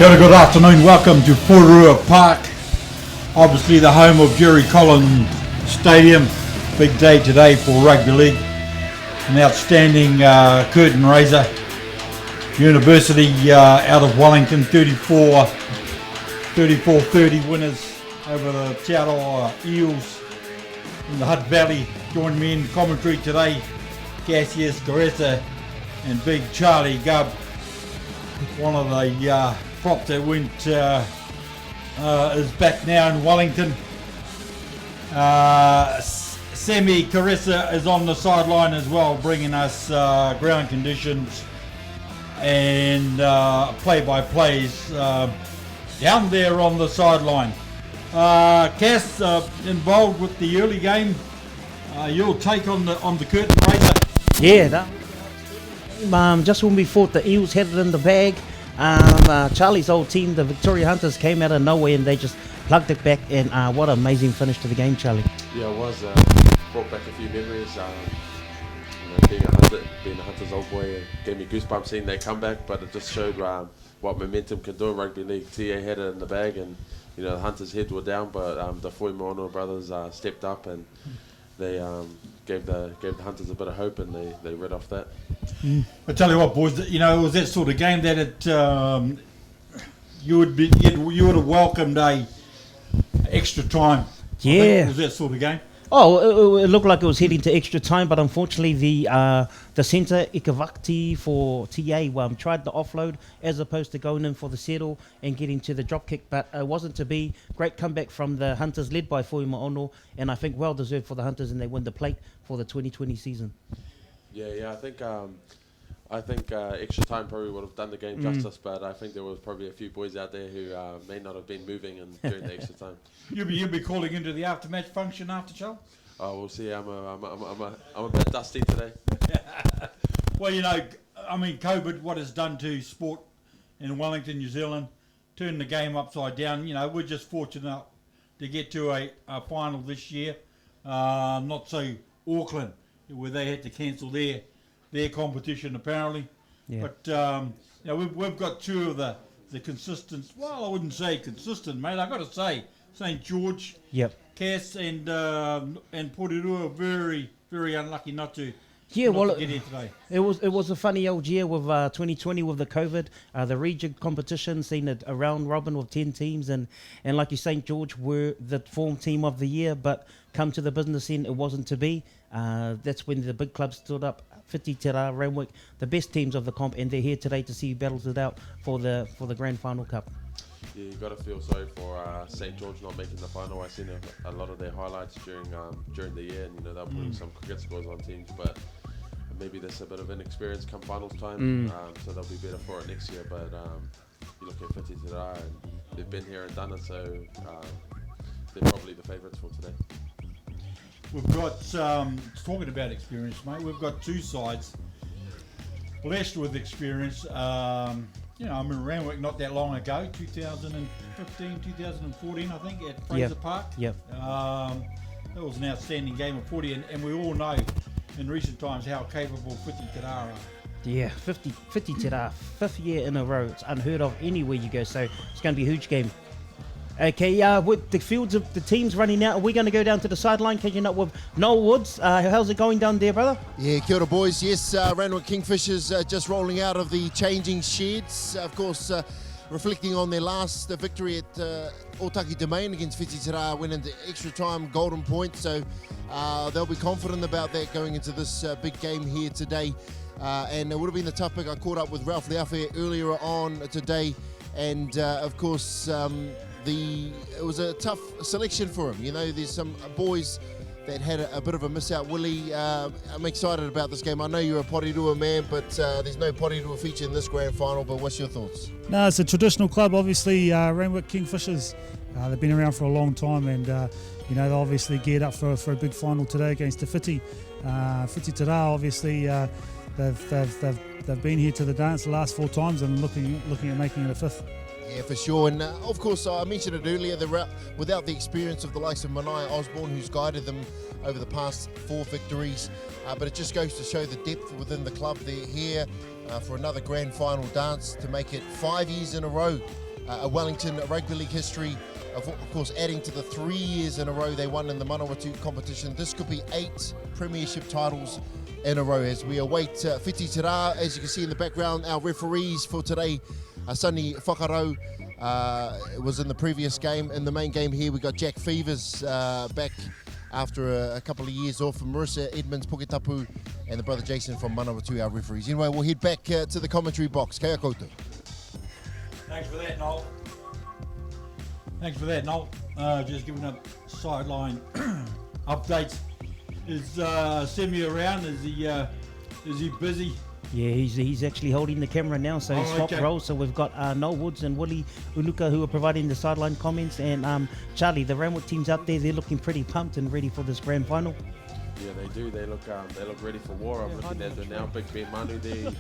Kia ora, good afternoon. Welcome to Porirua Park, obviously the home of Jerry Collins Stadium. Big day today for Rugby League. An outstanding curtain raiser. University out of Wellington, 34-30 winners over the Te Aroha Eels in the Hutt Valley. Join me in commentary today, Cassius Caressa and Big Charlie Gubb. One of the props that went is back now in Wellington. Sammy Caressa is on the sideline as well, bringing us ground conditions and play-by-plays down there on the sideline. Cass, involved with the early game. Your take on the curtain raiser? Yeah, just when we thought the Eels had it in the bag, Charlie's old team, the Victoria Hunters, came out of nowhere and they just plugged it back. And what an amazing finish to the game, Charlie. Yeah, it was. Brought back a few memories. Being a Hunter's old boy, it gave me goosebumps seeing they come back. But it just showed what momentum can do in rugby league. TA had it in the bag, and the Hunters' heads were down, but the Foimoano brothers stepped up and they gave the Hunters a bit of hope, and they read off that. I tell you what, boys, it was that sort of game that you would have welcomed a extra time. Yeah, it was that sort of game. Oh, it looked like it was heading to extra time, but unfortunately the centre, Ikavakti for TA, tried the offload as opposed to going in for the settle and getting to the drop kick, but it wasn't to be. Great comeback from the Hunters, led by Foimoano, and I think well deserved for the Hunters, and they win the plate for the 2020 season. Yeah, I think extra time probably would have done the game justice, but I think there was probably a few boys out there who may not have been moving during the extra time. You'll be calling into the after-match function after, Charles? Oh, we'll see. I'm a bit dusty today. Well, COVID, what it's done to sport in Wellington, New Zealand, turned the game upside down. We're just fortunate to get to a final this year. Not so Auckland, where they had to cancel their competition apparently. Yeah. But we've got two of the consistent. Well, I wouldn't say consistent, mate. I got to say St George, yep, Cass and Porirua very, very unlucky not to. Yeah, get here today. It was a funny old year with 2020 with the COVID, the region competition, seen it a round robin with 10 teams, and like you, St George were the form team of the year, but come to the business end, it wasn't to be. That's when the big clubs stood up. Fiti Tira, Renwick, the best teams of the comp, and they're here today to see battles it out for the Grand Final Cup. Yeah, you got to feel sorry for St George not making the final. I've seen a lot of their highlights during the year, and they're putting some cricket scores on teams, but maybe there's a bit of inexperience come finals time, so they'll be better for it next year. But you look at Fiti Tira, and they've been here and done it, so they're probably the favourites for today. We've got, talking about experience, mate, we've got two sides blessed with experience. I'm in Randwick not that long ago, 2015, 2014, I think, at Fraser Park. Yep. That was an outstanding game of footy, and we all know in recent times how capable Fiti Tira are. Yeah, Fiti Tira, 5th year in a row. It's unheard of anywhere you go, so it's going to be a huge game. Okay, with the fields of the teams running out, are we going to go down to the sideline, catching up with Noel Woods? How's it going down there, brother? Yeah, kia ora, boys. Yes, Randwick Kingfishers just rolling out of the changing sheds. Of course, reflecting on their last victory at Ōtaki Domain against Fiti Tira, went into extra time, golden point. So they'll be confident about that going into this big game here today. And it would have been the tough pick. I caught up with Ralph Leafe earlier on today. And of course, it was a tough selection for him. There's some boys that had a bit of a miss out. Willie, I'm excited about this game. I know you're a Porirua man, but there's no Porirua feature in this grand final. But what's your thoughts? No, it's a traditional club, obviously. Randwick Kingfishers, they've been around for a long time, and they're obviously geared up for a big final today against the Fiti. Fiti Tira, obviously, they've been here to the dance the last 4 times and looking at making it a 5th. Yeah, for sure. And of course, I mentioned it earlier, without the experience of the likes of Manaia Osborne, who's guided them over the past 4 victories. But it just goes to show the depth within the club. They're here for another grand final dance to make it 5 years in a row Wellington Rugby League history. Of course, adding to the 3 years in a row they won in the Manawatu competition. This could be 8 premiership titles in a row as we await Fiti Tira. As you can see in the background, our referees for today, Sunny Whakarau, was in the previous game. In the main game here, we got Jack Fevers back after a couple of years off, from Marissa Edmonds, Puketapu, and the brother Jason from Manawatu, our referees. Anyway, we'll head back to the commentary box. Kia koutou. Thanks for that, Noel. Thanks for that, Noel. Just giving up sideline updates. Is Semi around? Is he busy? Yeah, he's actually holding the camera now, so he's swap roles. So we've got Noel Woods and Willie Unuka who are providing the sideline comments, and Charlie, the Randwick team's up there. They're looking pretty pumped and ready for this grand final. Yeah, they do. They look ready for war. I'm looking at them now. Big Ben Manu there.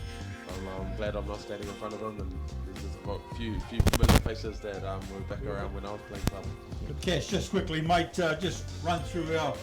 I'm glad I'm not standing in front of him, and there's a few familiar faces that were back around when I was playing club. Cash, just quickly, mate, just run through our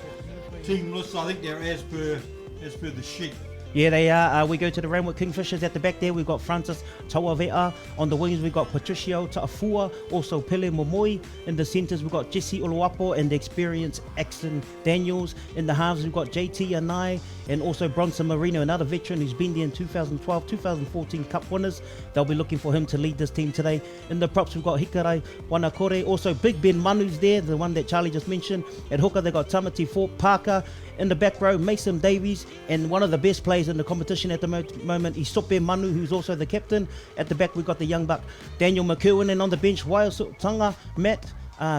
team list. I think they're as per the sheet. Yeah, they are. We go to the Randwick Kingfishers at the back there. We've got Francis Tawavea. On the wings, we've got Patricio Ta'afua, also Pele Momoi. In the centres, we've got Jesse Oluwapo and the experienced Axton Daniels. In the halves, we've got JT Anai and also Bronson Marino, another veteran who's been there in 2012, 2014 Cup winners. They'll be looking for him to lead this team today. In the props, we've got Hikarai Wanakore. Also, Big Ben Manu's there, the one that Charlie just mentioned. At hooker, they've got Tamati Fort Parker. In the back row, Mason Davies, and one of the best players in the competition at the moment is Sope Manu, who's also the captain. At the back, we've got the young buck, Daniel McEwen, and on the bench, Waiosutanga, Matt,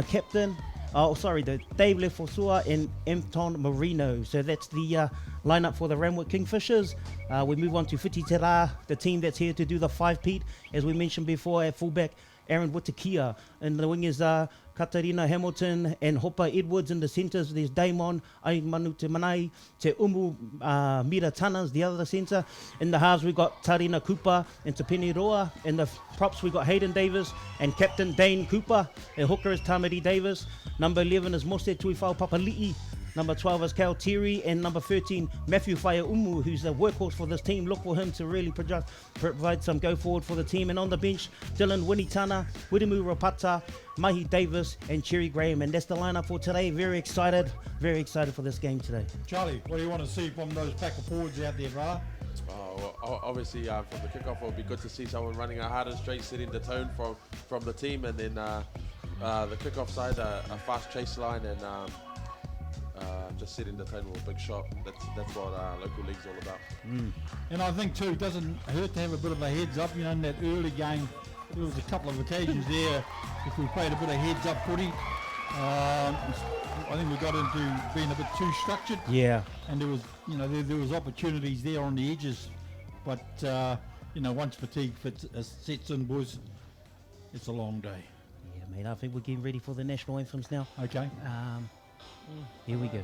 captain, the Dave Lefosua and Emton Marino. So that's the lineup for the Randwick Kingfishers. We move on to Fiti Tira, the team that's here to do the 5-peat. As we mentioned before, at fullback, Aaron Witakia, and the wingers are Katarina Hamilton and Hopa Edwards. In the centres, there's Daimon Aimanu Te Manai, Te Umu Mira Tanas, the other centre. In the halves, we've got Tarina Cooper and Te Peniroa. In the props, we've got Hayden Davis and Captain Dane Cooper. The hooker is Tamari Davis. Number 11 is Mose Tuifau Papali'i. Number 12 is Cal Terry, and number 13, Matthew Whaia Umu, who's the workhorse for this team. Look for him to really provide some go forward for the team. And on the bench, Dylan Winitana, Wirimu Rapata, Mahi Davis, and Cherry Graham. And that's the lineup for today. Very excited for this game today. Charlie, what do you want to see from those pack of forwards out there, brother? Well, obviously, from the kickoff, it would be good to see someone running a hard and straight, setting the tone from the team. And then the kickoff side, a fast chase line, and just setting the tone with a big shot. That's what local league's all about. And I think too, it doesn't hurt to have a bit of a heads up. You know, in that early game, there was a couple of occasions there. If we played a bit of heads up footy, I think we got into being a bit too structured. Yeah. And there was, there was opportunities there on the edges, but once fatigue sets in, boys, it's a long day. Yeah, mate. I think we're getting ready for the national anthems now. Okay. Here we go.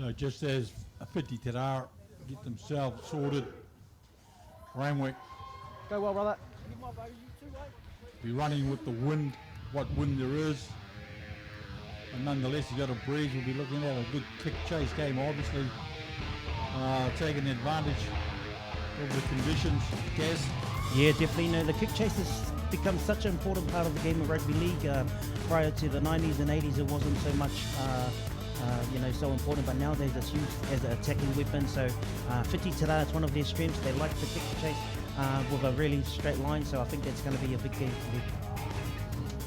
So just as Fiti Tira get themselves sorted, Renwick Go well, brother. be running with the wind, what wind there is. But nonetheless, you got a breeze. We'll be looking at a good kick chase game, obviously taking advantage of the conditions. Gaz? Yeah, definitely. No, the kick chase has become such an important part of the game of rugby league. Prior to the 90s and 80s, it wasn't so much, so important. But nowadays, it's used as an attacking weapon. So, Fiti Tira, it's one of their strengths. They like the kick chase with a really straight line. So, I think that's going to be a big game for them.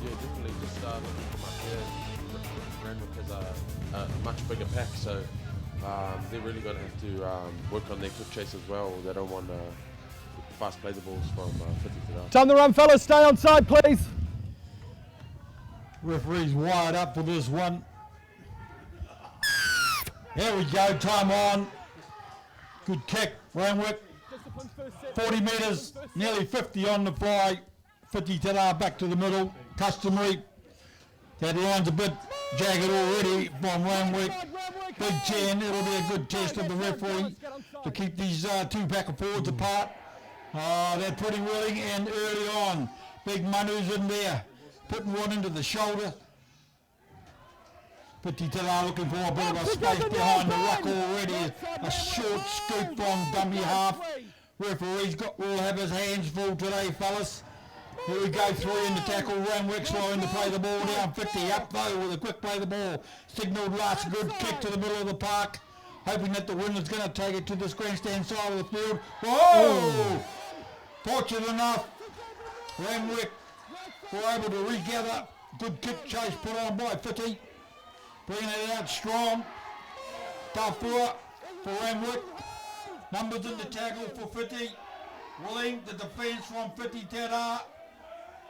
Yeah, definitely. Just looking from up here, Randwick has a much bigger pack, so they're really going to have to work on their kick chase as well. They don't want fast play the balls from Fiti Tira. Time the run, fellas. Stay on side, please. Referee's wired up for this one. Here we go, time on. Good kick, Renwick. 40 metres, nearly 50 on the fly. Fiti Tira back to the middle, customary. That line's a bit jagged already from Renwick. Big 10, it'll be a good test of the referee to keep these two back and forwards apart. They're pretty willing and early on. Big Manu's in there, putting one into the shoulder. Fiti Tira looking for a bit of a space behind the ruck already. A short scoop from dummy half. Referee's will have his hands full today, fellas. Here we go, 3 in the tackle. Renwick slowing to play the ball down. 50 up though with a quick play the ball. Signalled last good kick to the middle of the park. Hoping that the winner's going to take it to this grandstand side of the field. Whoa! Fortunate enough, Renwick were able to regather. Good kick chase put on by Fiti. Bringing it out strong. Tafua for Renwick. Numbers in the tackle for Fiti. Willing the defence from Fiti Tira.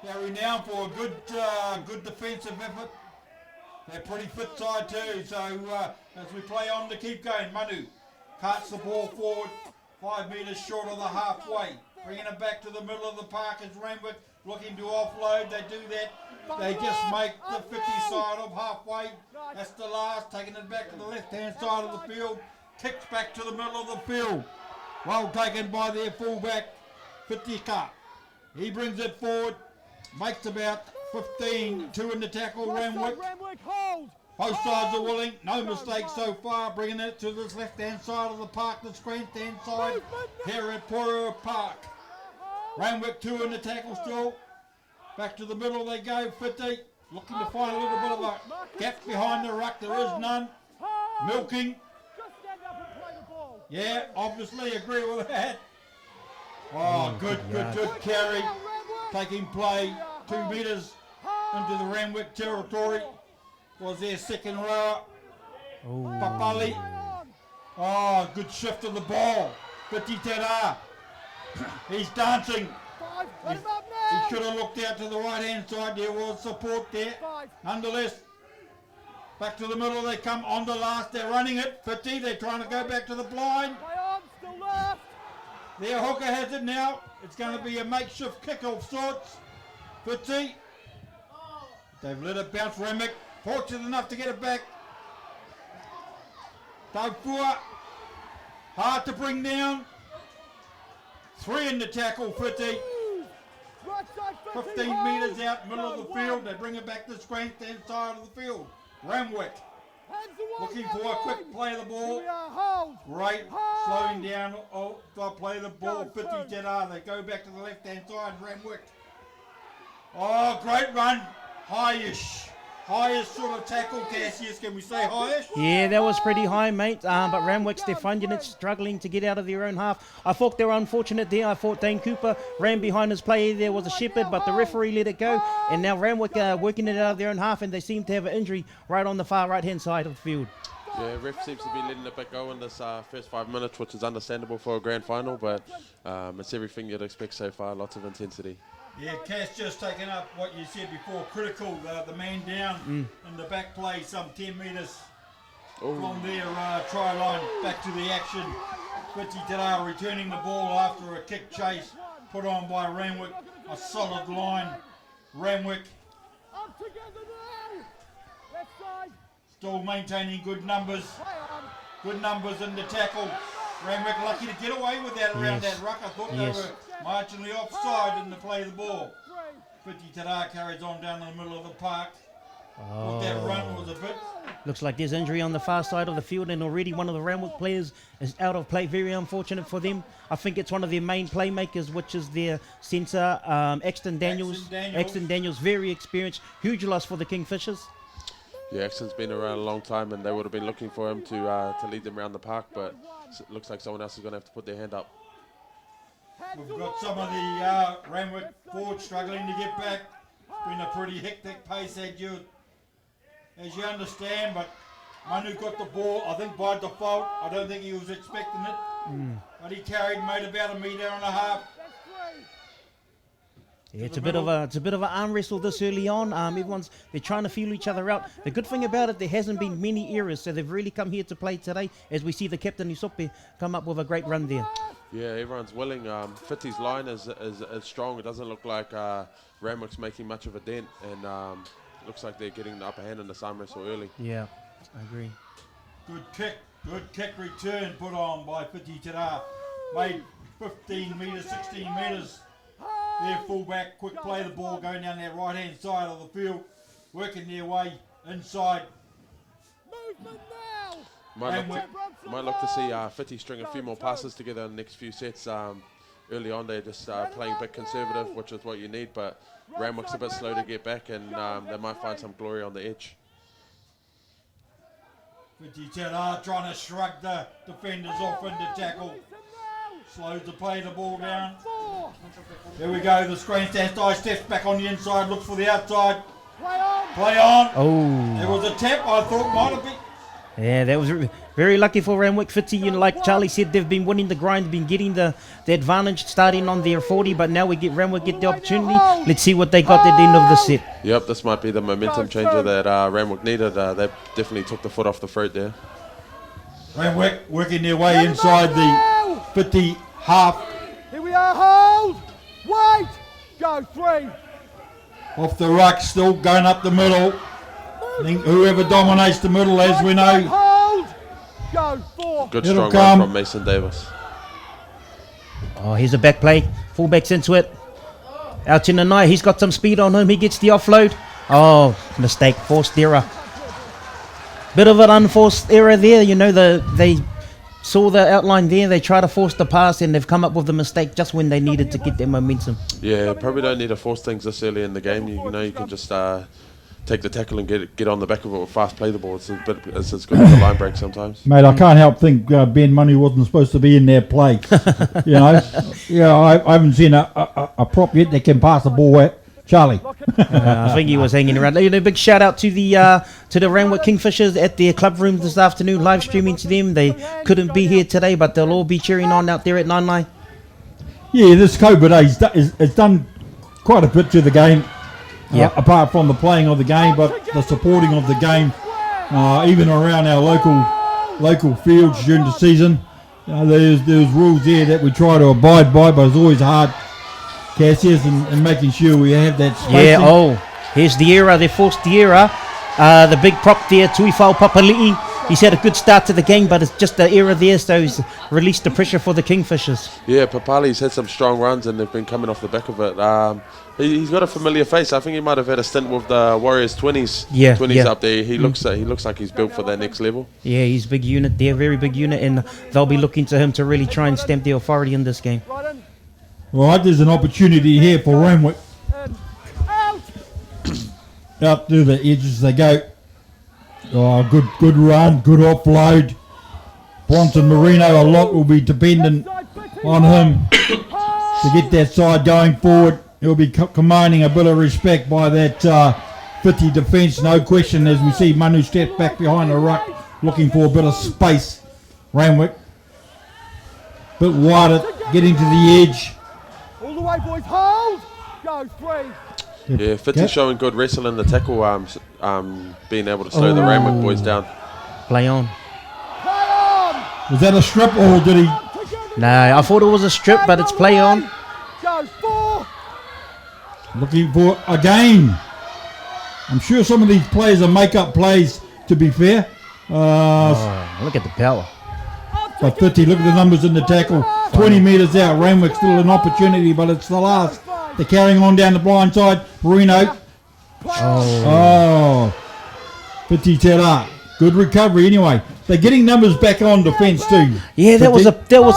They're renowned for a good defensive effort. They're pretty fit side too, so as we play on to keep going, Manu carts the ball forward, 5 metres short of the halfway. Bringing it back to the middle of the park as Renwick looking to offload. They do that. They just make the 50 side of halfway. That's the last, taking it back to the left-hand side of the field. Kicks back to the middle of the field. Well taken by their fullback, Fiti Tira. He brings it forward. Makes about 15, 2 in the tackle, Renwick. Both sides are willing, no mistakes so far, bringing it to this left-hand side of the park, this grandstand side, here at Porirua Park. Renwick 2 in the tackle still. Back to the middle they go, Fiti, looking to find a little bit of a gap behind the ruck, there is none. Milking. Yeah, obviously agree with that. Oh, good carry. Taking play 2 metres into the Renwick territory. Was their second rower. Papali. Oh, good shift of the ball. Fiti Tira. He's dancing. He should have looked out to the right hand side. There was support there. Nonetheless, back to the middle they come on the last. They're running it. Fiti, they're trying to go back to the blind. Their hooker has it now. It's going to be a makeshift kick of sorts. Fiti. They've let it bounce. Renwick fortunate enough to get it back. Tafua. Hard to bring down. 3 in the tackle, Fiti. 15 metres out, middle of the field. They bring it back to the grandstand side of the field. Renwick. Looking for a quick play of the ball. Great. Slowing down. Play the ball. Fiti Tira. They go back to the left-hand side. Renwick. Oh, great run. Highish. Highest sort of tackle, Cassius. Can we say highish? Yeah, that was pretty high, mate. But Randwick, they're finding it struggling to get out of their own half. I thought they were unfortunate there. I thought Dane Cooper ran behind his play. There was a shepherd, but the referee let it go. And now Randwick working it out of their own half, and they seem to have an injury right on the far right-hand side of the field. Yeah, ref seems to be letting the bit go in this first 5 minutes, which is understandable for a grand final, but it's everything you'd expect so far, lots of intensity. Yeah, Cass just taking up what you said before, critical, the man down in the back play, some 10 metres from their try line, back to the action. Fiti Tira returning the ball after a kick chase put on by Renwick, a solid line. Renwick still maintaining good numbers. Good numbers in the tackle. Renwick lucky to get away with that around Yes. that ruck. I thought Yes. they were marginally offside in the play of the ball. Fiti Tira carries on down the middle of the park. Thought that run was a bit. Looks like there's injury on the far side of the field, and already one of the Randwick players is out of play. Very unfortunate for them. I think it's one of their main playmakers, which is their centre, Exton Daniels. Exton Daniels, very experienced. Huge loss for the Kingfishers. Yeah, Exton's been around a long time, and they would have been looking for him to lead them around the park, but it looks like someone else is going to have to put their hand up. We've got some of the Randwick forwards struggling to get back. It's been a pretty hectic pace as you understand, but Manu got the ball, I think by default. I don't think he was expecting it, but he made about 1.5 meters. Yeah, it's a bit of an arm wrestle this early on. They're trying to feel each other out. The good thing about it, there hasn't been many errors, so they've really come here to play today. As we see the captain Usope come up with a great run there. Yeah, everyone's willing. Fiti's line is strong. It doesn't look like Randwick's making much of a dent, and looks like they're getting the upper hand in the arm wrestle early. Yeah, I agree. Good kick return put on by Fiti Tira. Made 15 metres, 16 metres. Their fullback, quick play the ball, going down that right hand side of the field, working their way inside. Might look to see Fiti string a few more passes together in the next few sets. Early on, they're just playing a bit conservative, which is what you need, but Randwick's a bit slow to get back, and they might find some glory on the edge. Fiti Tira trying to shrug the defenders off into tackle. Slows the play the ball down. There we go, the screen stands high, steps back on the inside, looks for the outside. Play on. Oh. There was a tap, I thought might have been. Yeah, that was very lucky for Renwick. Fiti, like Charlie said, they've been winning the grind, been getting the advantage starting on their 40, but now Renwick get the opportunity. Let's see what they got at the end of the set. Yep, this might be the momentum changer that Renwick needed. They definitely took the foot off the throat there. Renwick working their way inside the 50 half. Here we are, hold! Wait! Go, 3! Off the ruck, still going up the middle. I think whoever dominates the middle, as we know. Hold! Go, 4! Good It'll strong come. run from Mason Davis. Oh, here's a back play. Fullback's into it. Out in the night, he's got some speed on him. He gets the offload. Oh, mistake, forced error. Bit of an unforced error there. You know, they saw the outline there. They try to force the pass, and they've come up with the mistake just when they needed to get their momentum. Yeah, probably don't need to force things this early in the game. You know, you can just take the tackle and get on the back of it or fast play the ball. It's as good as a line break sometimes. Mate, I can't help think Ben Money wasn't supposed to be in their play. You know, I haven't seen a prop yet that can pass the ball at Charlie. I think he was hanging around. You know, big shout out to the Randwick Kingfishers at their club room this afternoon, live streaming to them. They couldn't be here today, but they'll all be cheering on out there at 9-9. Yeah, this COVID has done quite a bit to the game. Yep. Apart from the playing of the game, but the supporting of the game, even around our local fields during the season. There's rules there that we try to abide by, but it's always hard, Cassius, and making sure we have that spacing. Yeah, oh, here's the error. They forced the error. The big prop there, Tuifau Papali'i. He's had a good start to the game, but it's just the error there, so he's released the pressure for the Kingfishers. Yeah, Papali's had some strong runs, and they've been coming off the back of it. He's got a familiar face. I think he might have had a stint with the Warriors 20s up there. He looks like he's built for that next level. Yeah, he's a big unit there, very big unit, and they'll be looking to him to really try and stamp the authority in this game. Right, there's an opportunity here for Renwick. Up to the edges they go. Oh, good run, good offload. Bronson Marino, a lot will be dependent on him to get that side going forward. He'll be commanding a bit of respect by that 50 defence, no question, as we see Manu step back behind the ruck, looking for a bit of space. Renwick, bit wider, getting to the edge. All the way, boys, hold! Go, 3! Yeah, Fiti's showing good wrestle in the tackle, being able to slow the Renwick boys down. Play on. Play on! Was that a strip or did he? No, I thought it was a strip, but it's play on. Go, 4! Looking for again. I'm sure some of these players are make-up plays, to be fair. Look at the power. But 50, look at the numbers in the tackle. 20 metres out. Renwick still an opportunity, but it's the last. They're carrying on down the blind side. Marino. Oh. Fiti Tira. Good recovery anyway. They're getting numbers back on defence too. Yeah, that was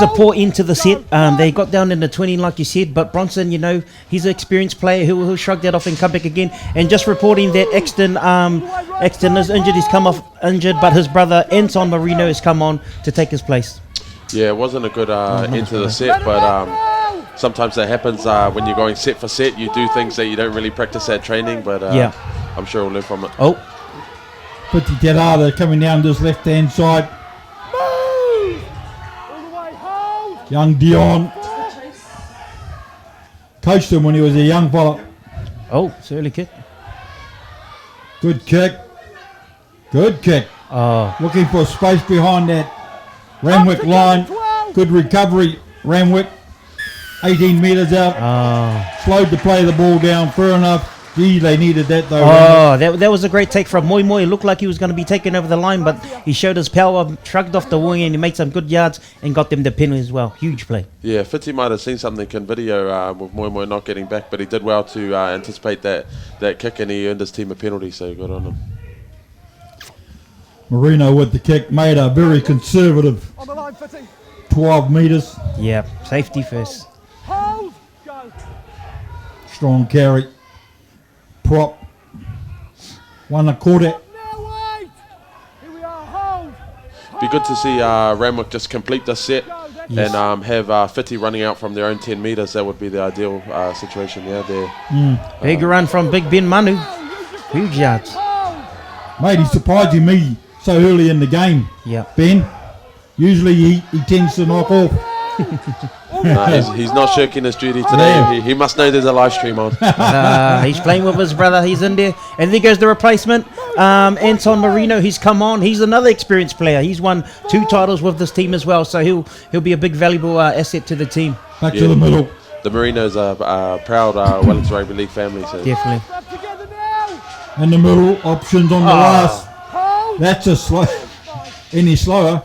a poor end to the set. They got down in the 20, like you said, but Bronson, you know, he's an experienced player. He'll shrug that off and come back again. And just reporting that Exton is injured. He's come off injured, but his brother Anton Marino has come on to take his place. Yeah, it wasn't a good end to the set, but sometimes that happens when you're going set for set. You do things that you don't really practice at training, but yeah, I'm sure we'll learn from it. Oh. Fiti Tira, they're coming down this left-hand side. Move! All the way, hold! Young Dion. Coached him when he was a young fella. Oh, it's early kick. Good kick. Good kick. Oh. Looking for space behind that Renwick line. Good recovery, Renwick. 18 metres out. Slowed the play the ball down. Fair enough. Gee, they needed that though. Oh, that was a great take from Moi Moi. It looked like he was going to be taken over the line, but he showed his power, shrugged off the wing, and he made some good yards and got them the penalty as well. Huge play. Yeah, Fiti might have seen something in video with Moi Moi not getting back, but he did well to anticipate that kick, and he earned his team a penalty, so good on him. Marino with the kick made a very conservative On the line, Fiti. 12 metres. Yeah, safety first. Hold! Go! Strong carry. Prop. 1/4. Now wait! Here we are, hold! Be good to see Randwick just complete the set Yes. and have Fiti running out from their own 10 metres. That would be the ideal situation. Yeah, there. Big run from Big Ben Manu. Huge yards. Mate, he's surprising me so early in the game. Yeah. Ben, usually he tends to knock off. He's not shirking his duty today. Yeah. He must know there's a live stream on. He's playing with his brother. He's in there. And there goes the replacement. Anton Marino, he's come on. He's another experienced player. He's won 2 titles with this team as well. So he'll be a big valuable asset to the team. Back to the middle. The Marinos are proud Wellington Rugby League family. So. Definitely. Step together now! In the middle, options on the last. That's a slow. Any slower.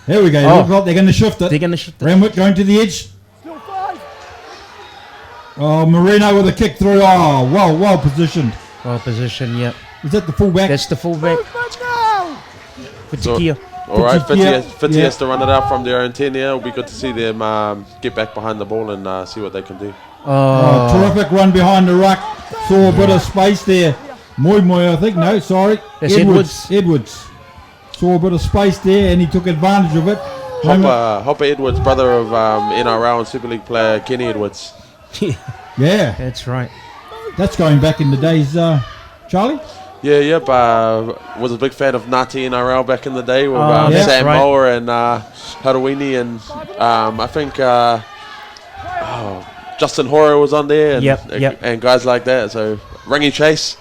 There we go. Look like they're going to shift it. They're going to shift it. Renwick going to the edge. Still 5! Oh, Marino with a kick through. Oh, well positioned. Well position, yeah. Is that the fullback? That's the fullback. Movement now! Fiti Tira. All right, Fiti Yeah. has to run it out from their own 10 here. It'll be good to see them get back behind the ball and see what they can do. Oh, terrific run behind the ruck. Saw a bit of space there. Moi Moi, I think. No, sorry. That's Edwards. Saw a bit of space there and he took advantage of it. Hopper Edwards, brother of NRL and Super League player Kenny Edwards. Yeah, That's right. that's going back in the days, Charlie. Yeah, yep. Was a big fan of Ngāti NRL back in the day with that's Sam right. Moore and Harawini and I think Justin Horo was on there and, and guys like that. So Rangi Chase.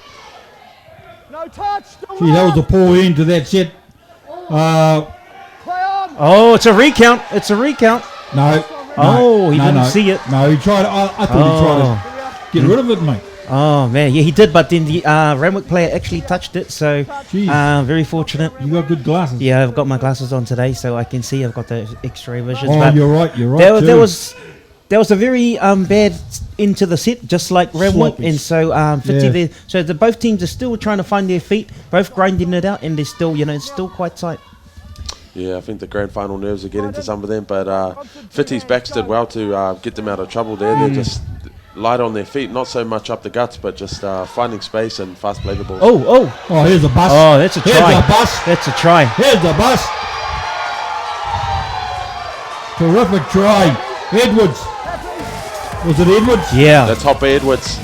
No touch! Still Gee, that was a poor end to that set. Play on! Oh, it's a recount. It's a recount. No. Oh, he didn't see it. No, he tried. I thought he tried to get rid of it, mate. Oh, man. Yeah, he did, but then the Renwick player actually touched it, so very fortunate. You got good glasses. Yeah, I've got my glasses on today, so I can see. I've got the X-ray vision. Oh, but you're right. There was a very bad into the set, just like Renwick, Sloppy. and so 50 there. So both teams are still trying to find their feet, both grinding it out, and they're still, it's still quite tight. Yeah, I think the grand final nerves are getting to some of them, but Fiti's backs did well to get them out of trouble there. They're just light on their feet, not so much up the guts, but just finding space and fast play the ball. Oh, here's a bus. Oh, that's a try. Here's a bus. That's a try. Here's the bus. Terrific try. Edwards. Was it Edwards? Yeah. That's Hopper Edwards.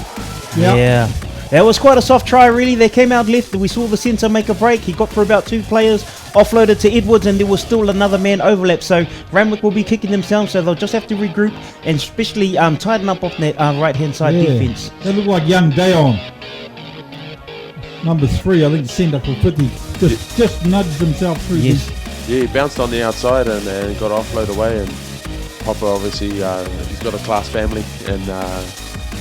Yep. Yeah. That was quite a soft try, really. They came out left. We saw the centre make a break. He got through about 2 players, offloaded to Edwards, and there was still another man overlap. So Randwick will be kicking themselves, so they'll just have to regroup and especially tighten up off that right-hand side defence. They look like young Dayon. Number 3, I think, centre for 50. Just nudged himself through. Yes. Yeah, he bounced on the outside and got offload away. And Hopper, obviously, he's got a class family and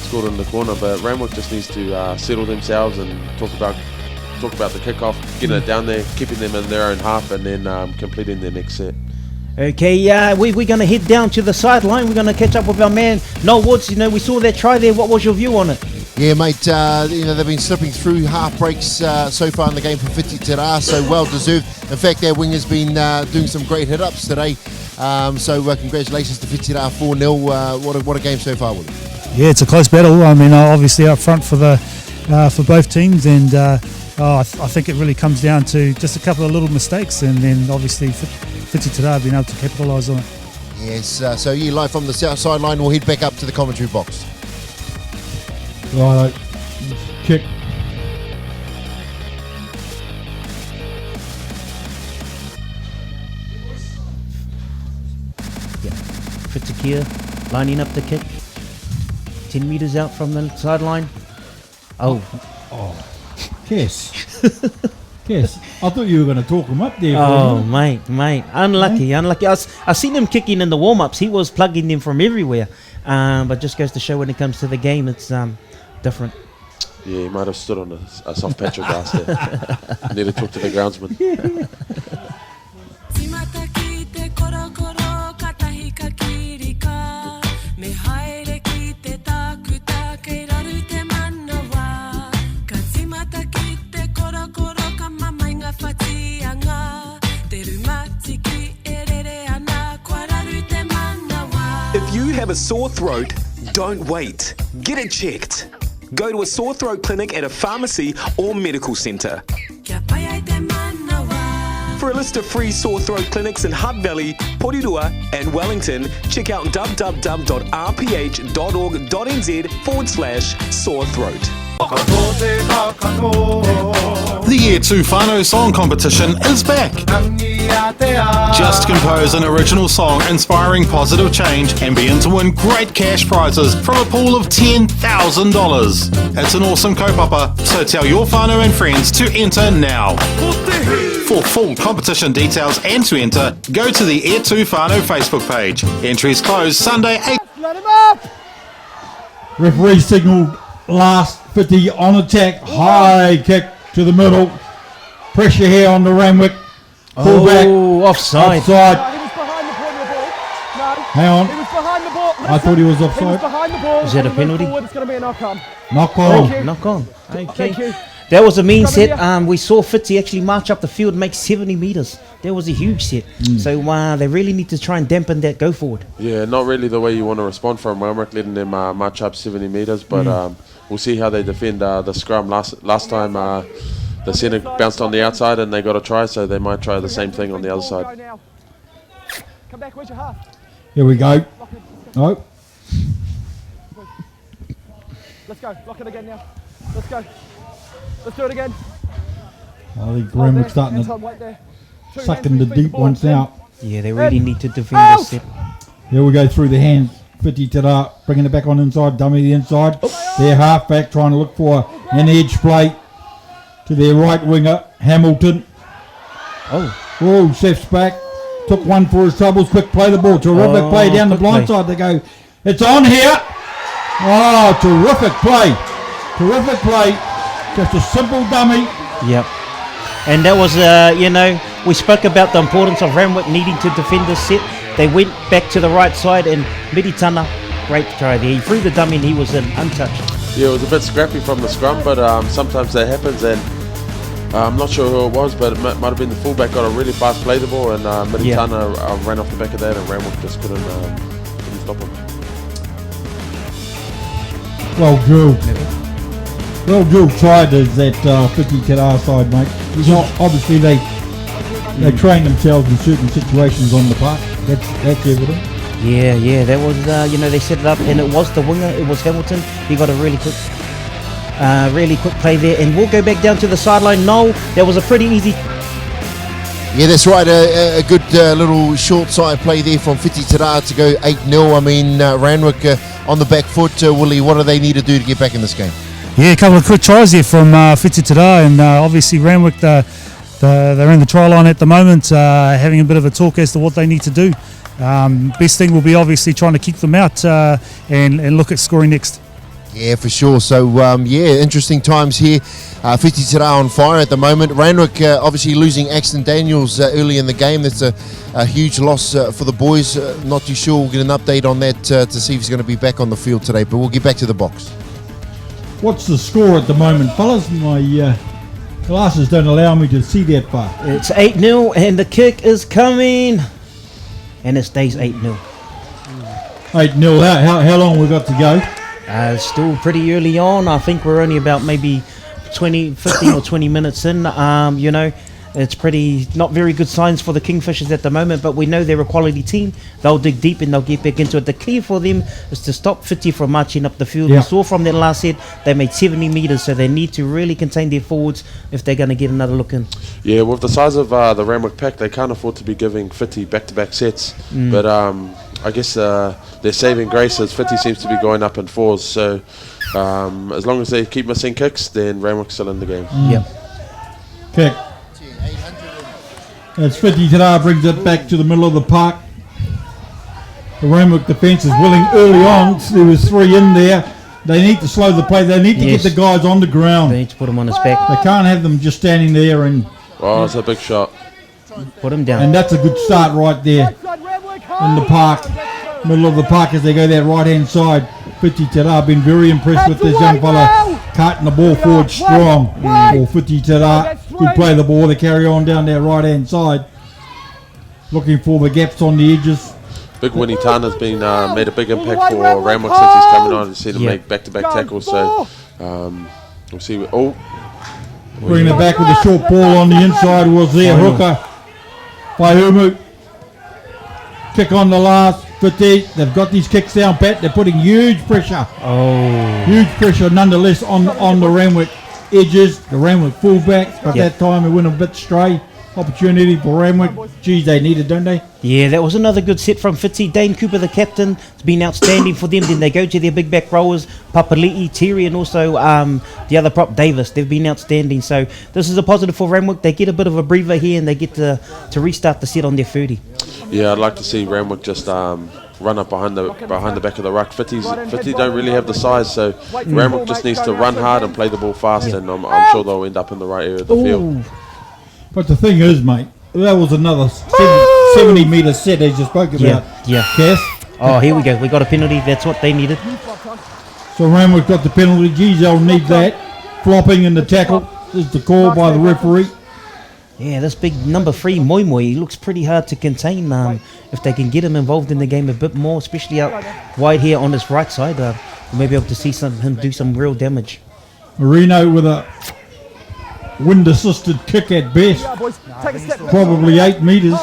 scored in the corner. But Randwick just needs to settle themselves and talk about the kickoff, getting it down there, keeping them in their own half, and then completing their next set. Okay, we're going to head down to the sideline. We're going to catch up with our man, Noel Woods. You know, we saw that try there. What was your view on it? Yeah, mate, you know, they've been slipping through half breaks so far in the game for Fiti Tira, so well deserved. In fact, their winger's been doing some great hit-ups today. So congratulations to Fiti Tira, 4-0. What a game so far, Willie. Yeah, it's a close battle. I mean, obviously up front for both teams, and I think it really comes down to just a couple of little mistakes, and then obviously Fiti Tira being able to capitalise on it. Yes, so you live from the south sideline, we'll head back up to the commentary box. Right, kick. Yeah, Fiti Tira lining up the kick. 10 metres out from the sideline. Oh. Yes. Yes. I thought you were going to talk him up there. Oh, mate. Unlucky. I seen him kicking in the warm-ups. He was plugging them from everywhere. But just goes to show when it comes to the game, it's different. Yeah, he might have stood on a soft patch of grass there. Need to talk to the groundsman. If you have a sore throat, don't wait. Get it checked. Go to a sore throat clinic at a pharmacy or medical centre. For a list of free sore throat clinics in Hutt Valley, Porirua and Wellington, check out www.rph.org.nz/sore throat. The Year 2 Whānau Song Competition is back. Just compose an original song inspiring positive change and be in to win great cash prizes from a pool of $10,000. It's an awesome kaupapa, so tell your whānau and friends to enter now. For full competition details and to enter, go to the Year 2 Whānau Facebook page. Entries close Sunday 8. Let him up! Referee signalled last 50 on attack. High kick to the middle. Pressure here on the Renwick. Fullback. Oh, offside. No, Offside. he was behind the point of the ball. No. Hang on. He was behind the ball. I thought he was offside. He was behind the ball. Is that a When he moved penalty? forward, it's going to be a knock-on. Knock Thank on. you. Knock on. Okay. Thank you. That was a mean Come set. here. We saw Fiti actually march up the field, make 70 metres. That was a huge set. So they really need to try and dampen that go forward. Yeah, not really the way you want to respond from Renwick, letting them march up 70 metres, but we'll see how they defend the scrum. Last time the centre bounced on the outside and they got a try, so they might try the same thing on the other Go side. now. Come back, where's your half? Here we go. Oh. Let's go, lock it again now. Let's go. Let's do it again. I think Hold Renwick's there. starting Hands to on, wait there. Two suck hands in the with feet deep forward. ones now. Yeah, they really need to defend Out! this set. Here we go through the hands. Fiti Tira bringing it back on inside. Dummy the inside. Their halfback trying to look for an edge play to their right winger, Hamilton. Oh, Oh, Seth's back. Took one for his troubles. Quick play the ball. Terrific Oh, play down the good blind play. side. They go, it's on here. Oh, terrific play. Terrific play. Just a simple dummy. yep. And that was, we spoke about the importance of Randwick needing to defend this set. They went back to the right side, and Miditana, great try there. He threw the dummy and he was untouched. Yeah, it was a bit scrappy from the scrum, but sometimes that happens, and I'm not sure who it was, but it might have been the fullback got a really fast play the ball, and Miditana ran off the back of that, and Renwick just couldn't stop him. Well drilled. Well drilled tried as that Fiti Tira side, mate. You know, obviously they train themselves in certain situations on the park. That's evident. Yeah, that was, they set it up, and it was the winger, it was Hamilton. He got a really quick play there, and we'll go back down to the sideline. No, that was a pretty easy. Yeah, that's right. A good little short side play there from Fiti Tira to go 8-0. I mean, Randwick on the back foot. Willie, what do they need to do to get back in this game? Yeah, a couple of quick tries there from Fiti Tira, and obviously Randwick, they're in the try line at the moment, having a bit of a talk as to what they need to do. Best thing will be obviously trying to kick them out and look at scoring next. Yeah, for sure. So, interesting times here. Fiti Tira on fire at the moment. Randwick obviously losing Axton Daniels early in the game. That's a huge loss for the boys. Not too sure. We'll get an update on that to see if he's going to be back on the field today. But we'll get back to the box. What's the score at the moment, fellas? My glasses don't allow me to see that far. It's 8-0 and the kick is coming. And it stays 8-0. 8-0. How long we got to go? Still pretty early on. I think we're only about maybe 15 or 20 minutes in. It's pretty not very good signs for the Kingfishers at the moment, but we know they're a quality team. They'll dig deep and they'll get back into it. The key for them is to stop Fiti from marching up the field. We saw from that last set, they made 70 metres, so they need to really contain their forwards if they're going to get another look in. Yeah, with the size of the Randwick pack, they can't afford to be giving Fiti back-to-back sets. But I guess their saving grace is Fiti seems to be going up in fours, so as long as they keep missing kicks, then Renwick's still in the game. Kick. As Fiti Tira brings it back to the middle of the park. The Renwick defence is willing early on. There was 3 in there. They need to slow the play. They need to get the guys on the ground. They need to put them on his back. They can't have them just standing there and... Oh, it's a big shot. Put him down. And that's a good start right there in the park. Middle of the park as they go that right-hand side. Fiti Tira been very impressed with this young fella carting the ball forward strong. Or Fiti Tira could play the ball. They carry on down that right-hand side. Looking for the gaps on the edges. Big Winnie Tana's been made a big impact for Randwick since he's coming on. You've seen him make back-to-back tackles. So we'll see. Bringing it back with a short ball on the inside was there. Hooker by Umu. Kick on the last. Fiti, they've got these kicks down pat. They're putting huge pressure. Huge pressure nonetheless on the Renwick edges, the Renwick fullbacks. But that time it went a bit stray. Opportunity for Renwick. Geez, they need it, don't they? Yeah, that was another good set from Fiti. Dane Cooper, the captain, has been outstanding for them. Then they go to their big back rowers, Papali'i, Terry, and also the other prop, Davis. They've been outstanding. So this is a positive for Renwick. They get a bit of a breather here and they get to restart the set on their 30. Yeah, I'd like to see Renwick just run up behind the back of the ruck. Fiti don't really have the size, so Renwick just needs to run hard and play the ball fast, and I'm sure they'll end up in the right area of the field. But the thing is, mate, that was another 70-metre set as you spoke about. Cass. Oh, here we go. We got a penalty. That's what they needed. So Renwick got the penalty. Geez, they'll need that. Flopping in the tackle is the call by the referee. Yeah, this big number 3, Moi Moi, he looks pretty hard to contain. If they can get him involved in the game a bit more, especially out wide here on his right side, we may be able to see him do some real damage. Marino with a wind-assisted kick at best. Probably 8 metres.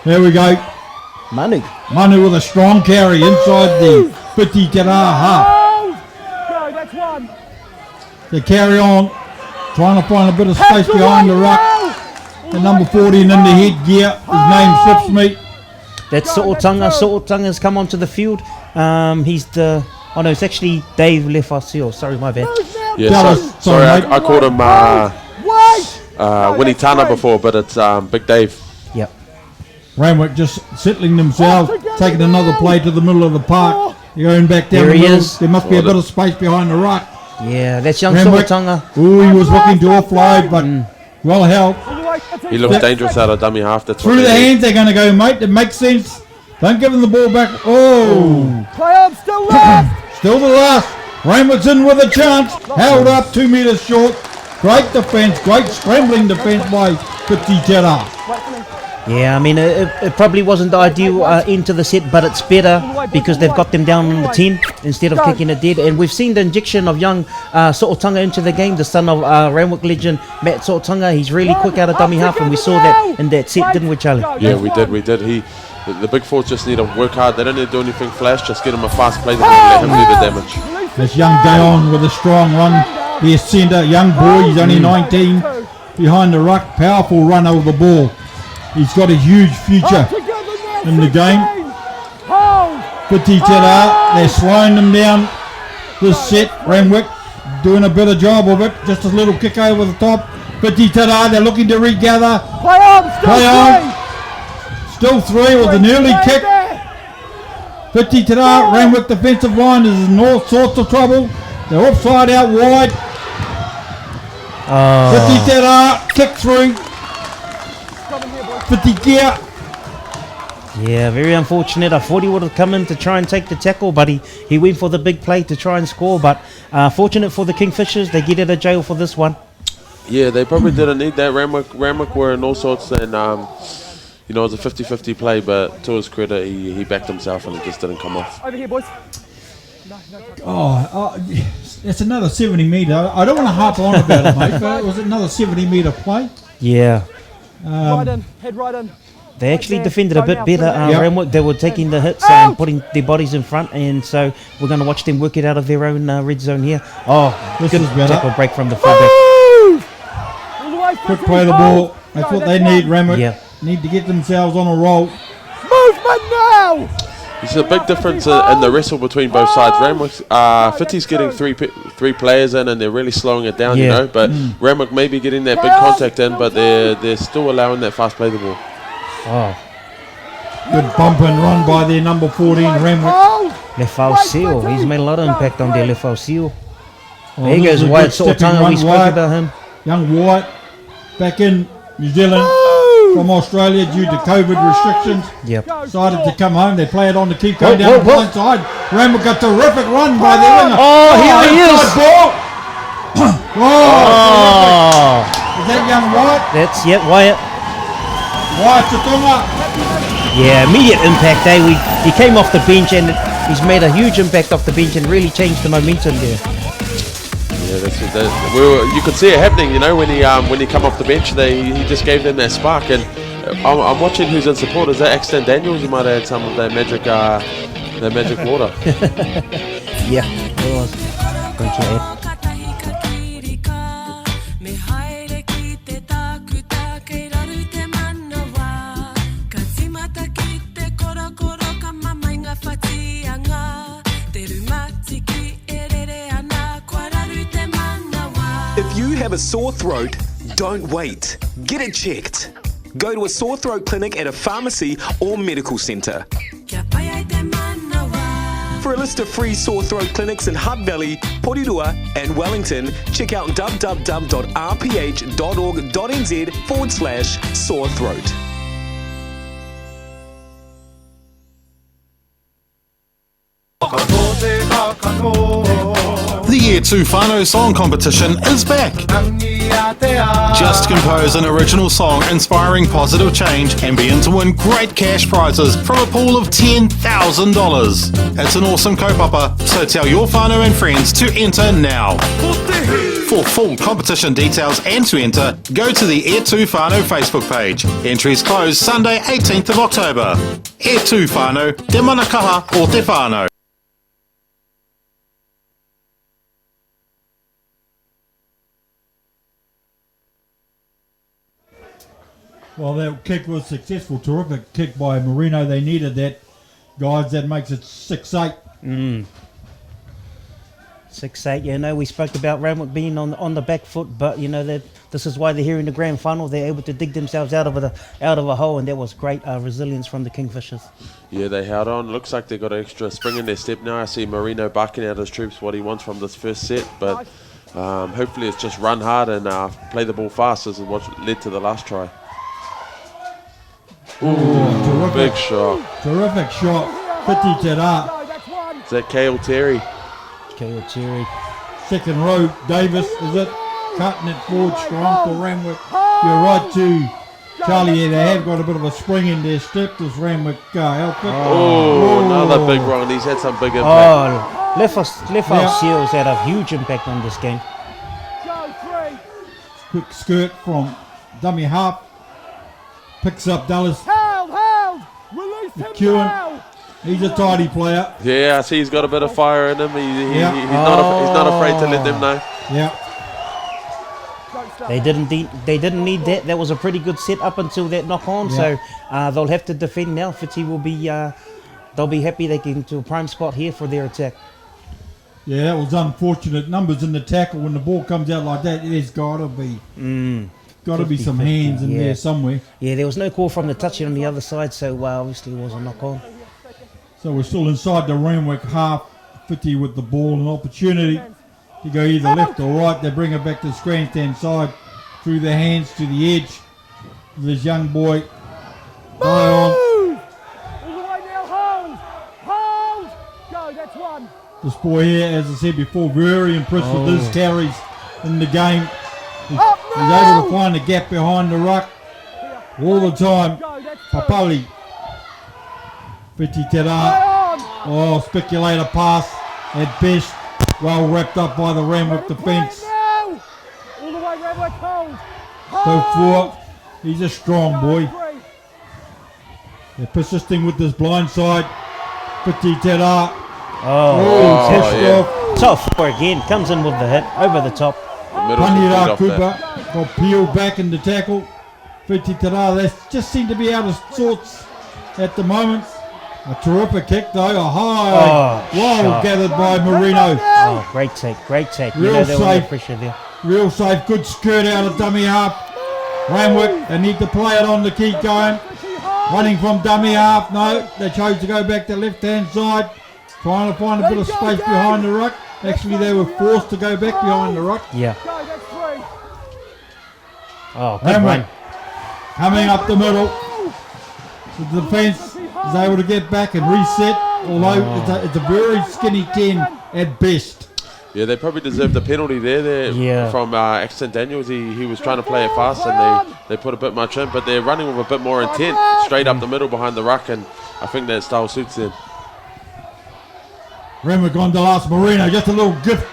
There we go. Manu with a strong carry inside the Fiti Tira half. They carry on. Trying to find a bit of space behind the ruck. The number 14 in the headgear. His name slips me. That's Ōtaki. Ōtaki's come onto the field. He's the... Oh no, it's actually Dave Lefasio. Sorry, my bad. Yeah, sorry, I called him Winnie Tana before, but it's Big Dave. Yep. Renwick just settling themselves, taking another play to the middle of the park. They're going back down the middle. There must be a bit of space behind the ruck. Yeah, that's young Ōtaki. Ooh, he was looking to offload, but well held. He looks dangerous out of dummy half. That's through the hands they're going to go, mate. That makes sense. Don't give them the ball back. Oh. Play on, still last. Still the last. Renwick's in with a chance. Held up 2 metres short. Great defence. Great scrambling defence by Fiti Tira. Yeah, I mean, it probably wasn't the ideal end to the set, but it's better because they've got them down on the 10 instead of kicking it dead. And we've seen the injection of young Ōtaki into the game, the son of Renwick legend Matt Ōtaki. He's really quick out of dummy half, and we saw that in that set, didn't we, Charlie? Yeah, we did. The big forwards just need to work hard. They don't need to do anything flash, just get him a fast play and let him do the damage. That's young Dayon with a strong run. There's centre, young boy, he's only 19. Behind the ruck, powerful run over the ball. He's got a huge future in the game. Fiti Tira, they're slowing them down this set. Renwick doing a better job of it. Just a little kick over the top. Fiti Tira, they're looking to regather. Play on. Still 3 with an early kick. Fiti Tira, Renwick defensive line is in all sorts of trouble. They're offside out wide. Fiti Tira, kick through. Fiti Tira. Yeah, very unfortunate. I thought he would have come in to try and take the tackle, but he went for the big play to try and score. But fortunate for the Kingfishers, they get out of jail for this one. Yeah, they probably didn't need that. Randwick were in all sorts, and you know, it was a 50-50 play, but to his credit, he backed himself and it just didn't come off. Over here, boys. It's another 70 metre. I don't want to harp on about it, mate, but it was another 70 metre play. Yeah. Right in, head right in. They actually there. defended a Go bit now, better. put it out. Renwick, they were taking the hits and putting their bodies in front, and so we're going to watch them work it out of their own red zone here. Oh, This good is better. tackle break from the fullback. Quick play the ball. That's what they need, Renwick. Yeah. Need to get themselves on a roll. Movement now! There's a big difference in the wrestle between both sides. Fiti's getting three players in, and they're really slowing it down, you Yeah. know. But Renwick may be getting that big contact in, but they're still allowing that fast play the ball. Oh, Good bump and run by their number 14, Renwick. Lefau Seal. He's made a lot of impact on their Lefau Seal. Oh, There he this goes, is a White good stepping Sultana. run We spoke wide. about him. Young White back in New Zealand from Australia due to COVID restrictions. Yep. Decided to come home. They play it on to keep going down whoa, the whoa. blind side. Renwick got a terrific run by their winger. Oh, here he is. inside ball. Oh, Is that young White? that's Wyatt. White Chatunga. Yeah, immediate impact. He came off the bench and he's made a huge impact off the bench and really changed the momentum there. Yeah, you could see it happening, you know, when he come off the bench. He just gave them that spark, and I'm watching who's in support. Is that Axton Daniels? You might have had some of that magic water. Yeah, it was. Don't you add? If you have a sore throat, don't wait. Get it checked. Go to a sore throat clinic at a pharmacy or medical centre. For a list of free sore throat clinics in Hutt Valley, Porirua and Wellington, check out www.rph.org.nz/sore throat. The Year 2 Whānau Song Competition is back. Just compose an original song inspiring positive change and be in to win great cash prizes from a pool of $10,000. It's an awesome kaupapa, so tell your whānau and friends to enter now. For full competition details and to enter, go to the Year 2 Whānau Facebook page. Entries close Sunday 18th of October. Year 2 Whānau, te manakaha o te whānau. Well, that kick was successful. Terrific kick by Marino. They needed that, guys. That makes it 6-8. 6-8. You know, we spoke about Randwick being on the back foot, but you know that this is why they're here in the grand final. They're able to dig themselves out of a hole, and that was great resilience from the Kingfishers. Yeah, they held on. Looks like they got an extra spring in their step now. I see Marino barking at his troops what he wants from this first set, but hopefully it's just run hard and play the ball fast. This is what led to the last try. Terrific. Big shot. Terrific shot. Fiti Tira. Is that Kale Terry? Kale Terry. Second row. Davis, is it? Cutting it forward strong for Renwick. You're right too, Charlie. Yeah, they have got a bit of a spring in their step. This Renwick outfit. Oh, another big run. He's had some big impact. Oh, Lefau Seals had a huge impact on this game. Quick skirt from dummy half. Picks up Dallas. Held! Release him McEwen. now! He's a tidy player. Yeah, I see he's got a bit of fire in him. He's Yeah. not afraid to let them know. Yeah. They didn't need that. That was a pretty good set up until that knock on. Yeah. So they'll have to defend now. Fiti will be. They'll be happy they get into a prime spot here for their attack. Yeah, that was unfortunate. Numbers in the tackle when the ball comes out like that. There's got to be. Got to be some 50-50, hands in yeah. there somewhere. Yeah, there was no call from the touch on the other side, so obviously it was a knock on. So we're still inside the Renwick half. Fiti with the ball, an opportunity to go either left or right. They bring it back to the grandstand side through their hands to the edge. This young boy. All the way now, hold! Go, that's one. This boy here, as I said before, very impressed with his carries in the game. He's able to find a gap behind the ruck all the time. Papali. Fiti Tira. Oh, speculator pass at best. Well wrapped up by the Randwick defence. All the way, Renwick, hold! So far, he's a strong boy. They're persisting with this blind side. Fiti Tira. Pushed off. Top 4 again. Comes in with the hit. Over the top. Panira Cooper got peeled back in the tackle. Fiti Tira, they just seem to be out of sorts at the moment. A terrific kick though, a high wall gathered by Marino. Oh, great take. Real they were under safe. pressure there. Real safe, good skirt out of dummy half. Randwick, they need to play it on to keep going. Running from dummy half, no, they chose to go back to left hand side. Trying to find a bit of space behind the ruck. Actually, they were forced to go back behind the ruck. Yeah. Oh, good Renwick run. coming up the middle. The defence is able to get back and reset, although it's a very skinny 10 at best. Yeah, they probably deserved a penalty there from Axton Daniels. He was trying to play it fast and they put a bit much in, but they're running with a bit more intent, straight up the middle behind the ruck, and I think that style suits them. Renwick on the last Marino, just a little chip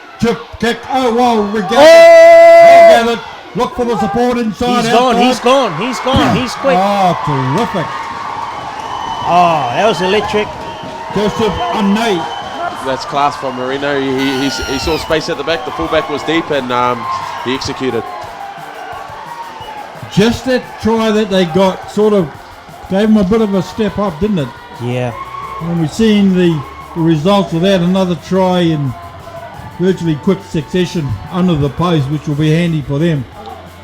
kick. Oh, wow, regathered. Look for the support inside. He's gone. He's quick. Oh, terrific. Oh, that was electric. Joseph Unai. That's class from Marino. He saw space at the back. The fullback was deep, and he executed. Just that try that they got sort of gave him a bit of a step up, didn't it? Yeah. And we've seen the results of that. Another try in virtually quick succession under the post, which will be handy for them.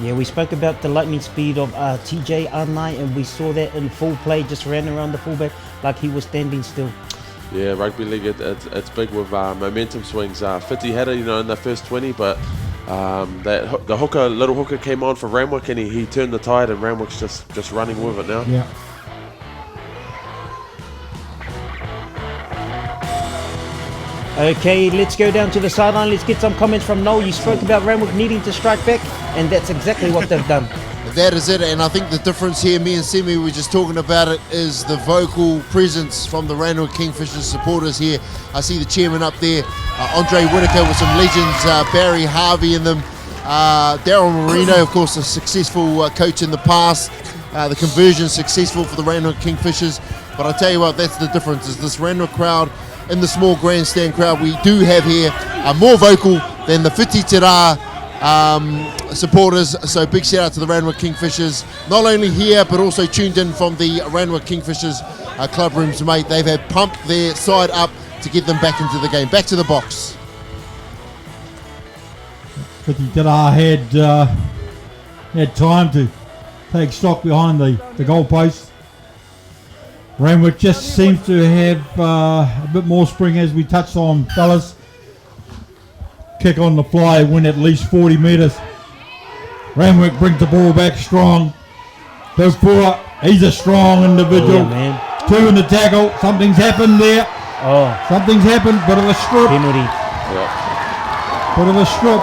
Yeah, we spoke about the lightning speed of TJ Unai, and we saw that in full play, just ran around the fullback like he was standing still. Yeah, rugby league, it's big with momentum swings. Fiti had it, in the first 20, but the little hooker came on for Randwick, and he turned the tide, and Randwick's just running with it now. Yeah. Okay, let's go down to the sideline. Let's get some comments from Noel. You spoke about Randwick needing to strike back, and that's exactly what they've done. That is it, and I think the difference here, me and Semi were just talking about it, is the vocal presence from the Randwick Kingfishers supporters here. I see the chairman up there, Andre Whitaker with some legends, Barry Harvey in them, Daryl Marino, of course, a successful coach in the past, the conversion successful for the Randwick Kingfishers. But I tell you what, that's the difference, is this Randwick crowd in the small grandstand crowd we do have here are more vocal than the Fiti Tira supporters. So big shout out to the Randwick Kingfishers, not only here but also tuned in from the Randwick Kingfishers club rooms, mate. They've had pumped their side up to get them back into the game. Back to the box. Fiti Tira had time to take stock behind the goal post. Randwick just seems to have a bit more spring, as we touched on, fellas. Kick on the fly, win at least 40 metres. Renwick brings the ball back strong. Goes for, he's a strong individual. Yeah, man. 2 in the tackle. Something's happened there. Oh. Something's happened. Bit of a strip. Penalty. Yeah. Bit of a strip.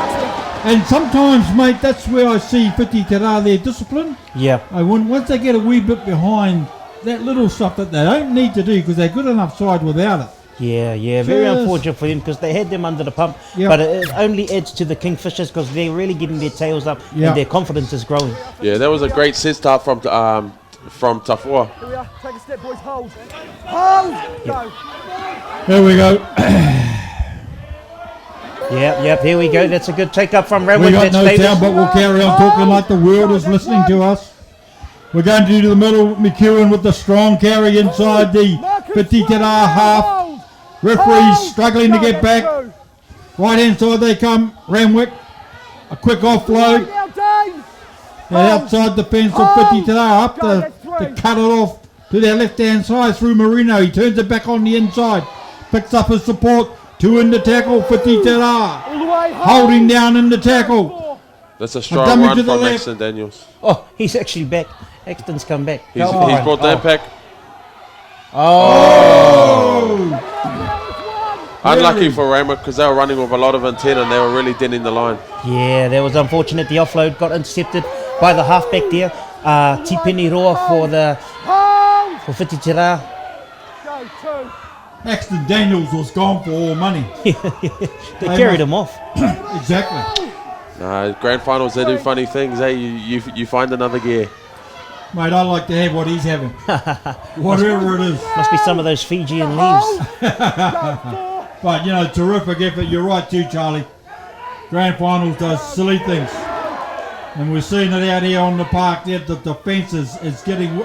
And sometimes, mate, that's where I see Fiti Tira, their discipline. Yeah. Once they get a wee bit behind, that little stuff that they don't need to do because they're good enough side without it. Yeah, very unfortunate for them because they had them under the pump, but it only adds to the Kingfishers because they're really getting their tails up and their confidence is growing. Yeah, that was a great set start from Tafua. Here we are, take a step, boys, hold! Go! There we go. Yep, here we go. That's a good take up from Renwick. We got no sound, but we'll carry on talking like the world is listening to us. We're going to the middle. McEwen with the strong carry inside the Fiti Tira half. Referees struggling to get back. Right hand side they come. Renwick. A quick offload. And outside the fence of Fiti Tira up to cut it off to their left-hand side through Marino. He turns it back on the inside. Picks up his support. 2 in the tackle. Fiti Tira. Holding down in the tackle. That's a strong run from left. Exton Daniels. Oh, he's actually back. Exton's come back. He's brought the impact. Unlucky for Renwick because they were running with a lot of intent and they were really denting the line. Yeah, that was unfortunate. The offload got intercepted by the halfback there. Tipeni Roa for Fiti Tira. Exton Daniels was gone for all money. They carried him off. Exactly. Grand finals, they do funny things. Hey, you find another gear. Mate, I like to have what he's having. Whatever it is. Must be some of those Fijian leaves. But, you know, terrific effort. You're right too, Charlie. Grand finals does silly things. And we're seeing it out here on the park there. The defence is getting...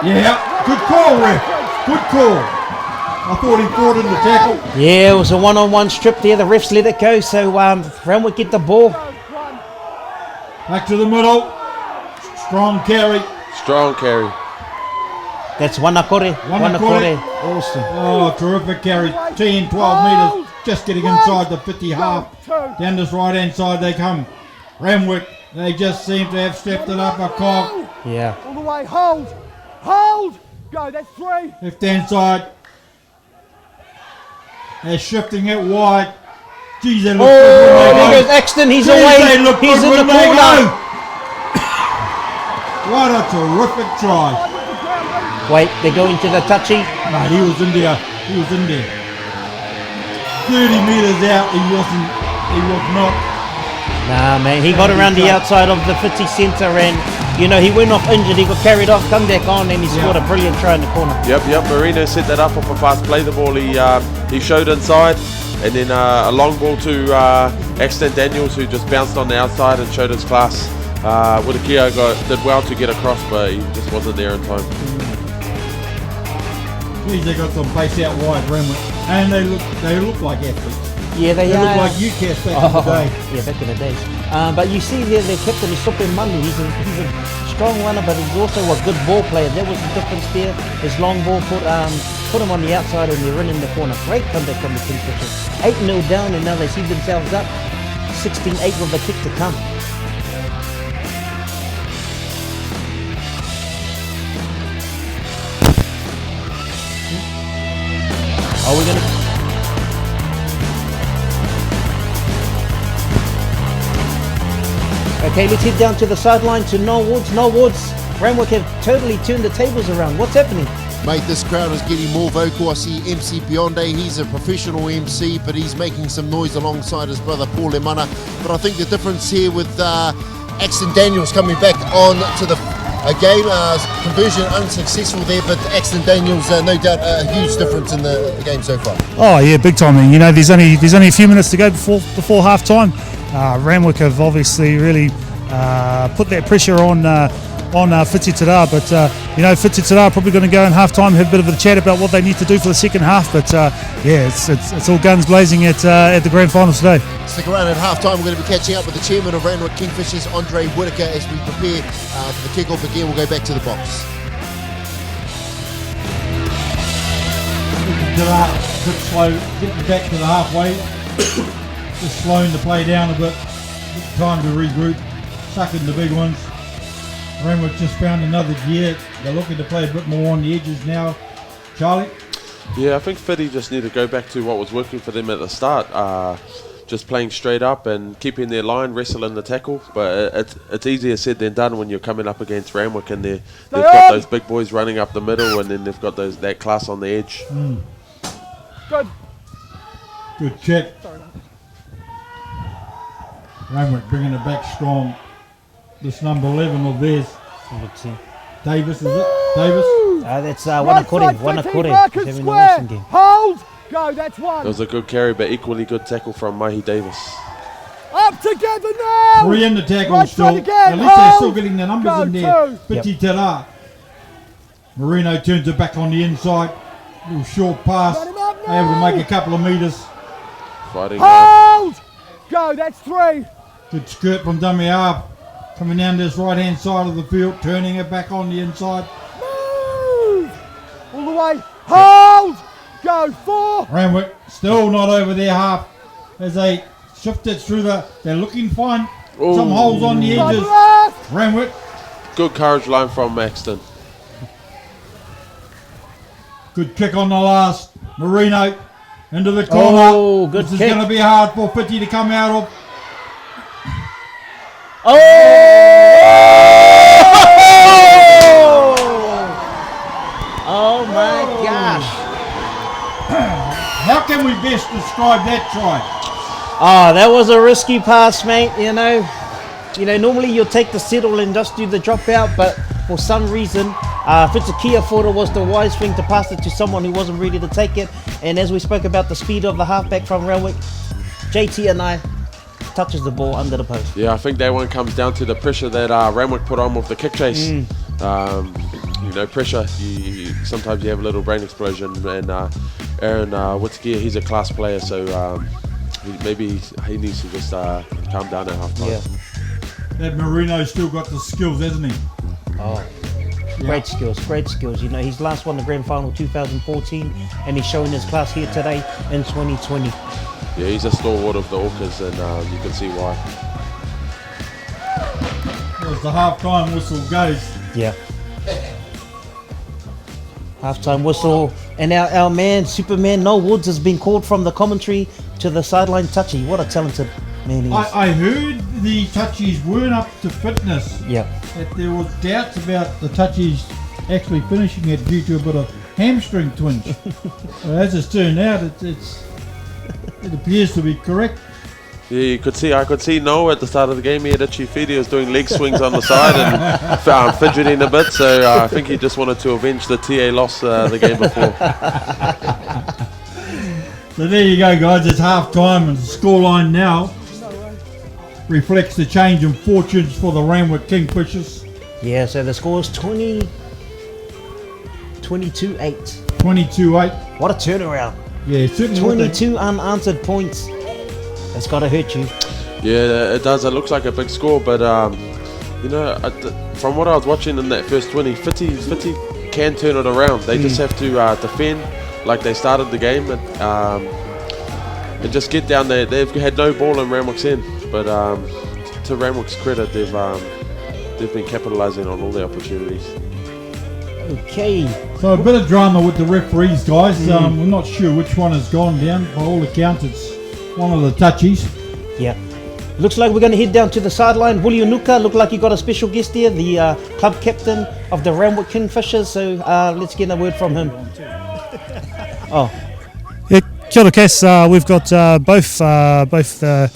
Yeah, good call, ref. Good call. I thought he fought in the tackle. Yeah, it was a one-on-one strip there. The refs let it go, so Renwick get the ball. Back to the middle. Strong carry. Strong carry. That's Wanakore. Wanakore. Awesome. Oh, terrific carry. 10, 12 metres. Just getting inside the 50 half. Down this right-hand side they come. Renwick, they just seem to have stepped it up a cog. Yeah. All the way, hold. Go, that's 3. Left-hand side. They're shifting it wide. Geez, they look good when they there go. goes Exton. He's Geez, away. they look He's good in the when they corner. go. What a terrific try. Wait, they're going to the touchy. Mate, he was in there. 30 metres out, he was not. Nah, man, he got around the outside of the Fiti centre and, you know, he went off injured, he got carried off, come back on and he scored a brilliant try in the corner. Yep. Marino set that up off a fast play. The ball he showed inside and then a long ball to Exton Daniels who just bounced on the outside and showed his class. Whiti did well to get across, but he just wasn't there in time. Geez, they got some pace out wide, Renwick. And they look like athletes. Yeah, they look are. like UCAS back in the day. Yeah, back in the days. But you see there, their captain is Sope Mandu. He's a strong runner, but he's also a good ball player. That was the difference there. His long ball put him on the outside and they're in the corner. Great comeback from the Kingfishers. 8-0 down and now they see themselves up. 16-8 with the kick to come. Are we gonna? Okay, let's head down to the sideline to Norwoods. Renwick have totally turned the tables around. What's happening? Mate, this crowd is getting more vocal. I see MC Bionde, he's a professional MC, but he's making some noise alongside his brother Paul Lemana. But I think the difference here with Exton Daniels coming back on to the game, conversion unsuccessful there, but Exton Daniels, no doubt, a huge difference in the game so far. Oh yeah, big time. You know, there's only a few minutes to go before half time. Randwick have obviously really put that pressure on Fiti Tira, but you know, Fiti Tira are probably going to go in half time, have a bit of a chat about what they need to do for the second half. But yeah, it's all guns blazing at the grand final today. Stick around at half time. We're going to be catching up with the chairman of Randwick Kingfishers, Andre Whitaker, as we prepare for the kickoff again. We'll go back to the box. A bit slow, getting back to the halfway. Just slowing the play down a bit. Time to regroup, suck in the big ones. Renwick just found another gear. They're looking to play a bit more on the edges now. Charlie? Yeah, I think Fiti just need to go back to what was working for them at the start. Just playing straight up and keeping their line, wrestling the tackle. But it's easier said than done when you're coming up against Randwick and they've got those big boys running up the middle and then they've got that class on the edge. Good check. Randwick bringing it back strong. This number 11 of theirs. Davis, is it? Davis? That's Wanakore. He's having an awesome game. Hold! Go, that's 1. It was a good carry, but equally good tackle from Mahi Davis. Up together now! 3 in the tackle right still. Again. At least they're still getting the numbers in there. 2. Fiti Tira. Marino turns it back on the inside. Little short pass. Able to make a couple of metres. Fighting hard. Hold! Go, that's 3. Good skirt from Dummy Arp. Coming down this right hand side of the field, turning it back on the inside. away. Hold! Go, 4. Renwick still not over their half as they shift it through they're looking fine. Some holes on the edges. Renwick. Good courage line from Maxton. Good kick on the last. Marino into the corner. Oh, good This kick. is going to be hard for Fiti to come out of. Oh! Oh my gosh. How can we best describe that try? Oh, that was a risky pass, mate. You know, normally you'll take the settle and just do the dropout, but for some reason, Fiti Tira thought it was the wise thing to pass it to someone who wasn't ready to take it. And as we spoke about the speed of the halfback from Renwick, JT and I touches the ball under the post. Yeah, I think that one comes down to the pressure that Renwick put on with the kick chase. Pressure. Sometimes you have a little brain explosion, and Aaron Whiti, he's a class player, so maybe he needs to just calm down at half time. Yeah. That Marino's still got the skills, hasn't he? Oh, great skills. You know, he's last won the grand final 2014, and he's showing his class here today in 2020. Yeah, he's a stalwart of the Orcas, and you can see why. As the half-time whistle goes. Yeah. Half-time whistle, and our man, Superman Noel Woods, has been called from the commentary to the sideline touchy. What a talented man he is. I heard the touchies weren't up to fitness. Yeah. That there was doubts about the touchies actually finishing it due to a bit of hamstring twinge. Well, as it's turned out, it appears to be correct. Yeah, I could see Noah at the start of the game. He had itchy feet. He was doing leg swings on the side and fidgeting a bit. So I think he just wanted to avenge the TA loss the game before. So there you go, guys. It's half time, and the scoreline now reflects the change in fortunes for the Randwick Kingfishers. Yeah, so the score is 22-8. 22-8. What a turnaround. Yeah, certainly. 22 unanswered points. That's got to hurt you. Yeah, it does. It looks like a big score, but from what I was watching in that first 20, Fiti can turn it around. They just have to defend like they started the game and just get down there. They've had no ball in Randwick's end, but to Randwick's credit, they've been capitalising on all the opportunities. Okay. So a bit of drama with the referees, guys. We're not sure which one has gone down. By all accounts, it's one of the touchies. Yeah. Looks like we're going to head down to the sideline. Willie Unuka, look like you got a special guest here, the club captain of the Randwick Kingfishers. So let's get a word from him. Oh. Yeah, kia ora, Cass. We've got both the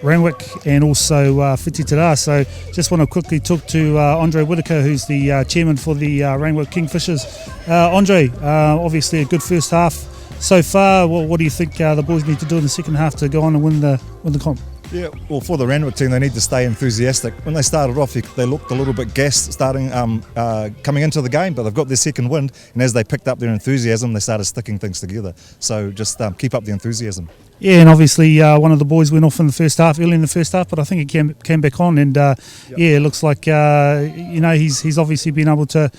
Randwick and also Fiti Tira. So just want to quickly talk to Andre Whitaker, who's the chairman for the Randwick Kingfishers. Andre, obviously a good first half so far. What do you think the boys need to do in the second half to go on and win the comp? Yeah, well, for the Randwick team, they need to stay enthusiastic. When they started off, they looked a little bit gassed starting coming into the game, but they've got their second wind, and as they picked up their enthusiasm, they started sticking things together. So just keep up the enthusiasm. Yeah, and obviously one of the boys went off in the first half, early in the first half, but I think he came back on, and it looks like he's obviously been able to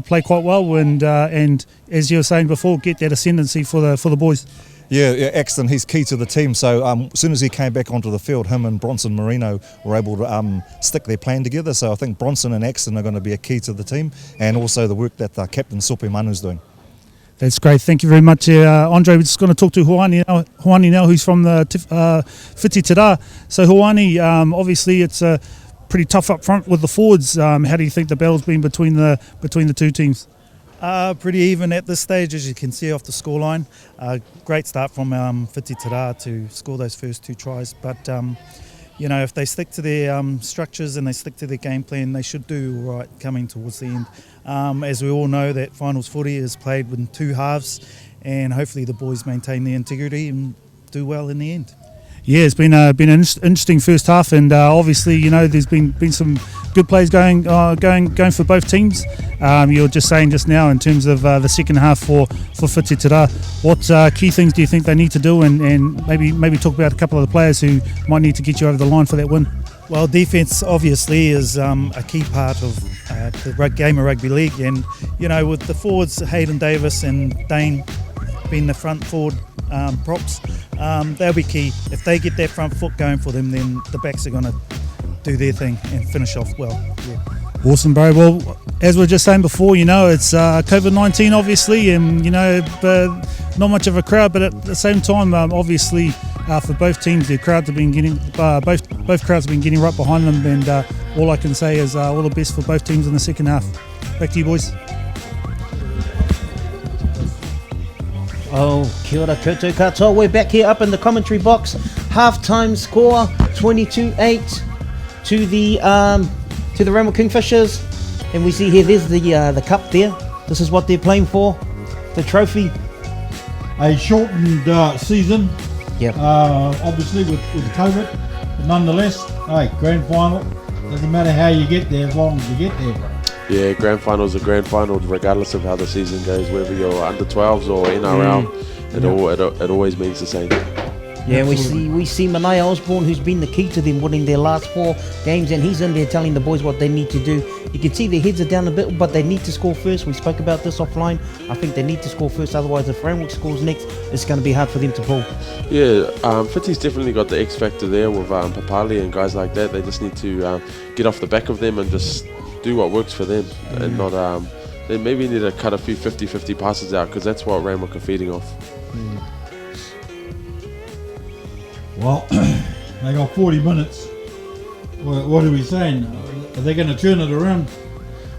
play quite well, and as you were saying before, get that ascendancy for the boys. Yeah, Axton, he's key to the team. So as soon as he came back onto the field, him and Bronson Marino were able to stick their plan together. So I think Bronson and Axton are going to be a key to the team, and also the work that Captain Sope Manu's doing. That's great. Thank you very much, Andre. We're just going to talk to Hoani now, who's from the Fiti Tira. So Hoani, obviously it's pretty tough up front with the forwards. How do you think the battle's been between the two teams? Pretty even at this stage, as you can see off the scoreline. Great start from Fiti Tira to score those first two tries. But, if they stick to their structures and they stick to their game plan, they should do all right coming towards the end. As we all know, that finals footy is played in two halves, and hopefully the boys maintain their integrity and do well in the end. Yeah, it's been an interesting first half, and obviously, there's been some good plays going for both teams. You were just saying just now in terms of the second half for Fiti Tira, what key things do you think they need to do, and maybe talk about a couple of the players who might need to get you over the line for that win? Well, defence obviously is a key part of game of rugby league. And you know, with the forwards Hayden Davis and Dane being the front forward props, they'll be key. If they get that front foot going for them, then the backs are going to do their thing and finish off well. Yeah. Awesome, bro. Well, as we were just saying before, you know, it's COVID-19 obviously, and you know, but not much of a crowd. But at the same time, obviously, for both teams, the crowds have been getting both crowds have been getting right behind them. And all I can say is all the best for both teams in the second half. Back to you, boys. Oh, kia ora koutou katoa. We're back here up in the commentary box. Half-time score, 22-8 to the Renwick Kingfishers. And we see here, there's the cup there. This is what they're playing for, the trophy. A shortened season, Yep. obviously with COVID, but nonetheless, hey, grand final. Doesn't matter how you get there as long as you get there. Yeah, grand final's a grand final, regardless of how the season goes, whether you're under 12s or NRL. It always means the same. Yeah, we see Manai Osborne, who's been the key to them winning their last 4 games, and he's in there telling the boys what they need to do. You can see their heads are down a bit, but they need to score first. We spoke about this offline. I think they need to score first, otherwise if Renwick scores next, it's going to be hard for them to pull. Yeah, Fiti's definitely got the X factor there with Papali and guys like that. They just need to get off the back of them and just do what works for them, and not they maybe need to cut a few 50-50 passes out, because that's what Renwick are feeding off. Well, they got 40 minutes. What are we saying? Are they going to turn it around?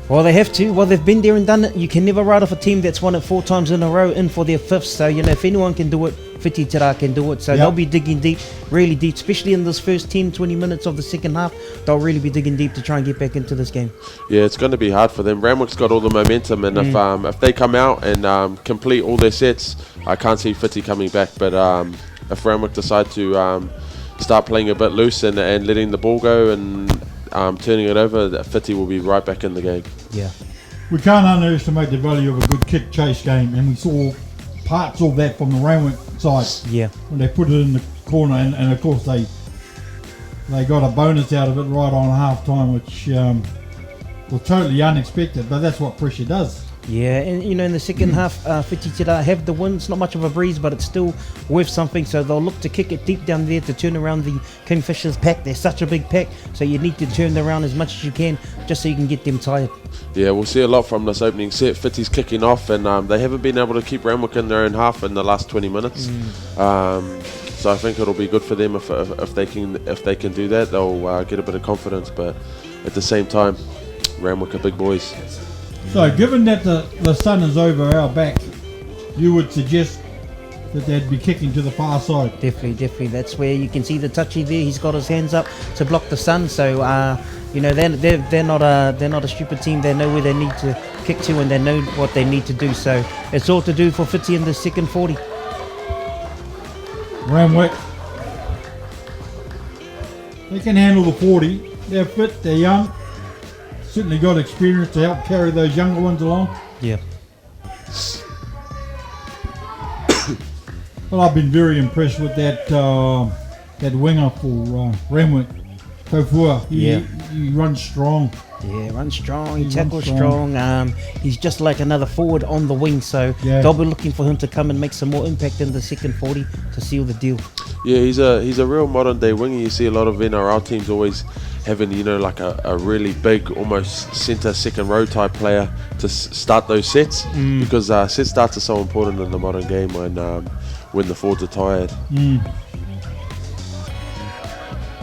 Well, they have to. Well, they've been there and done it. You can never write off a team that's won it 4 times in a row in for their 5th. So, you know, if anyone can do it, Fiti Tira can do it. So they'll be digging deep, really deep, especially in this first 10-20 minutes of the second half. They'll really be digging deep to try and get back into this game. Yeah, it's going to be hard for them. Renwick's got all the momentum, and if they come out and complete all their sets, I can't see Fiti coming back. But if Renwick decide to start playing a bit loose and letting the ball go and turning it over, Fiti will be right back in the game. Yeah. We can't underestimate the value of a good kick chase game, and we saw parts of that from the Renwick side. Yeah. When they put it in the corner, and of course they got a bonus out of it right on half time, which was totally unexpected, but that's what pressure does. Yeah, and you know, in the second half, Fiti Tira have the win. It's not much of a breeze, but it's still worth something. So they'll look to kick it deep down there to turn around the Kingfishers pack. They're such a big pack, so you need to turn them around as much as you can, just so you can get them tired. Yeah, we'll see a lot from this opening set. Fiti's kicking off, and they haven't been able to keep Renwick in their own half in the last 20 minutes. So I think it'll be good for them if they can do that. They'll get a bit of confidence, but at the same time, Renwick are big boys. So, given that the sun is over our back, you would suggest that they'd be kicking to the far side. Definitely. That's where you can see the touchy there. He's got his hands up to block the sun. So, you know, they're not a stupid team. They know where they need to kick to, and they know what they need to do. So, it's all to do for Fiti in the second 40. Renwick, they can handle the 40. They're fit. They're young. Certainly got experience to help carry those younger ones along. Yeah. Well, I've been very impressed with that winger for Renwick, Porirua. He runs strong. Yeah, runs strong. He tackles strong. He's just like another forward on the wing. So they'll be looking for him to come and make some more impact in the second 40 to seal the deal. Yeah, he's a real modern day winger. You see a lot of NRL teams always having, you know, like a really big, almost centre second row type player to start those sets, because set starts are so important in the modern game when the forwards are tired.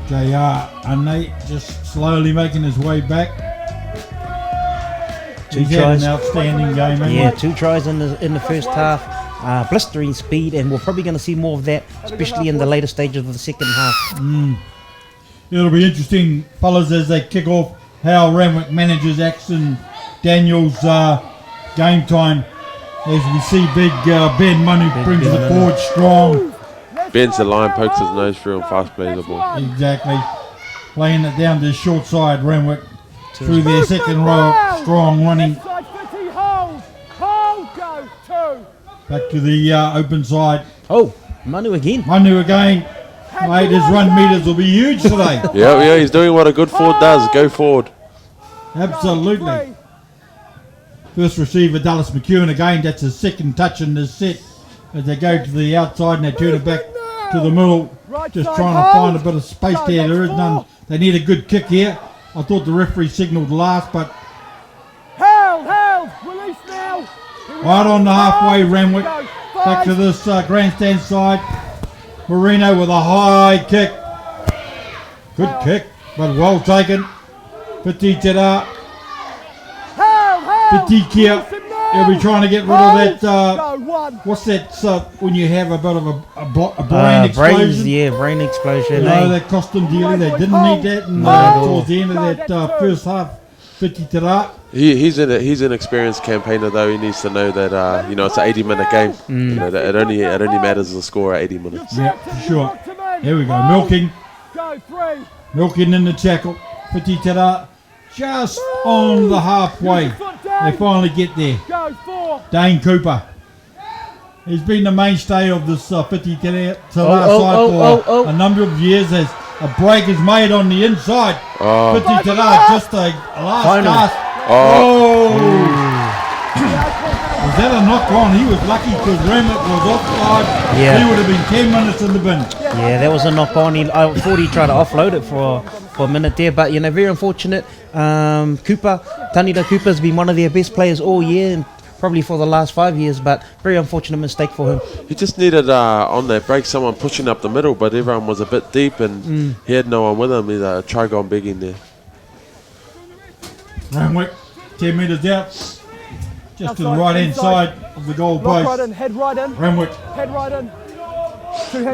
JR and Nate just slowly making his way back. He's had an outstanding game. Yeah, 2 tries in the first half. Blistering speed, and we're probably going to see more of that, especially in the later stages of the second half. It'll be interesting, fellas, as they kick off, how Randwick manages Axton Daniels' game time. As we see big Ben Manu brings the forward strong. Ben's the line, pokes his nose through and fast plays the ball. Exactly. Playing it down to the short side, Randwick through their second row, strong running. Back to the open side. Oh, Manu again. Mate, his run meters will be huge today. Yeah, he's doing what a good forward does. Go forward. Absolutely. First receiver, Dallas McEwen again. That's his second touch in this set. As they go to the outside and they turn it back to the middle. Just trying to find a bit of space there. There is none. They need a good kick here. I thought the referee signalled last, but Held, release now. right on the halfway, Renwick. Back to this grandstand side. Marino with a high kick. Good kick, but well taken. Fiti Tira. Fiti Tira. He'll be trying to get rid of that. What's that when you have a bit of a brain explosion? Brain explosion. No, that cost them dearly. They didn't need that. And towards the end of that first half, Fiti Tira. He's an experienced campaigner though. He needs to know that it's an 80-minute game. You know, that it only matters the score at 80 minutes. Yeah, for sure. Here we go. Milking. Milking in the tackle. Fiti Tira just on the halfway. They finally get there. Dane Cooper. He's been the mainstay of this Fiti Tira side for a number of years. As a break is made on the inside. Fiti Tira just a last cast. Was that a knock on? He was lucky because Renwick was offside. Yeah. He would have been 10 minutes in the bin. Yeah, that was a knock on. I thought he tried to offload it for a minute there, but very unfortunate. Cooper, Tanita Cooper's been one of their best players all year and probably for the last 5 years, but very unfortunate mistake for him. He just needed on that break someone pushing up the middle, but everyone was a bit deep and he had no one with him. He's a try gone big in there. Renwick, 10 metres out. Just to the right hand side of the goal post. Right in, head right in. Renwick. Head right in.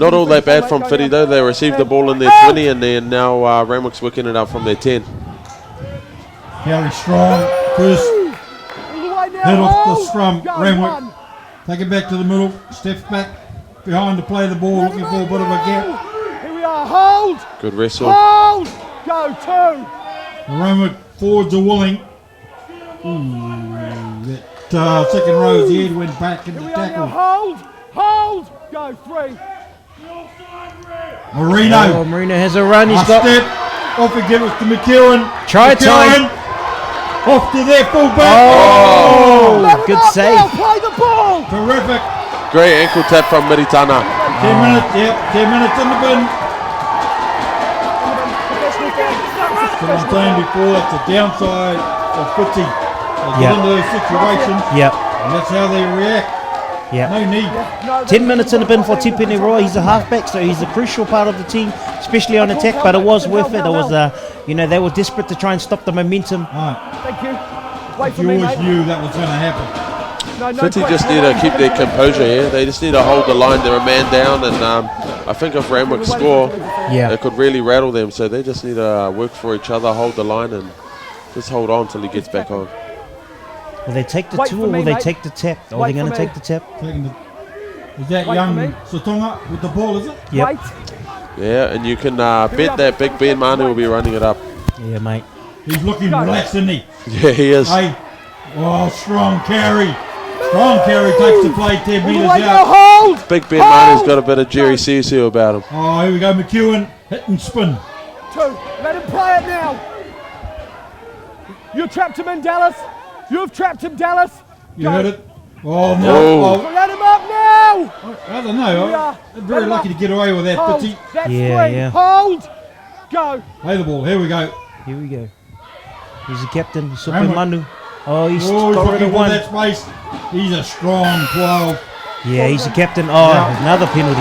Not all that bad from Fiti though. They received the ball in their 20 and then now Renwick's wicking it up from their 10. Very strong. First hit off the scrum. Renwick. Take it back to the middle. Steps back behind to play the ball. Looking for a bit of a gap. Here we are. Hold. Good wrestle. Hold. Go two. Renwick forwards are willing. That second row's head went back in the tackle. Hold. Go three. Marino. Marino has a run. He's a got step. Off and give it to McEwen. Try time. Off to their fullback. Good save. Play the ball. Terrific. Great ankle tap from Miritana. 10 minutes. Yep. 10 minutes in the bin. As I'm saying before, it's a downside of Whiti. They get into those situations. And that's how they react. No need. 10 minutes in the bin for Tipene Roy. He's a halfback, so he's a crucial part of the team, especially on attack, but it was worth it. It was, they were desperate to try and stop the momentum. Thank you. You always knew that was going to happen. Fiti just need to keep their composure here. They just need to hold the line. They're a man down, and I think if Randwick score, it could really rattle them. So they just need to work for each other, hold the line, and just hold on till he gets back on. Will they take the two or will they take the tap? Are they going to take the tap? Is that young Sotonga with the ball, is it? Yep. Yeah, and you can bet that Big Ben Manu will be running it up. Yeah, mate. He's looking relaxed, isn't he? Yeah, he is. Hey. Oh, strong carry. Strong carry takes the play 10 metres out. Hold. Big Ben Manu's got a bit of Jerry Sisu about him. Oh, here we go. McEwen hit and spin. Two. Let him play it now. You trapped him in, Dallas. You've trapped him, Dallas. You heard it. Oh, no. Let him up now. I don't know. I'm very lucky to get away with that, Fiti. That's three. Hold. Go. Play the ball. Here we go. Here we go. He's the captain. Super Manu. Oh, he's got rid looking of for one. that space. He's a strong 12. Yeah, he's the captain. Oh, another penalty.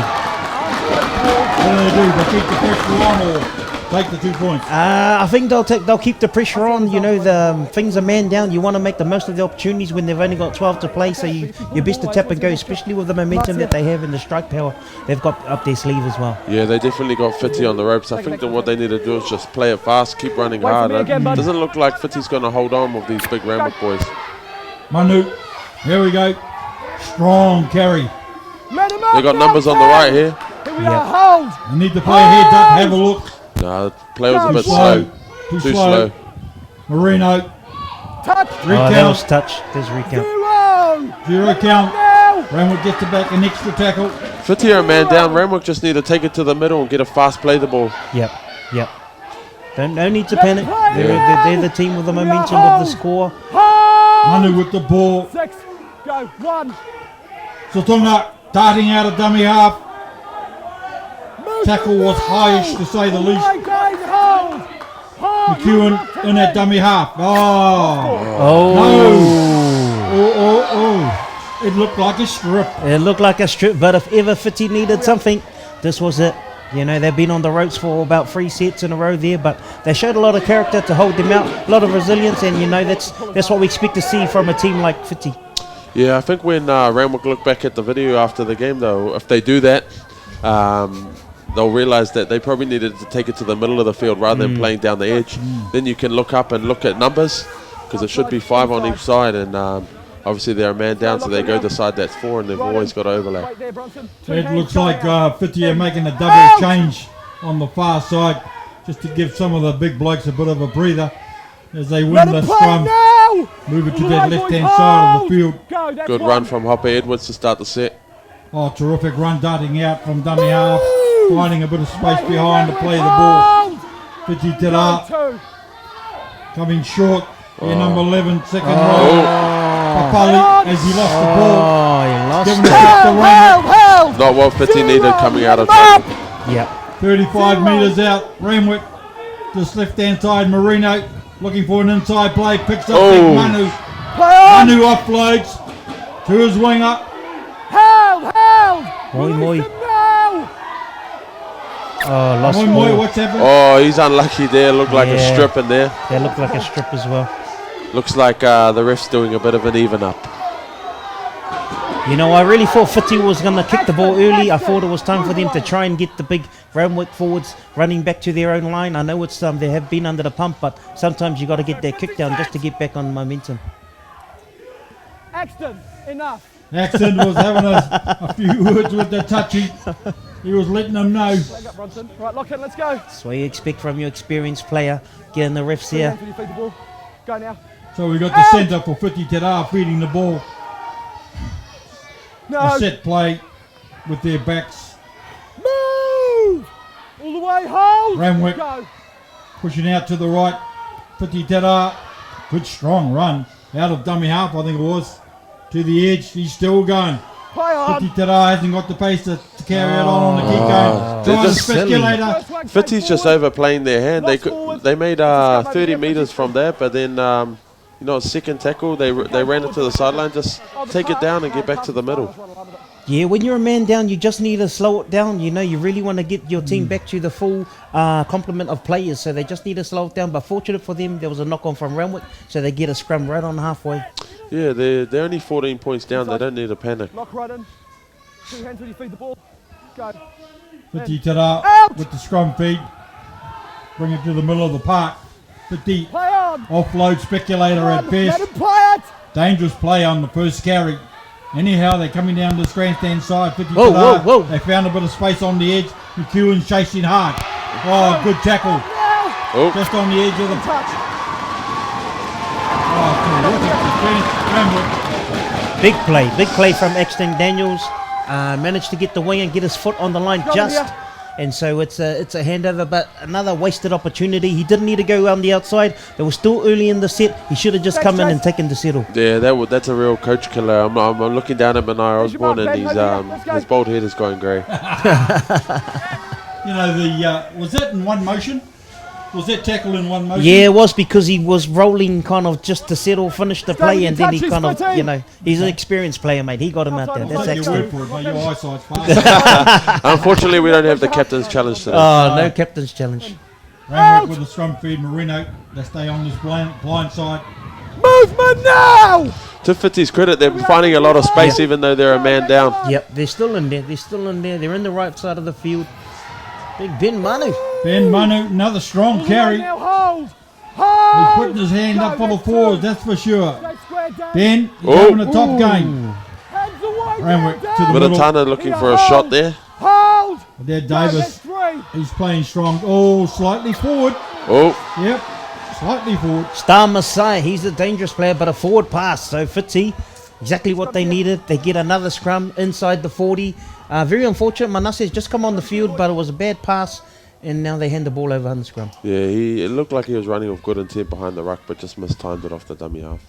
What do? They keep the pressure on or take the 2 points? I think they'll keep the pressure on. The things are man down. You want to make the most of the opportunities when they've only got 12 to play. So you're best to tap and go, especially with the momentum that they have and the strike power they've got up their sleeve as well. Yeah, they definitely got Fiti on the ropes. I think that what they need to do is just play it fast, keep running hard. It doesn't look like Fiti's going to hold on with these big Randwick boys. Manu, here we go. Strong carry. They got numbers on the right here. Here we are. Hold. You need to play heads up, have a look. No, the play was a bit slow. Too slow. Marino. Touch. Oh, that was touch. There's recount. Zero count. Renwick gets it back, an extra tackle. Fiti are a man down. Renwick just need to take it to the middle and get a fast play the ball. Yep. No need to panic. They're the team with the momentum of the score. Manu with the ball. 6, go, 1. Sotunga darting out of dummy half. Tackle was highish to say the least. McEwen in that dummy half. Oh. No. It looked like a strip. It looked like a strip, but if ever Fiti needed something, this was it. You know, they've been on the ropes for about 3 sets in a row there, but they showed a lot of character to hold them out, a lot of resilience, and you know, that's what we expect to see from a team like Fiti. Yeah, I think when Renwick look back at the video after the game, though, if they do that, they'll realise that they probably needed to take it to the middle of the field rather than playing down the edge. Then you can look up and look at numbers, because it should be 5 on each side, and obviously they're a man down, so they go to the side that's 4, and they've always got overlap. It looks like Fiti are making a double change on the far side, just to give some of the big blokes a bit of a breather as they win the scrum. Move it to that left-hand side of the field. Good run from Hopper Edwards to start the set. Oh, terrific run darting out from dummy half, finding a bit of space behind to play the ball. Fiti Tira coming short. Number 11, second row. Papali as he lost the ball. He lost Giving it back to Renwick. Not what Fiti needed coming out of trouble. Yep. 35 metres out. Renwick, just left-hand side. Marino looking for an inside play. Picks up Big Manu. Manu offloads to his winger. Moi. Oh, lost Moi, ball. what's happened? Oh, he's unlucky there. Looked like a strip in there. That looked like a strip as well. Looks like the ref's doing a bit of an even up. You know, I really thought Fiti was going to kick the ball early. I thought it was time for them to try and get the big Renwick forwards running back to their own line. I know it's they have been under the pump, but sometimes you got to get that kick down just to get back on momentum. Axton, enough. Axton was having a few words with the touchy. He was letting them know. Right, lock in, let's go. That's what you expect from your experienced player. Getting the refs here. Go now. So we got the centre for Fiti Tira feeding the ball. No. A set play with their backs. Move! All the way, hold! Renwick Go. pushing out to the right. Fiti Tira, good strong run out of dummy half, I think it was, to the edge. He's still going. Play on! Fiti Tira hasn't got the pace to carry it on the keep going. They're Trying just speculator. Fiti's just overplaying their hand. They made 30 metres from there, but then second tackle they ran it to the sideline. Just take it down and get back to the middle. Yeah, when you're a man down, you just need to slow it down. You know, you really want to get your team back to the full complement of players, so they just need to slow it down. But fortunate for them, there was a knock on from Renwick, so they get a scrum right on halfway. Yeah, they're only 14 points down. They don't need to panic. Lock right in. 2 hands when you feed the ball. Go. Fiti Tira with the scrum feed. Bring it to the middle of the park. Fiti offload speculator at best. Dangerous play on the first carry. Anyhow, they're coming down to the grandstand side. Fiti Tira. They found a bit of space on the edge. McEwen's chasing hard. Oh, good tackle. Just on the edge of the touch. Big play from Axton Daniels. Managed to get the wing and get his foot on the line just. And so it's a handover, but another wasted opportunity. He didn't need to go on the outside. They were still early in the set. He should have just come in and taken the settle. Yeah, that's a real coach killer. I'm looking down at Benai Osborne, and his bald head is going grey. Was that in one motion? Was that tackle in one motion? Yeah, it was, because he was rolling kind of just to settle, finish the play, and then he kind of, he's an experienced player, mate. He got him out there. That's Take your word excellent. for it, mate. Your eyesight's fast. Unfortunately, we don't have the captain's challenge today. Oh, no captain's challenge. Renwick with the scrum feed. Marino, they stay on this blind side. Movement now! To Fiti's credit, they're finding a lot of space, even though they're a man down. Yep, they're still in there. They're in the right side of the field. Big Ben Manu, another strong carry. Hold! He's putting his hand up for the forwards, that's for sure. Ben, he's having a top game. Renwick to the middle. Middletana looking for a shot there. Hold! There, Davis. He's playing strong. Oh, slightly forward. Oh. Yep, slightly forward. Star Messiah, he's a dangerous player, but a forward pass. So Fiti, exactly what they needed. They get another scrum inside the 40. Very unfortunate. Manasseh's just come on the field, but it was a bad pass. and now they hand the ball over on the scrum. Yeah, it looked like he was running with good intent behind the ruck, but just mistimed it off the dummy half.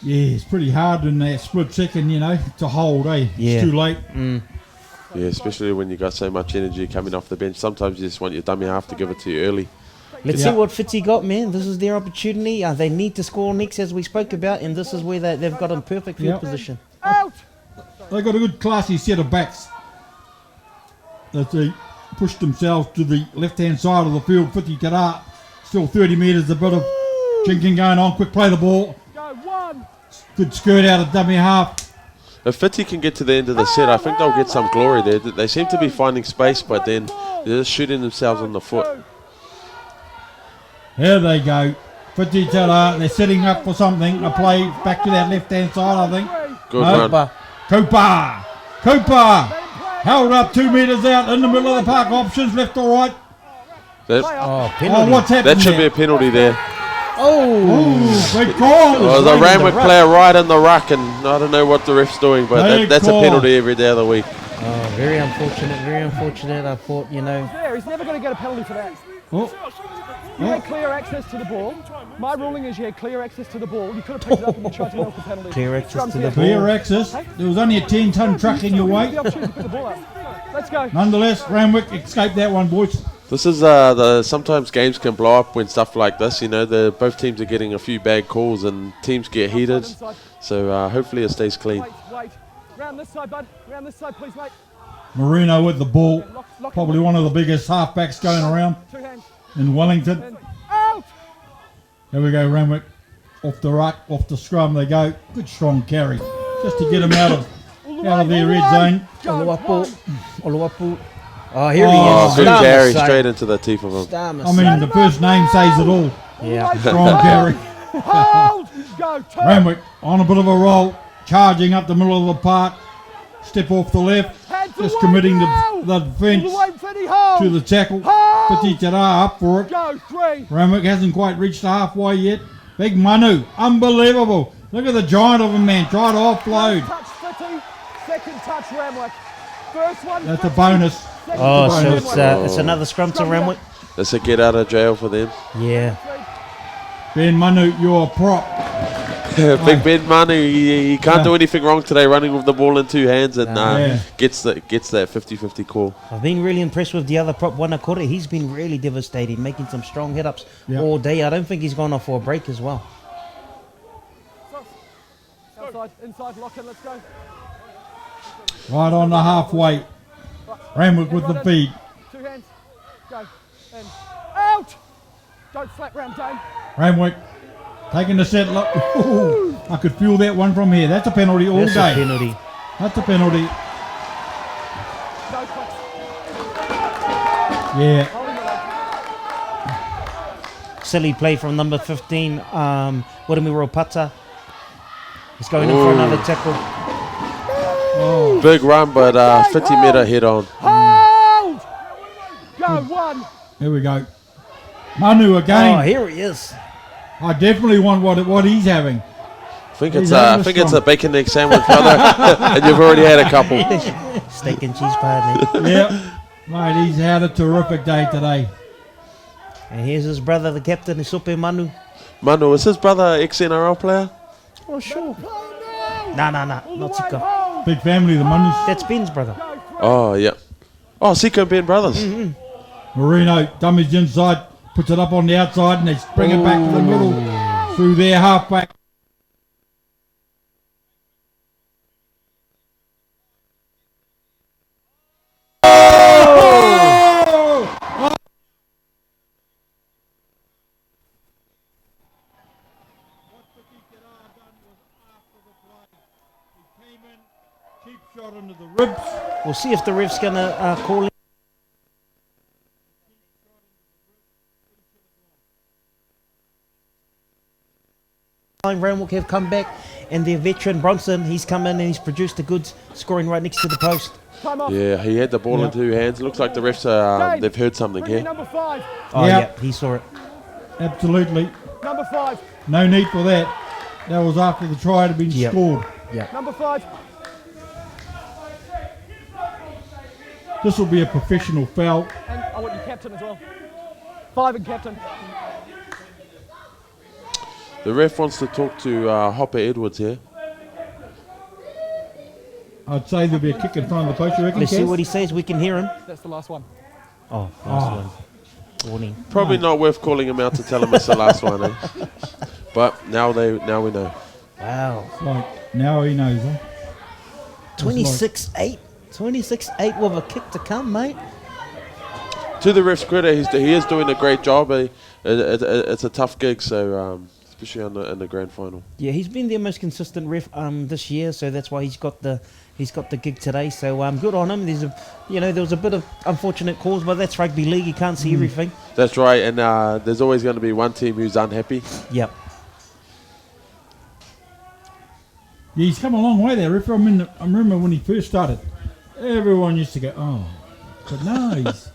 Yeah, it's pretty hard in that split second, to hold, eh? Yeah. It's too late. Yeah, especially when you got so much energy coming off the bench. Sometimes you just want your dummy half to give it to you early. Let's see what Fiti got, man. This is their opportunity. They need to score next, as we spoke about, and this is where they've got in perfect field position. Out! They got a good classy set of backs. That they pushed themselves to the left-hand side of the field. Fiti Tira, still 30 metres, a bit of jinking going on. Quick play the ball. Go, one! Good skirt out of dummy half. If Fiti can get to the end of the set, I think they'll get some glory there. They seem to be finding space, but then they're just shooting themselves on the foot. Here they go. Fiti Tira, they're setting up for something. A play back to that left-hand side, I think. Good run. Cooper! Held up 2 metres out in the middle of the park. Options left or right. Penalty. What's happened That should there? be a penalty there. Big call. Oh, the Randwick player right in the ruck, and I don't know what the ref's doing, but that's a penalty every day of the week. Oh, very unfortunate, very unfortunate. I thought, There, he's never going to get a penalty for that. You had clear access to the ball. My ruling is you had clear access to the ball. You could have picked it up and tried to milk the penalty. Clear access to the ball. Clear access. There was only a 10-ton truck in your way. The opportunity to pick the ball up. Let's go. Nonetheless, Randwick escaped that one, boys. This is sometimes games can blow up when stuff like this. Both teams are getting a few bad calls and teams get heated. So hopefully it stays clean. Wait. Round this side, bud. Round this side, please, mate. Marino with the ball. Probably one of the biggest halfbacks going around Two hands. in Wellington. Out! Here we go, Randwick. Off the ruck, off the scrum they go. Good strong carry. Just to get him out of their red zone. Oluwapu. Oh, here he is. Good carry straight into the teeth of him. I mean, the first name says it all. Yeah. Strong carry. Hold! Go, turn! Randwick on a bit of a roll. Charging up the middle of the park. Step off the left. Just committing the defence to the tackle. Fiti Tira up for it. Go, three! Randwick hasn't quite reached halfway yet. Big Manu. Unbelievable. Look at the giant of a man. Try to offload. Touch Fiti, second touch Renwick. First one. That's a bonus. Oh, so it's another scrum to Renwick. That's a get out of jail for them. Yeah. Ben Manu, you're a prop. Big Ben Manu, he can't do anything wrong today, running with the ball in two hands, and gets that 50-50 call. I've been really impressed with the other prop, Wanakore. He's been really devastating, making some strong hit-ups all day. I don't think he's gone off for a break as well. Outside, inside, lock in, let's go. Right on the halfway. Randwick with the feed. Two hands, go, in, out! Don't flat round, Dane. Randwick taking the set. Look. Ooh, I could feel that one from here. That's a penalty all That's day. a penalty. That's a penalty. No clicks. Yeah. Holding the leg. Silly play from number 15, Wirimi Pata. He's going in for another tackle. Big run, but 50 metre head on. Hold! Go, one. Here we go. Manu again. Oh, here he is. I definitely want what he's having. I think it's a bacon egg sandwich, brother, and you've already had a couple. Steak and cheese party. Yeah, mate, he's had a terrific day today. And here's his brother, the captain, Isupe Manu. Manu, is his brother ex-NRL player? Oh, sure. Nah, not Sika. Big family, the Manus. That's Ben's brother. Oh, yeah. Oh, Sika and Ben brothers. Marino dummies inside, puts it up on the outside, and they bring it back to the middle through their halfback. Cheap shot into the ribs. We'll see if the ref's going to call it. Renwick have come back, and their veteran Bronson, he's come in and he's produced a good scoring right next to the post. Yeah, he had the ball in two hands. Looks like the refs they've heard something here. Number 5. Oh, yeah, he saw it. Absolutely. Number 5. No need for that. That was after the try had been scored. Yeah. Number 5. this will be a professional foul. And I want you captain as well. 5 and captain. The ref wants to talk to Hopper Edwards here. I'd say there'll be a kick in front of the post, you reckon, Let's see Kaz? what he says. We can hear him. That's the last one. Oh, last one. Warning. Probably not worth calling him out to tell him it's the last one, eh? But now we know. Wow. It's like, now he knows, huh? 26-8. 26-8 with a kick to come, mate. To the ref's credit, he is doing a great job. It's a tough gig, so especially in the grand final. Yeah, he's been their most consistent ref this year, so that's why he's got the gig today. So good on him. There was a bit of unfortunate calls, but that's rugby league. You can't see everything. That's right, and there's always going to be one team who's unhappy. Yep. Yeah, he's come a long way there, ref. I remember when he first started, everyone used to go, oh. But no, he's...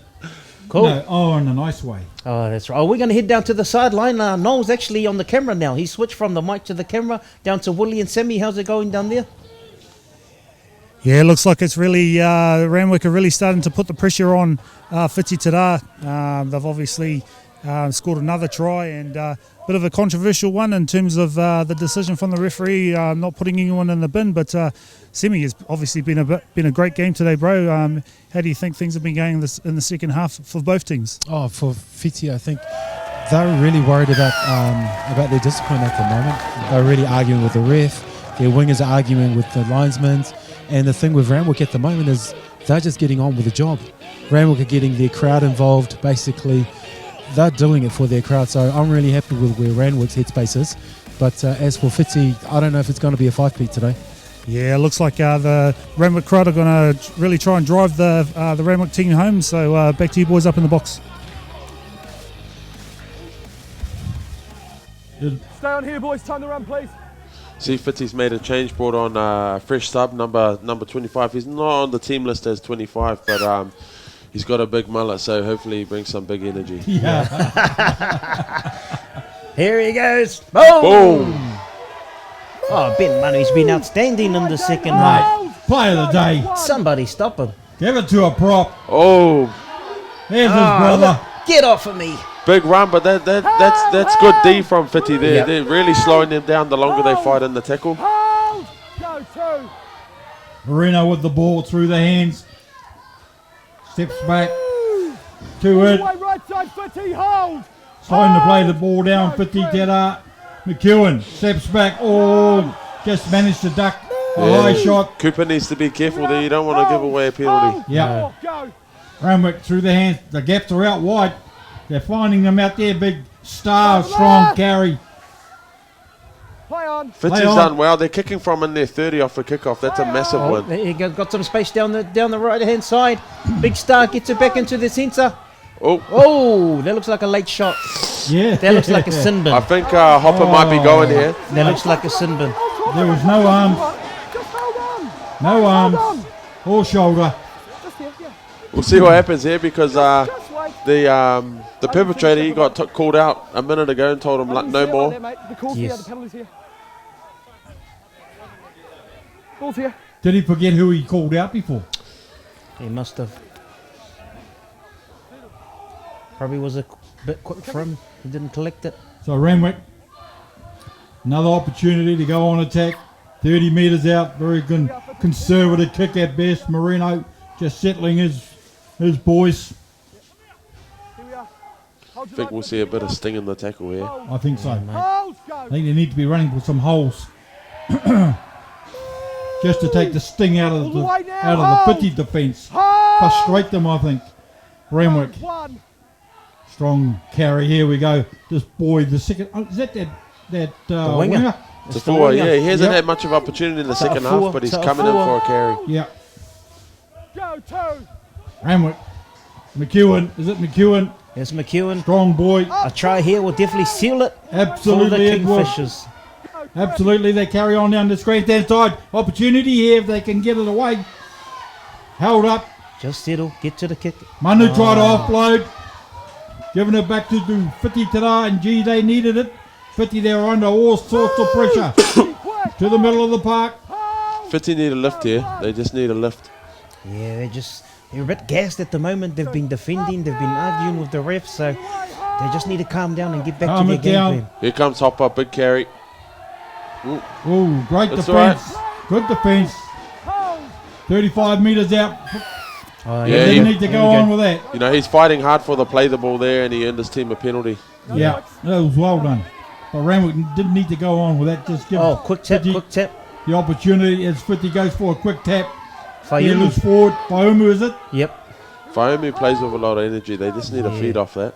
Cool. No, in a nice way. Oh, that's right. We're going to head down to the sideline. Noel's actually on the camera now. He switched from the mic to the camera down to Willie and Sammy. How's it going down there? Yeah, it looks like it's really Randwick are really starting to put the pressure on Fiti Tira. They've obviously scored another try, and a bit of a controversial one in terms of the decision from the referee not putting anyone in the bin. But Semi has obviously been a great game today, bro. How do you think things have been going in the second half for both teams? Oh, for Fiti, I think they're really worried about their discipline at the moment. They're really arguing with the ref. Their wingers are arguing with the linesmen. And the thing with Randwick at the moment is they're just getting on with the job. Randwick are getting their crowd involved. Basically, they're doing it for their crowd. So I'm really happy with where Randwick's headspace is. But as for Fiti, I don't know if it's going to be a 5-peat today. Yeah, it looks like the Randwick crowd are going to really try and drive the Randwick team home. So back to you boys up in the box. Stay on here, boys. Time to run, please. See, Fiti's made a change, brought on a fresh sub, number 25. He's not on the team list as 25, but he's got a big mullet, so hopefully he brings some big energy. Yeah. Here he goes. Boom! Boom! Oh, Ben Money's been outstanding in the second half. Play of the day. Somebody stop him. Give it to a prop. Oh. There's his brother. Get off of me. Big run, but that's good D from Fiti there. They're really slowing them down the longer they fight in the tackle. Marino with the ball through the hands. Steps back to it. Right side, Fiti, hold. Starting to play the ball down. Fiti Tira. McEwen steps back. Oh, just managed to duck a high shot. Cooper needs to be careful there. You don't want to give away a penalty. Yeah. Randwick through the hands. The gaps are out wide. They're finding them out there. Big star, strong carry. Play on. Fiti's done well. They're kicking from in their 30 off a kickoff. That's a massive win. There you go. Got some space down the right hand side. Big Star gets it back into the centre. Oh, that looks like a late shot. Yeah. That looks like a sin bin. I think Hopper might be going here. That looks like a sin bin. There was no arms. No arms. Or shoulder. We'll see what happens here because the perpetrator, he got called out a minute ago and told him no more. The call's here, the penalty's here. Ball's here. Did he forget who he called out before? He must have. Probably was a bit quick for him. He didn't collect it. So Renwick, another opportunity to go on attack. 30 metres out. Very good conservative kick at best. Marino just settling his boys. I think we'll see a bit of sting in the tackle here. I think so. I think they need to be running for some holes. Just to take the sting out of the Fiti defence. Frustrate them, I think. Renwick. Strong carry. Here we go. This boy, the second. Oh, is that winger? It's a forward, yeah. He hasn't had much of opportunity in the second half, but he's coming in for a carry. Yeah. Renwick. McEwen. Is it McEwen? Yes, McEwen. Strong boy. A try here will definitely seal it. Absolutely. For the Kingfishers. Absolutely. They carry on down the grandstand side. Opportunity here if they can get it away. Held up. Just settle. Get to the kick. Manu tried to offload. Giving it back to Fiti Tira, and gee, they needed it. Fiti, they were under all sorts of pressure. To the middle of the park. Fiti need a lift here. They just need a lift. Yeah, they just they're a bit gassed at the moment. They've been defending, they've been arguing with the refs, so they just need to calm down and get back Calm to it their game down. plan. Here comes Hopper, big carry. Ooh. Oh, great That's defence. Good defence. 35 metres out. Oh, Yeah, They he- need to go on with that. You know, he's fighting hard for the play the ball there, and he earned his team a penalty. Yeah, that was well done. But Renwick didn't need to go on with that. Just give quick tap, Fiti quick tap. the opportunity as Fiti goes for a quick tap. He Fayulu. looks forward. Faumu, is it? Yep. Fiomu plays with a lot of energy. They just need to Yeah. feed off that.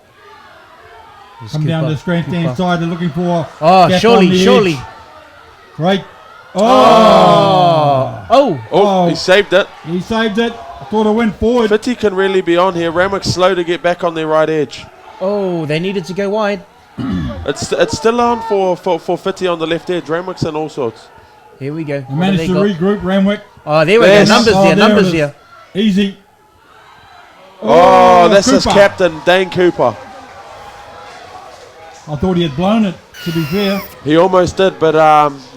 Come down the strength hand side. They're looking for. Oh, gap surely, on the surely. edge. Great. Oh. Oh, he saved it. He saved it. I thought it went forward. Fiti can really be on here. Renwick's slow to get back on their right edge. Oh, they needed to go wide. It's still on for Fiti on the left edge. Renwick's in all sorts. Here we go. They managed to regroup Renwick. Oh, there we Yes. go. Numbers Oh, there, there numbers it is. here. Easy. Oh, that's his Cooper. captain, Dane Cooper. I thought he had blown it, to be fair. He almost did, but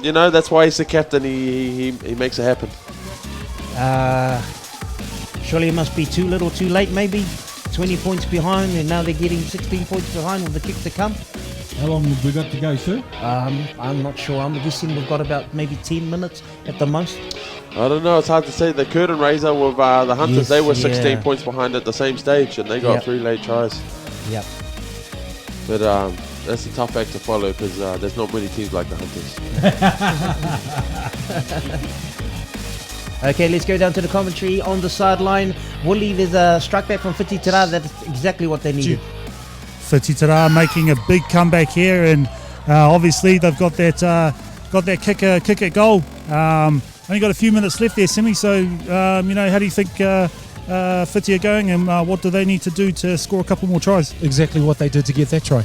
you know, that's why he's the captain. He makes it happen. Surely it must be too little too late, maybe. 20 points behind, and now they're getting 16 points behind with the kick to come. How long have we got to go, Sue? I'm not sure. I'm guessing we've got about maybe 10 minutes at the most. I don't know. It's hard to say. The curtain raiser with the Hunters, Yes, they were 16 yeah. points behind at the same stage, and they got Yep. 3 late tries. Yep. But that's a tough act to follow because there's not many teams like the Hunters. Okay, let's go down to the commentary on the sideline. Wooly, there's a strike back from Fiti Tira. That's exactly what they needed. Fiti Tira making a big comeback here, and obviously they've got that kicker goal. Only got a few minutes left there, Simi. So how do you think Fiti are going, and what do they need to do to score a couple more tries? Exactly what they did to get that try.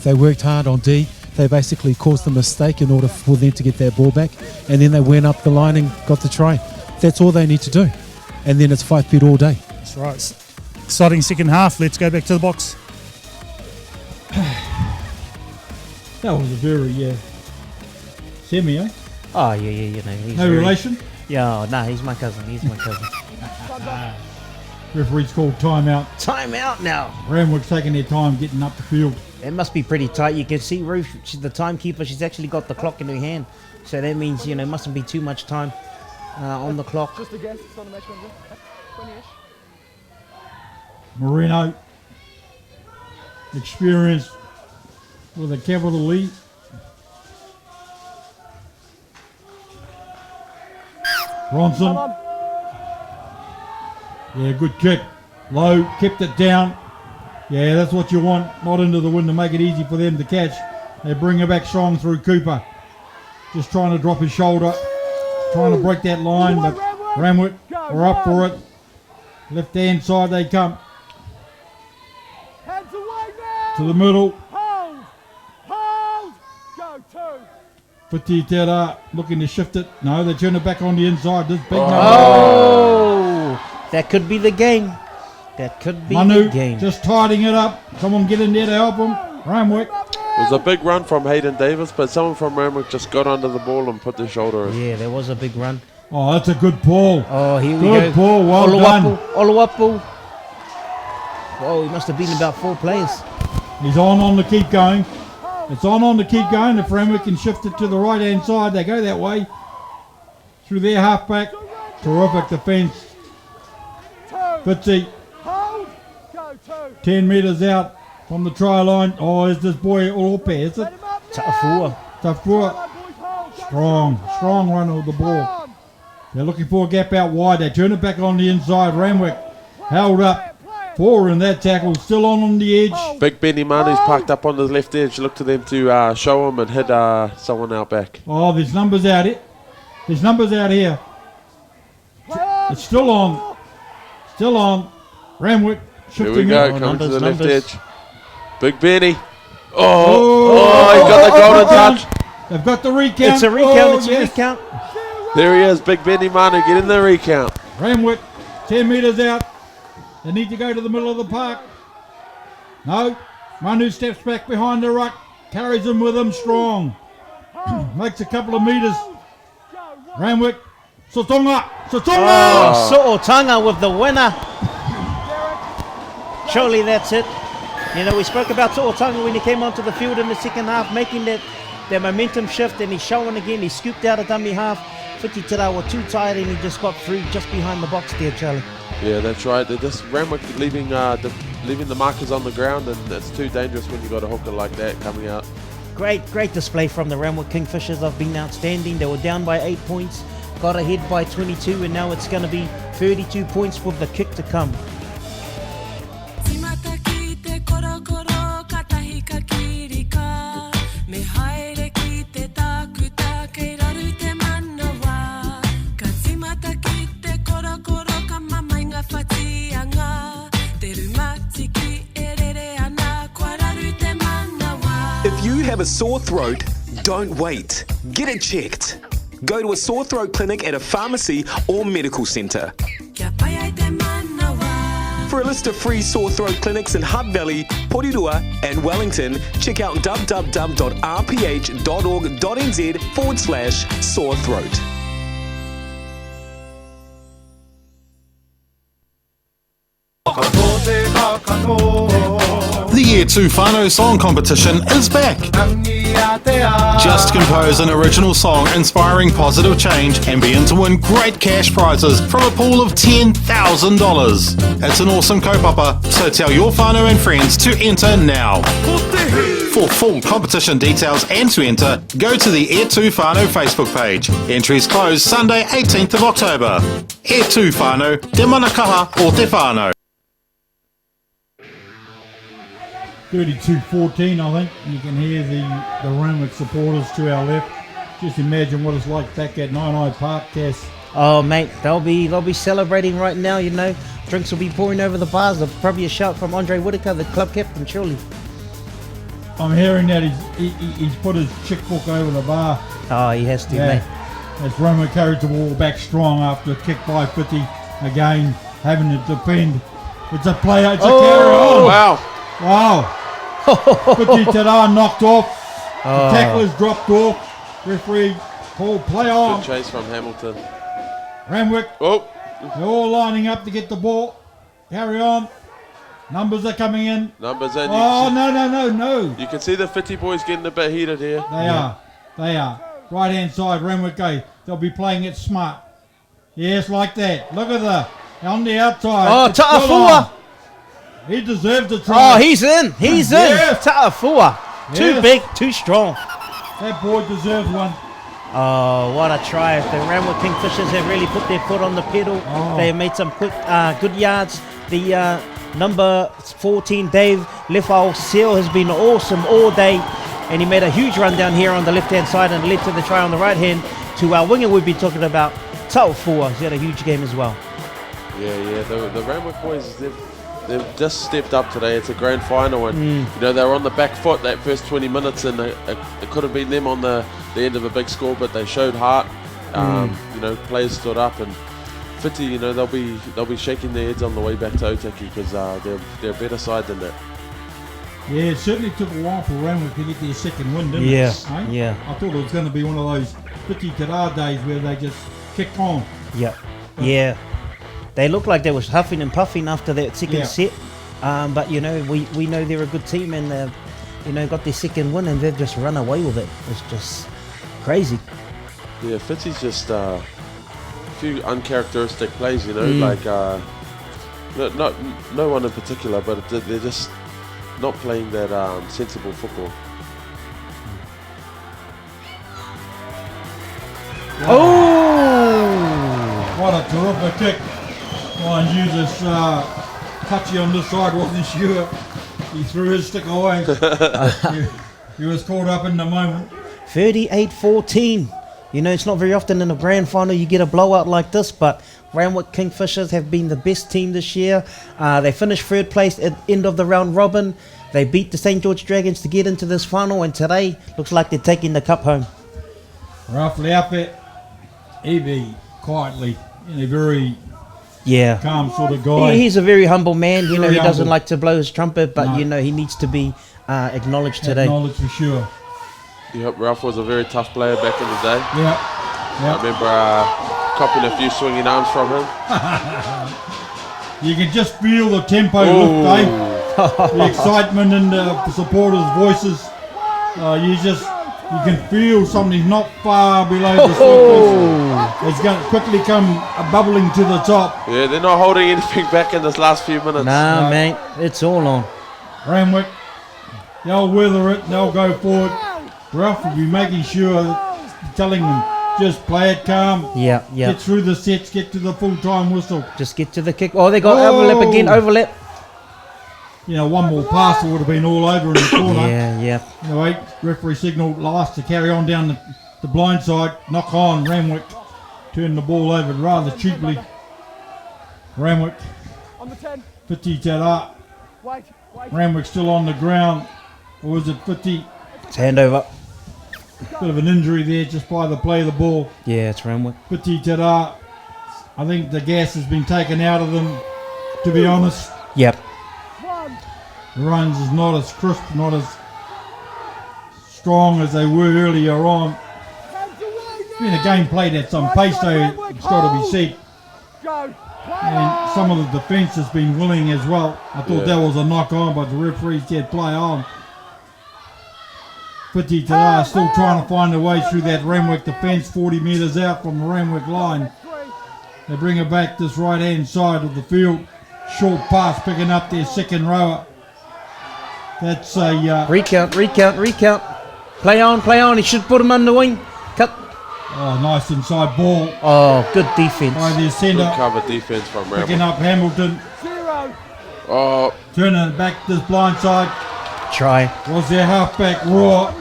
They worked hard on D. They basically caused a mistake in order for them to get their ball back, and then they went up the line and got the try. That's all they need to do, and then it's 5 feet all day. That's right. Exciting second half. Let's go back to the box. That was a very, Semi, eh? Oh, yeah, he's No relation? Yeah, no, he's my cousin. He's my cousin. Referee's called timeout. Time out now. Randwick's taking their time getting up the field. It must be pretty tight. You can see Ruth, she's the timekeeper. She's actually got the clock in her hand. So that means, mustn't be too much time on the clock. Just a guess, it's not a match winner. 20-ish. Moreno, experienced with a capital E. Bronson. Come on. Yeah, good kick. Low, kept it down. Yeah, that's what you want. Not into the wind to make it easy for them to catch. They bring it back strong through Cooper. Just trying to drop his shoulder. Trying to break that line, but Renwick are up for it. Left hand side they come. Hands away now. To the middle. Hold. Go 2. Fiti Tira looking to shift it. No, they turn it back on the inside. This big number. Oh, that could be the game. That could be Manu the game. just tidying it up. Someone get in there to help him. Renwick. It was a big run from Hayden Davis, but someone from Renwick just got under the ball and put their shoulder in. Yeah, there was a big run. Oh, that's a good pull. Oh, here we Good go. pull. Well done. Oluwapu. Oh, he must have been about 4 players. He's on to keep going. It's on to keep going. If Renwick can shift it to the right hand side, they go that way. Through their halfback. Terrific defence. Fitzy. Hold. Go 2. 10 metres out from the try line. Oh, is this boy Olope, is it? Tafua. Tafua. Strong run of the ball. They're looking for a gap out wide. They turn it back on the inside. Renwick held up. 4 in that tackle. Still on the edge. Big Benny Manu's parked up on the left edge. Look to them to show him and hit someone out back. Oh, there's numbers out here. There's numbers out here. It's still on. Still on. Renwick Here we shifting go. it. Coming to the numbers. left edge. Big Benny. Oh, he got the golden touch. They've got the recount. It's a recount. Oh, it's a yes. recount. There he is. Big Benny Manu. Get in the recount. Renwick, 10 metres out. They need to go to the middle of the park. No. Manu steps back behind the ruck. Carries him with him strong. Makes a couple of metres. Renwick Sotonga! Oh, So'otanga with the winner. Surely that's it. You know, we spoke about So'otanga when he came onto the field in the second half, making that momentum shift, and he's showing again. He scooped out a dummy half. Fiti Tira were too tired, and he just got through just behind the box there, Charlie. Yeah, that's right. They're just Renwick leaving the markers on the ground, and it's too dangerous when you got a hooker like that coming out. Great display from the Randwick Kingfishers. They've been outstanding. They were down by 8 points, got ahead by 22, and now it's going to be 32 points with the kick to come. If you have a sore throat, don't wait. Get it checked. Go to a sore throat clinic at a pharmacy or medical centre. For a list of free sore throat clinics in Hutt Valley, Porirua and Wellington, check out www.rph.org.nz/sore throat. The Year 2 Whānau Song Competition is back. Just compose an original song inspiring positive change and be in to win great cash prizes from a pool of $10,000. It's an awesome kaupapa, so tell your whānau and friends to enter now. For full competition details and to enter, go to the Year 2 Whānau Facebook page. Entries close Sunday 18th of October. Year 2 Whānau, te manakaha o te whānau. 32-14, I think. You can hear the Randwick supporters to our left. Just imagine what it's like back at Nainai Park, Cass. Oh, mate, they'll be celebrating right now, you know. Drinks will be pouring over the bars. There's probably a shout from Andre Whitaker, the club captain, surely. I'm hearing that he's put his checkbook over the bar. Oh, he has to, mate. As Roma carries the ball back strong after a kick by Whiti. Again, having to defend. It's a play, it's a carry on. Wow. Fiti Tira knocked off. The tackler's dropped off. Referee called play on. Good chase from Hamilton. Randwick. Oh. They're all lining up to get the ball. Carry on. Numbers are coming in. Numbers in. Oh, no. You can see the Fiti boys getting a bit heated here. They are. Right hand side, Renwick. They'll be playing it smart. Yes, like that. Look at on the outside. Oh, Ta'afua. He deserves a try. Oh, he's in. Yes. Ta'afua. Too big, too strong. That boy deserves one. Oh, what a try. The Randwick Kingfishers have really put their foot on the pedal. They have made some quick, good yards. The number 14, Dave Lefau Seal, has been awesome all day. And he made a huge run down here on the left-hand side and led to the try on the right hand to our winger we've been talking about, Ta'afua. He had a huge game as well. Yeah. The Randwick boys, they've just stepped up today. It's a grand final, and you know they were on the back foot that first 20 minutes, and it could have been them on the end of a big score, but they showed heart. You know, players stood up, and Fiti, you know, they'll be shaking their heads on the way back to Ōtaki because they're a better side than that. Yeah, it certainly took a while for Randwick to get their second win, didn't it? Yeah. I thought it was going to be one of those Fiti Tira days where they just kicked on. Yeah. They looked like they was huffing and puffing after that second set, but you know we know they're a good team, and they've got their second win, and they've just run away with it. It's just crazy. Yeah, Fiti's just a few uncharacteristic plays, you know, like no one in particular, but they're just not playing that sensible football. What a terrific kick. Mind you, this touchy on this side wasn't sure. He threw his stick away. he was caught up in the moment. 38-14. You know, it's not very often in a grand final you get a blowout like this, but Randwick Kingfishers have been the best team this year. They finished third place at the end of the round robin. They beat the St. George Dragons to get into this final, and today looks like they're taking the cup home. Roughly up it, Evie quietly in a very calm sort of guy. He's a very humble man. You know, he doesn't humble. like to blow his trumpet, but you know, he needs to be acknowledged today. Acknowledged for sure. Yep, Ralph was a very tough player back in the day. Yeah. I remember copping a few swinging arms from him. You can just feel the tempo lift, eh? The excitement in the supporters' voices. You can feel something not far below the surface. It's going to quickly come bubbling to the top. Yeah, they're not holding anything back in this last few minutes. Nah, mate, it's all on. Renwick, they'll weather it, they'll go forward. Ralph will be making sure, telling them, just play it calm. Yeah. Get through the sets, get to the full-time whistle. Just get to the kick. Oh, they got overlap again, overlap. You know, one more pass would have been all over in the corner. Yeah. You know, referee signal last to carry on down the blind side. Knock on, Renwick. Turn the ball over rather cheaply. Renwick. On the 10. Fiti Tira. Wait. Renwick still on the ground. Or is it Fiti? It's handover. Bit of an injury there just by the play of the ball. Yeah, it's Renwick. Fiti Tira. I think the gas has been taken out of them, to be honest. Yep. The runs is not as crisp, not as strong as they were earlier on. It's been a game played at some pace though, it's got to be said. And some of the defence has been willing as well. I thought that was a knock on, but the referee said play on. Fiti Tira still trying to find a way through that Renwick defence, 40 metres out from the Renwick line. They bring it back this right hand side of the field. Short pass picking up their second rower. That's a recount. Play on. He should put him on the wing. Cut. Oh, nice inside ball. Oh, good defense. By their centre. Good cover defense from Renwick. Picking up Hamilton. Oh. Turning it back to this blind side. Try. Was their halfback Raw.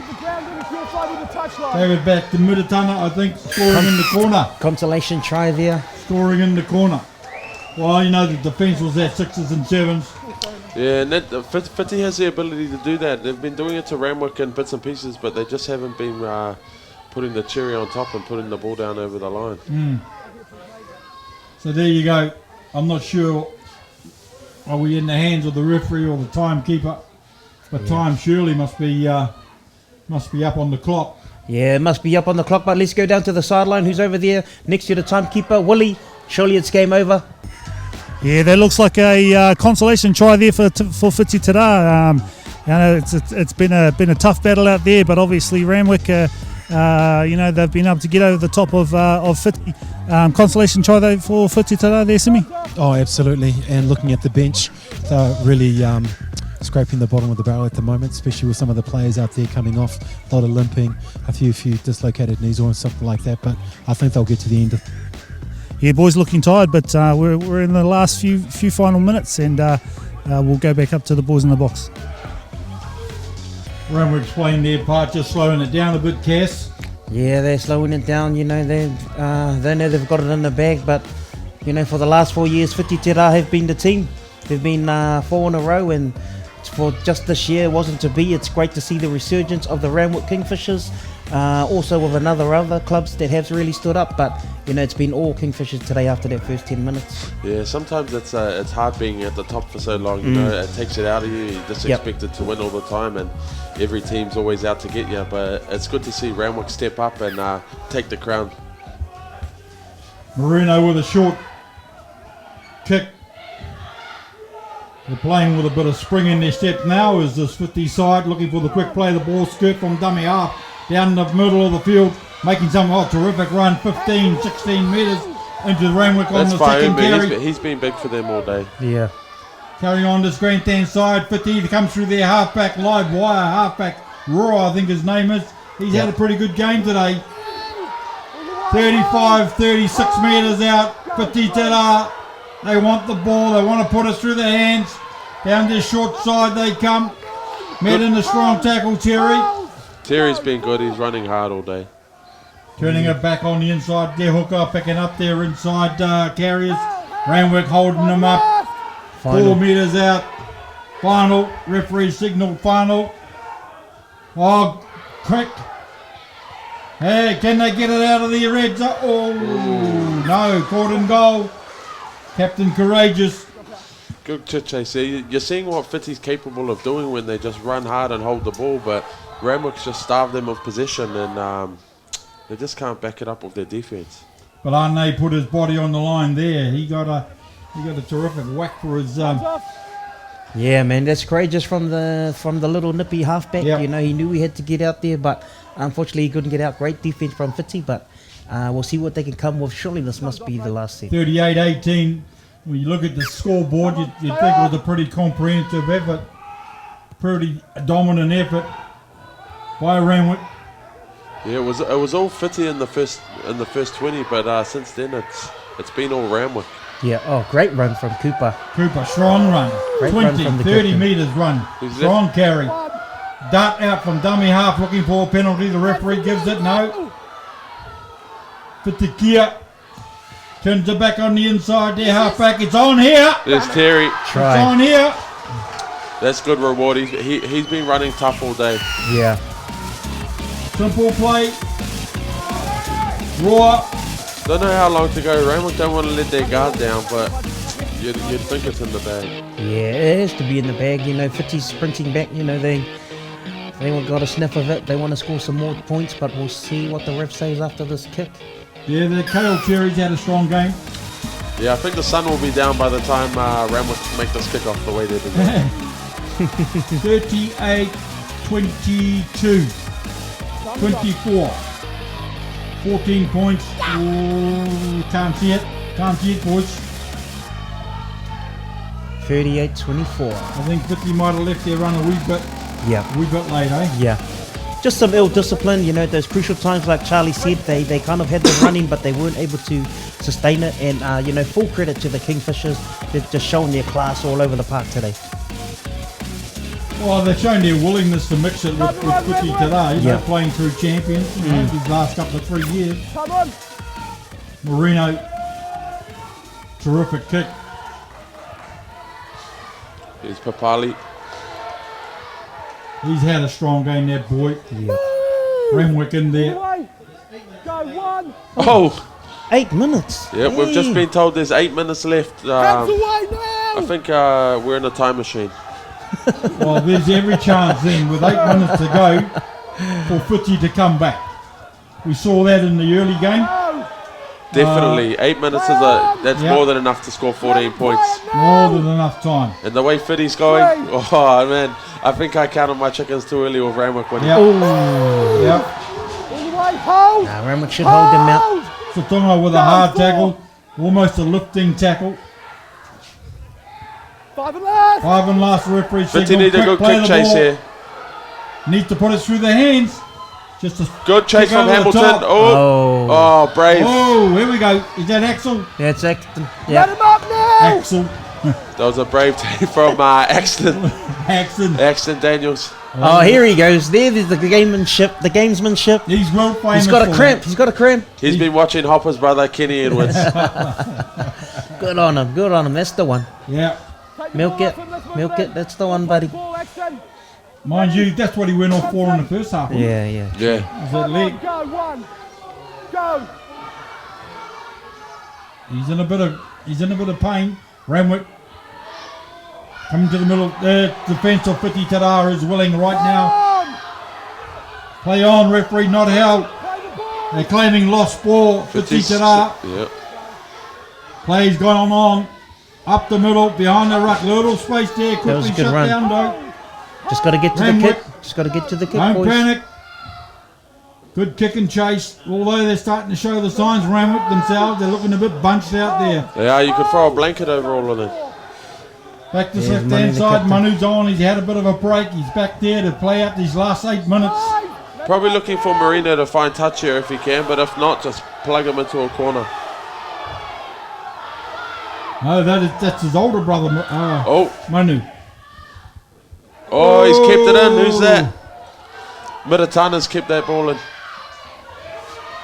David back to Midatana, I think, scoring in the corner. Consolation try there. Scoring in the corner. Well, you know, the defence was at 6s and 7s. Yeah, and Fiti has the ability to do that. They've been doing it to Renwick in bits and pieces, but they just haven't been putting the cherry on top and putting the ball down over the line. So there you go. I'm not sure, are we in the hands of the referee or the timekeeper? But time surely must be up on the clock. Yeah, it must be up on the clock, but let's go down to the sideline. Who's over there next to the timekeeper? Willie. Surely it's game over. Yeah, that looks like a consolation try there for Fiti Tira. It's been a tough battle out there, but obviously Randwick, they've been able to get over the top of Fiti. Consolation try though for Fiti Tira there, Simi. Oh, absolutely. And looking at the bench, they're really scraping the bottom of the barrel at the moment, especially with some of the players out there coming off, a lot of limping, a few dislocated knees or something like that. But I think they'll get to the end. Yeah, boys looking tired, but we're in the last few final minutes, and we'll go back up to the boys in the box. Renwick's playing their part, just slowing it down a bit, Cass. Yeah, they're slowing it down. You know, they know they've got it in the bag, but you know, for the last 4 years, Fiti Tira have been the team. They've been 4 in a row, and for just this year, it wasn't to be. It's great to see the resurgence of the Randwick Kingfishers. Also with other clubs that have really stood up, but you know, it's been all Kingfishers today after that first 10 minutes. Yeah, sometimes it's hard being at the top for so long. You know, it takes it out of you. You're just expected to win all the time, and every team's always out to get you. But it's good to see Randwick step up and take the crown. Marino with a short kick. They're playing with a bit of spring in their step now as this 50 side looking for the quick play. The ball skirt from dummy half down the middle of the field, making some terrific run, 15, 16 metres into the Renwick on the second carry. He's been big for them all day. Yeah. Carrying on this grandstand side, 50 comes through their halfback, live wire, halfback, Raw, I think his name is. He's had a pretty good game today. 35, 36 metres out, Fiti Tira. They want the ball, they want to put it through their hands. Down this short side they come. Met in a strong tackle, Terry. Terry's been good, he's running hard all day. Turning it back on the inside, their hooker picking up their inside carriers. Renwick holding them up. Final. 4 metres out. Final, referee signal final. Oh, quick. Hey, can they get it out of the red zone? Oh, no, caught in goal. Captain Courageous. Good chase there. You're seeing what Fiti's capable of doing when they just run hard and hold the ball, but Renwick's just starved them of possession, and they just can't back it up with their defence. But Arne put his body on the line there. He got a terrific whack for his. Yeah, man, that's courageous from the little nippy halfback. Yep. You know, he knew he had to get out there, but unfortunately he couldn't get out. Great defense from Fiti, but we'll see what they can come with. Surely this must be the last set. 38-18. When you look at the scoreboard, you'd think it was a pretty comprehensive effort, pretty dominant effort by Renwick. Yeah, it was all Fiti in the first 20, but since then it's been all Randwick. Yeah, oh, great run from Cooper. Cooper, strong run. Great 20, run from the 30 captain. metres run. Strong carry. Dart out from dummy half looking for a penalty. The referee gives it no. Fiti Tira turns it back on the inside there, half back. It's on here. There's Terry. It's on here. That's good reward. He's been running tough all day. Yeah. Simple play. Raw. Don't know how long to go. Randwick don't want to let their guard down, but you'd think it's in the bag. Yeah, it has to be in the bag. You know, Fiti's sprinting back. You know, they got a sniff of it. They want to score some more points, but we'll see what the ref says after this kick. Yeah, the Kale Cherries had a strong game. Yeah, I think the sun will be down by the time Randwick make this kick off the way they did. 38-22. 24. 14 points. Ooh, can't see it. Can't see it, boys. 38-24. I think Whiti might have left their run a wee bit late, eh? Yeah. Just some ill discipline, you know, those crucial times like Charlie said, they kind of had the running but they weren't able to sustain it, and you know, full credit to the Kingfishers. They've just shown their class all over the park today. Well, they've shown their willingness to mix it with Fiti today, you know, playing through champions these last couple of 3 years. Marino, terrific kick. Here's Papali. He's had a strong game, that boy. Yeah. Renwick in there. Oh! 8 minutes. Yeah, we've just been told there's 8 minutes left. I think we're in a time machine. Well, there's every chance then, with 8 minutes to go, for Fiti to come back. We saw that in the early game. Definitely. 8 minutes is that's more than enough to score 14 points. More than enough time. And the way Fiti's going, oh man, I think I counted my chickens too early with Renwick winning. Yep. Nah, Renwick should hold them out. Satunga with a hard tackle, almost a lifting tackle. 5 and last. 5 and last, referee Fiti signal. need a good Play kick the chase ball. here. Needs to put it through the hands. Just a Good chase kick from over the Hamilton. top. Oh, brave. Oh, here we go. Is that Axel? Yeah, it's Axton. Let Yeah. him up now. Axel. That was a brave take from Axton. Axton Daniels. Oh, here he goes. There's the gamesmanship. The gamesmanship. He's well famous. He's got a for cramp. that. He's got a cramp. He's been watching Hopper's brother Kenny Edwards. Good on him. Good on him. That's the one. Yeah. Milk it. Milk it. That's the one, buddy. Mind you, that's what he went off for in the first half. Yeah, yeah. Yeah. Was that leg? Go, one. Go. He's in a bit of pain. Renwick coming to the middle. The defence of Fiti Tira is willing right now. Play on, referee, not held. They're claiming lost ball. Fiti Tira. Yeah. Play's gone on. Up the middle, behind the ruck. Little space there. That was Quickly a good shut run. down, though. Just got to get to Renwick. the kick. Just got to get to the kick, Don't boys. panic. Good kick and chase. Although they're starting to show the signs, Renwick themselves, they're looking a bit bunched out there. Yeah, you could throw a blanket over all of them. Back to There's left Manu, hand the side. captain. Manu's on. He's had a bit of a break. He's back there to play out these last 8 minutes. Probably looking for Marino to find touch here if he can, but if not, just plug him into a corner. No, that's his older brother, Manu. Oh, he's kept it in. Who's that? Miritana's kept that ball in.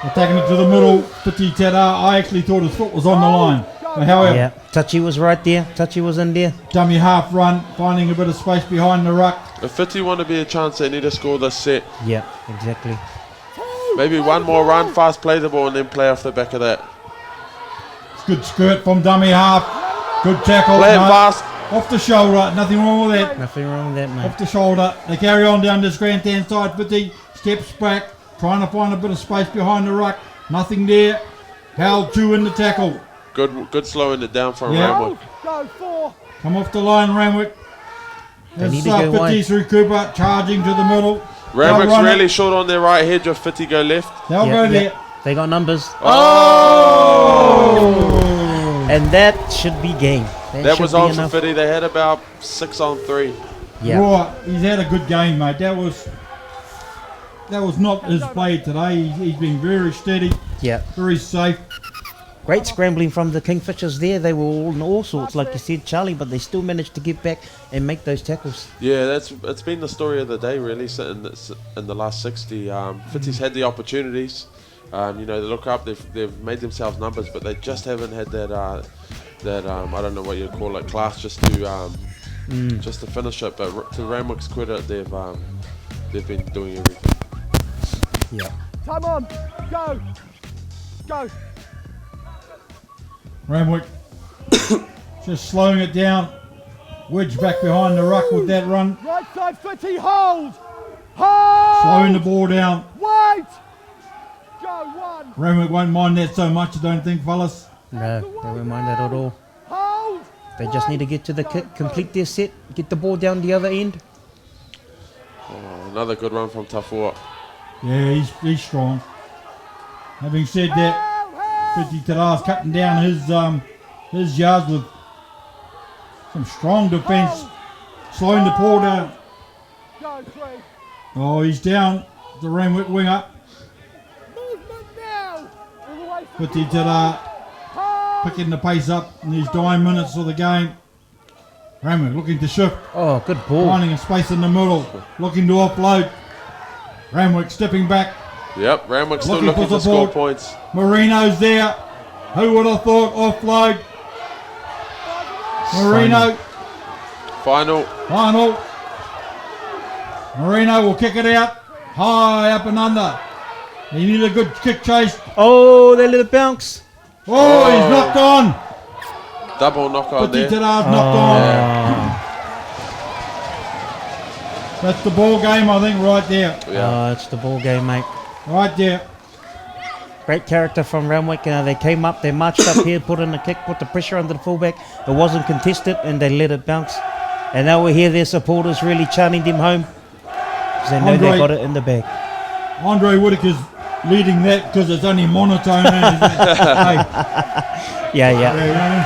They're taking it to the middle. Fiti Tira. I actually thought his foot was on the line. But however, Yeah, Touchy was right there. Touchy was in there. dummy half run, finding a bit of space behind the ruck. If Fiti want to be a chance, they need to score this set. Yeah, exactly. Maybe one more run, fast play the ball, and then play off the back of that. Good skirt from dummy half. Good tackle. Play it No, fast. off the shoulder. Nothing wrong with that. Nothing wrong with that, mate. Off the shoulder. They carry on down this grandstand side. Fiti steps back, trying to find a bit of space behind the ruck. Nothing there. Held 2 in the tackle. Good slowing it down from Yeah. Renwick. Go 4. Come off the line, Renwick. They need It's to go Fiti wide. through Cooper, charging to the middle. Renwick's run really it. short on their right hedge. If Fiti go left. They'll Yeah, go yeah. there. They got numbers. Oh! And that should be game. That should was be on for enough. Fiti. They had about 6 on 3. Yeah. Right, he's had a good game, mate. That was not his play today. He's been very steady, Yeah. very safe. Great scrambling from the Kingfishers there. They were all in all sorts, like you said, Charlie, but they still managed to get back and make those tackles. Yeah, it's been the story of the day really. So in the last 60, Fiti's had the opportunities. They look up. They've made themselves numbers, but they just haven't had that I don't know what you'd call it, class just to finish it. But to Renwick's credit, they've been doing everything. Yeah. Time on. Go. Go. Renwick just slowing it down. Wedge back behind the ruck with that run. Right side, Fiti, hold. Hold. Slowing the ball down. Wait. Go 1. Renwick won't mind that so much, I don't think, fellas. No, they won't mind that at all. Hold. They just need to get to the kick, complete their set, get the ball down the other end. Oh, another good run from Tafua. Yeah, he's strong. Having said that, Fiti Tira's cutting down his yards with some strong defence. Slowing the ball down. Go 3. Oh, he's down. The Renwick winger. Movement now. All the way. Fiti Tira picking the pace up in these dying minutes of the game. Renwick looking to shift. Oh, good ball. Finding a space in the middle. Looking to offload. Renwick stepping back. Yep, Renwick still Looking looking for to score support. points. Marino's there. Who would have thought offload? Marino. Final. Marino will kick it out. High up and under. He needed a good kick chase. Oh, they let it bounce. Oh, he's knocked on. Double knock on Fiti there. Tira's knocked on. That's the ball game, I think, right there. Yeah. It's the ball game, mate. Right there. Great character from Renwick. They came up, they marched up here, put in the kick, put the pressure under the fullback. It wasn't contested, and they let it bounce. And now we hear their supporters really chanting them home. 'Cause they know they got it in the bag. Andre Whitaker's leading that because it's only monotone. Hey. Yeah. Yeah, you know.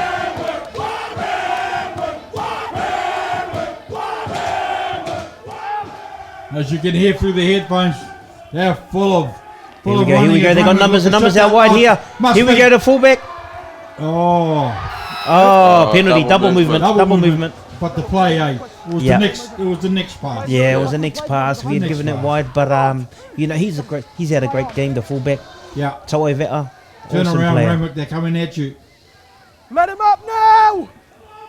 As you can hear through the headphones, they're full of. Here we go. They got numbers. The numbers out wide here. Here we go to fullback. Oh, penalty, double movement. But the play, It was Yeah. It was the next pass. Yeah, it was the next pass. We had Next given it pass. wide, but he's had a great game. The fullback, Yeah. Toe Veta, Turn awesome around, player. Renwick. They're coming at you. Let him up now.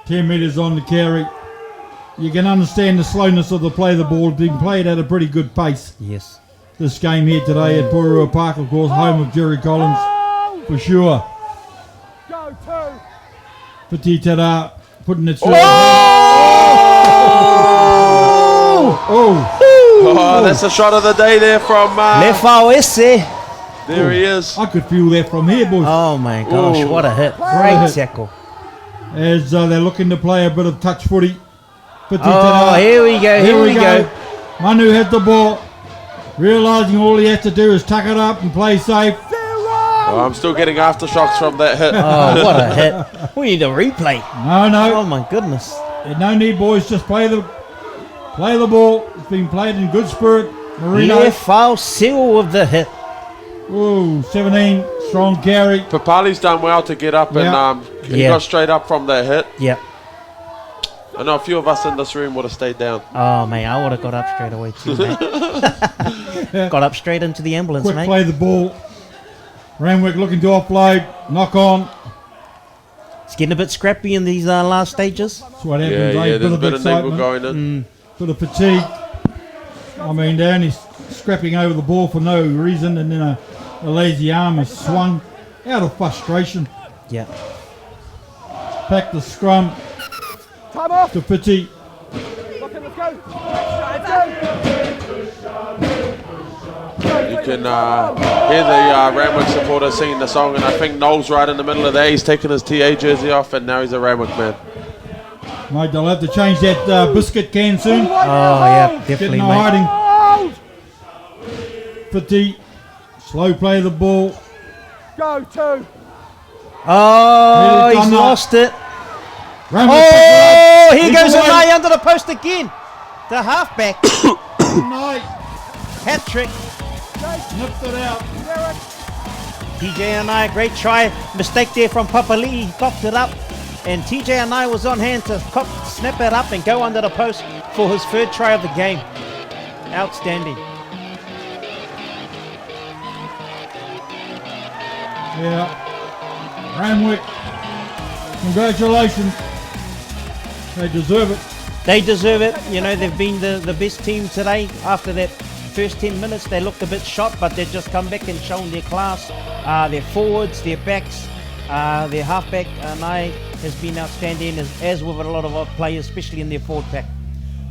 10 metres on the carry. You can understand the slowness of the play. The ball being played at a pretty good pace. Yes. This game here today at Porirua Park, of course, home of Jerry Collins, for sure. Go 2. Fiti Tira putting it through. Oh, that's a shot of the day there from. Lefaoese. There he is. I could feel that from here, boys. Oh my gosh, Ooh. what a hit. What a Great hit. tackle. As they're looking to play a bit of touch footy. Fiti Oh, Tira. here we go, here we go. Manu had the ball, realising all he has to do is tuck it up and play safe. Oh, I'm still getting aftershocks from that hit. Oh, what a hit. We need a replay. No. Oh my goodness. No need, boys. Just play the ball. It's been played in good spirit. Marino. Lefaoise with the hit. Ooh, 17, strong carry. Papali's done well to get up and he Yeah. got straight up from that hit. Yep. I know a few of us in this room would have stayed down. Oh man, I would have got up straight away too, mate. Got up straight into the ambulance, Quick mate. play the ball. Renwick looking to offload. Knock on. It's getting a bit scrappy in these last stages. That's what Yeah, happens, there's a bit of excitement, niggle going in. bit of fatigue. I mean, they're only scrapping over the ball for no reason, and then a lazy arm is swung out of frustration. Yeah. Pack the scrum Time off. to Fiti. Okay, let's go. can hear the Renwick supporters singing the song, and I think Noel's right in the middle of there. He's taken his TA jersey off, and now he's a Renwick man. Mate, they'll have to change that biscuit can soon. Oh, yeah, definitely, Get no mate. hiding. Fiti, slow play of the ball. Go, 2. Oh, Really he's done that. lost it. Renwick Oh, picked it up. here goes He's away. Anai under the post again. The halfback. Nice. Hat trick. Nipped it out. TJ Anai, great try. Mistake there from Papali'i. Popped it up. And TJ Anai was on hand to snap it up and go under the post for his third try of the game. Outstanding. Yeah. Renwick, congratulations. They deserve it. They deserve it. You know, they've been the best team today. After that first 10 minutes, they looked a bit shot, but they've just come back and shown their class. Their forwards, their backs, their halfback, Anai has been outstanding, as with a lot of our players, especially in their forward pack.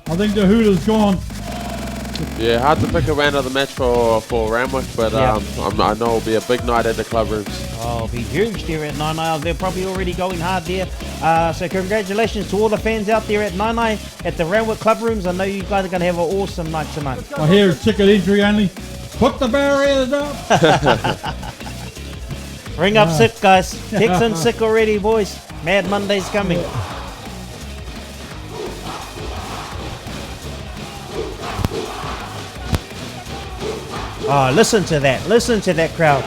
I think the Hooters gone. Yeah, hard to pick a man of the match for Renwick, but Yeah. I know it'll be a big night at the club rooms. Oh, it'll be huge there at Nainai. They're probably already going hard there. So congratulations to all the fans out there at Nainai at the Randwick Club Rooms. I know you guys are going to have an awesome night tonight. I hear it's ticket entry only. Put the barriers up. Ring up sick, guys. Text in sick already, boys. Mad Monday's coming. Oh, listen to that. Listen to that crowd.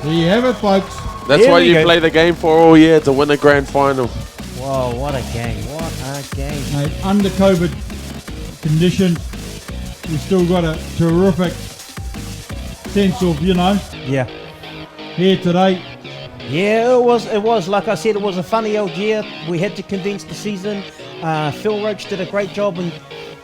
There you have it, folks. That's Here what we you go. play the game for all year, to win a grand final. Whoa, what a game. What a game. Mate, under COVID conditions, you still got a terrific sense of, Yeah. here today. Yeah, it was. Like I said, it was a funny old year. We had to condense the season. Phil Roach did a great job in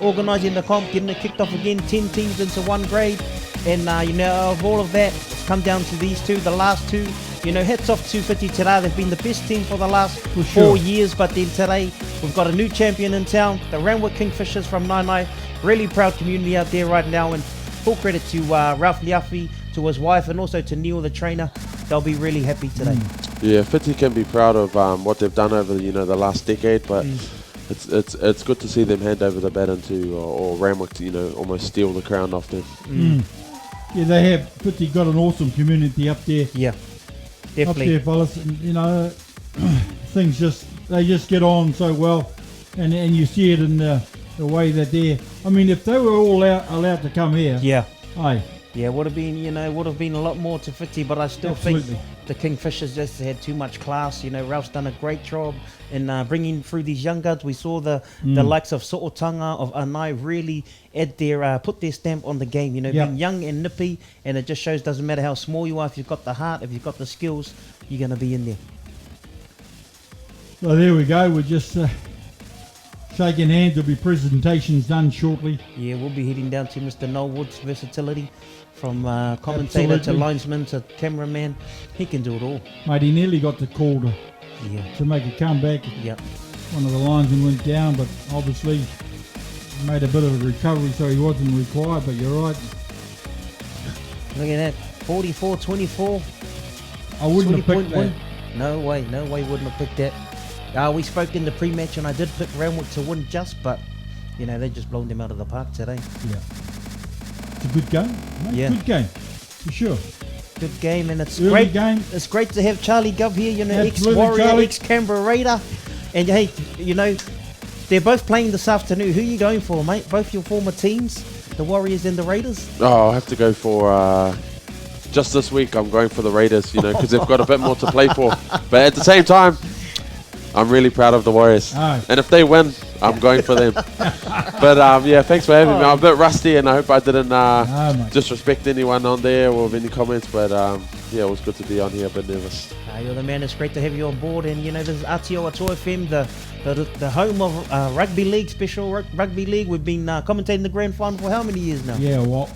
organising the comp, getting it kicked off again, 10 teams into one grade. And, of all of that, it's come down to these two, the last two. Hats off to Fiti Tira. They've been the best team for the last 4 years. But then today, we've got a new champion in town, the Randwick Kingfishers from Nainai. Really proud community out there right now. And full credit to Ralph Liafi, to his wife, and also to Neil, the trainer. They'll be really happy today. Yeah, Fiti can be proud of what they've done over the last decade, but it's good to see them hand over the baton to or Renwick to almost steal the crown off them. Yeah, they have. Fiti got an awesome community up there. Yeah, definitely. Up there, fellas. And, things they just get on so well, and you see it in the way that they're. I mean, if they were all allowed to come here, Yeah. aye, Yeah, would have been a lot more to Fiti, but I still think the Kingfishers just had too much class. Ralph's done a great job in bringing through these young guns. We saw the likes of So'otanga, of Anai really put their stamp on the game. Being young and nippy, and it just shows doesn't matter how small you are, if you've got the heart, if you've got the skills, you're going to be in there. So there we go. We're just shaking hands. There'll be presentations done shortly. Yeah, we'll be heading down to Mr. Noel Wood's versatility. From commentator to linesman to cameraman, he can do it all. Mate, he nearly got the call to make a comeback. Yep. One of the linesmen went down, but obviously made a bit of a recovery, so he wasn't required. But you're right. Look at that, 44-24. I wouldn't have picked that. Win. No way wouldn't have picked that. We spoke in the pre-match, and I did pick Randwick to win just, but they just blown them out of the park today. Yeah. It's a good game, mate. Yeah. Good game, for sure. Good game, and it's Early great. game. It's great to have Charlie Gov here, Absolutely, ex-Warrior, Charlie. ex-Canberra Raider, and hey, they're both playing this afternoon. Who are you going for, mate? Both your former teams, the Warriors and the Raiders. Oh, I'll have to go for just this week. I'm going for the Raiders, because they've got a bit more to play for. But at the same time, I'm really proud of the Warriors. Aye. And if they win, I'm going for them. But yeah, thanks for having me. I'm a bit rusty, and I hope I didn't disrespect anyone on there or with any comments. But yeah, it was good to be on here, a bit nervous. You're the man. It's great to have you on board. And this is Aotearoa FM, the home of Rugby League, Special Rugby League. We've been commentating the grand final for how many years now? Yeah, well,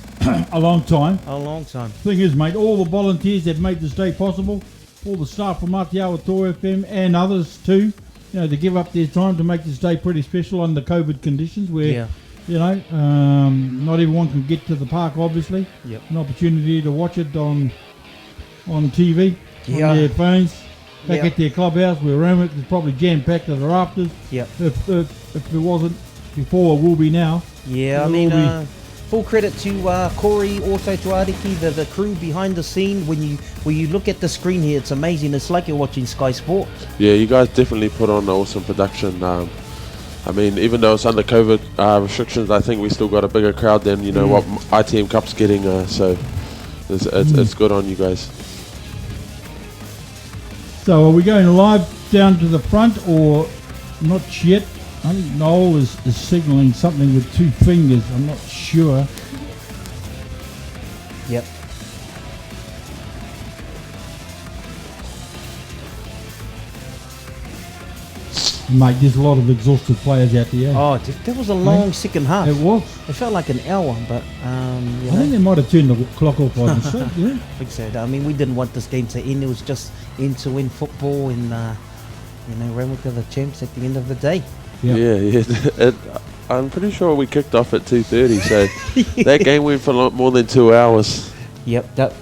a long time. A long time. Thing is, mate, all the volunteers that made this day possible, all the staff from Aotearoa FM and others too, to give up their time to make this day pretty special under COVID conditions where, Yeah. not everyone can get to the park, obviously. Yep. An opportunity to watch it on TV, Yeah. on their phones, back Yeah. at their clubhouse where Renwick is probably jam-packed to the rafters. Yep. If it wasn't before, it will be now. Yeah, I It mean, will be. full credit to Corey, also to Ariki, the crew behind the scene. When you look at the screen here, it's amazing. It's like you're watching Sky Sport. Yeah, you guys definitely put on an awesome production. I mean, even though it's under COVID restrictions, I think we still got a bigger crowd than what ITM Cup's getting. So it's good on you guys. So are we going live down to the front or not yet? I think Noel is signalling something with 2 fingers. I'm not sure. Yep. Mate, there's a lot of exhausted players out there. Oh, that was a long second half. It was. It felt like an hour, but I think they might have turned the clock off by mistake. Yeah. I think so. I mean, we didn't want this game to end. It was just end-to-end football, and Renwick are the champs at the end of the day. Yeah. I'm pretty sure we kicked off at 2:30, so that game went for a lot more than 2 hours. Yep.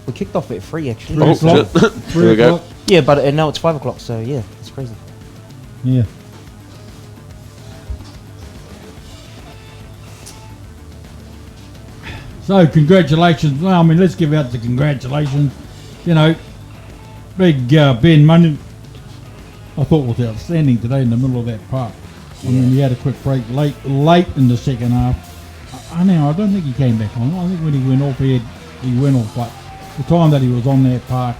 We kicked off at 3 actually. 3 o'clock. 3 we go. Yeah, but now it's 5 o'clock. So yeah, it's crazy. Yeah. So congratulations. Well, I mean, let's give out the congratulations. Big Ben Money, I thought was outstanding today in the middle of that park. I mean, he had a quick break late in the second half. I don't think he came back on. I think when he went off, he went off. But the time that he was on that park,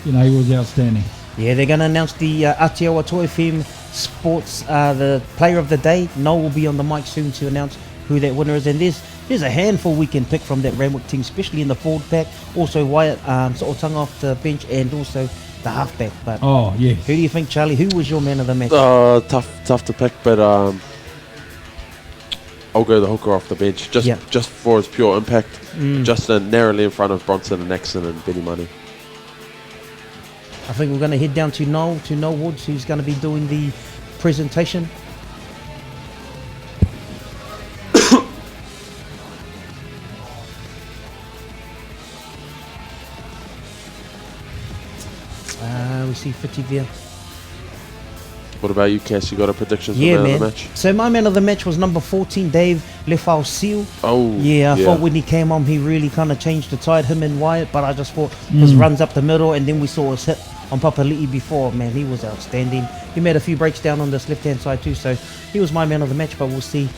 he was outstanding. Yeah, they're going to announce the Aotearoa Toy FM Sports, the player of the day. Noel will be on the mic soon to announce who that winner is. And there's a handful we can pick from that Randwick team, especially in the forward pack. Also Wyatt Sa'otanga off the bench, and also the halfback. But who do you think, Charlie? Who was your man of the match? Tough to pick, but I'll go the hooker off the bench just for his pure impact. Just narrowly in front of Bronson and Nixon and Benny Money. I think we're going to head down to Noel Woods, who's going to be doing the presentation. We see Fiti there. What about you, Cass? You got a prediction for Yeah, man man. of the match? So my man of the match was number 14, Dave Lefau Seal. Oh, yeah. I thought when he came on, he really kind of changed the tide, him and Wyatt. But I just thought his runs up the middle, and then we saw his hit on Papali'i before. Man, he was outstanding. He made a few breaks down on this left-hand side too. So he was my man of the match, but we'll see.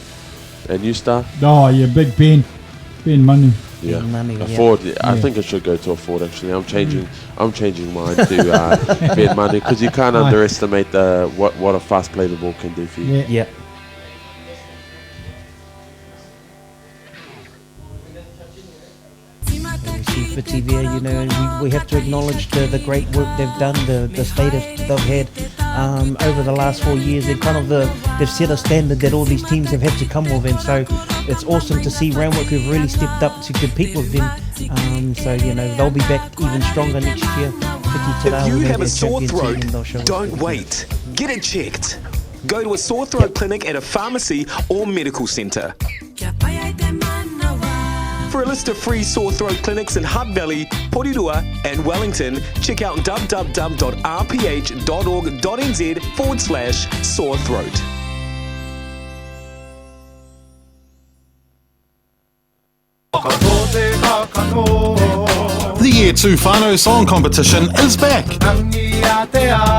And you, Star? Oh, yeah, Big Ben Money. Yeah, Money, a forward. I think it should go to a forward. Actually, I'm changing mine to Ben Money, because you can't underestimate what a fast play the ball can do for you. Yeah. Fiti there, and we have to acknowledge the great work they've done, the status they've had over the last 4 years. They've set a standard that all these teams have had to come with, and so it's awesome to see Randwick who've really stepped up to compete with them. So they'll be back even stronger next year. If you have a sore throat, don't wait. Get it checked. Go to a sore throat clinic at a pharmacy or medical centre. For a list of free sore throat clinics in Hutt Valley, Porirua and Wellington, check out www.rph.org.nz/sore throat. The Year 2 Whānau Song Competition is back.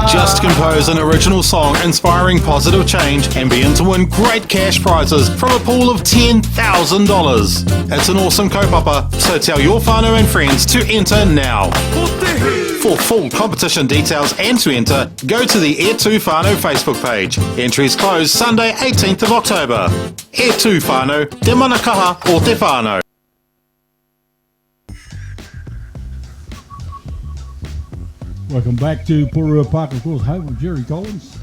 Just compose an original song inspiring positive change and be in to win great cash prizes from a pool of $10,000. It's an awesome kaupapa, so tell your whānau and friends to enter now. For full competition details and to enter, go to the Year 2 Whānau Facebook page. Entries close Sunday 18th of October. Year 2 Whānau, te manakaha o te whānau. Welcome back to Porirua Park, of course, home of Jerry Collins,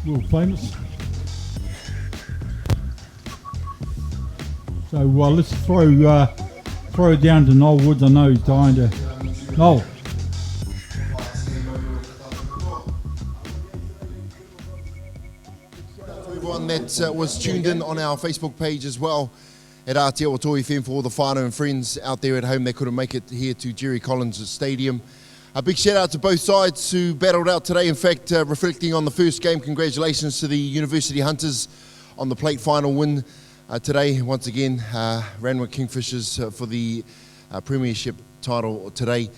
world famous. So let's throw down to Noel Woods. I know he's dying to. Noel. that was tuned in on our Facebook page as well at Aotearoa FM for all the whānau and friends out there at home that couldn't make it here to Jerry Collins Stadium. A big shout out to both sides who battled out today. In fact, reflecting on the first game, congratulations to the University Hunters on the plate final win today. Once again, Randwick Kingfishers for the premiership title today.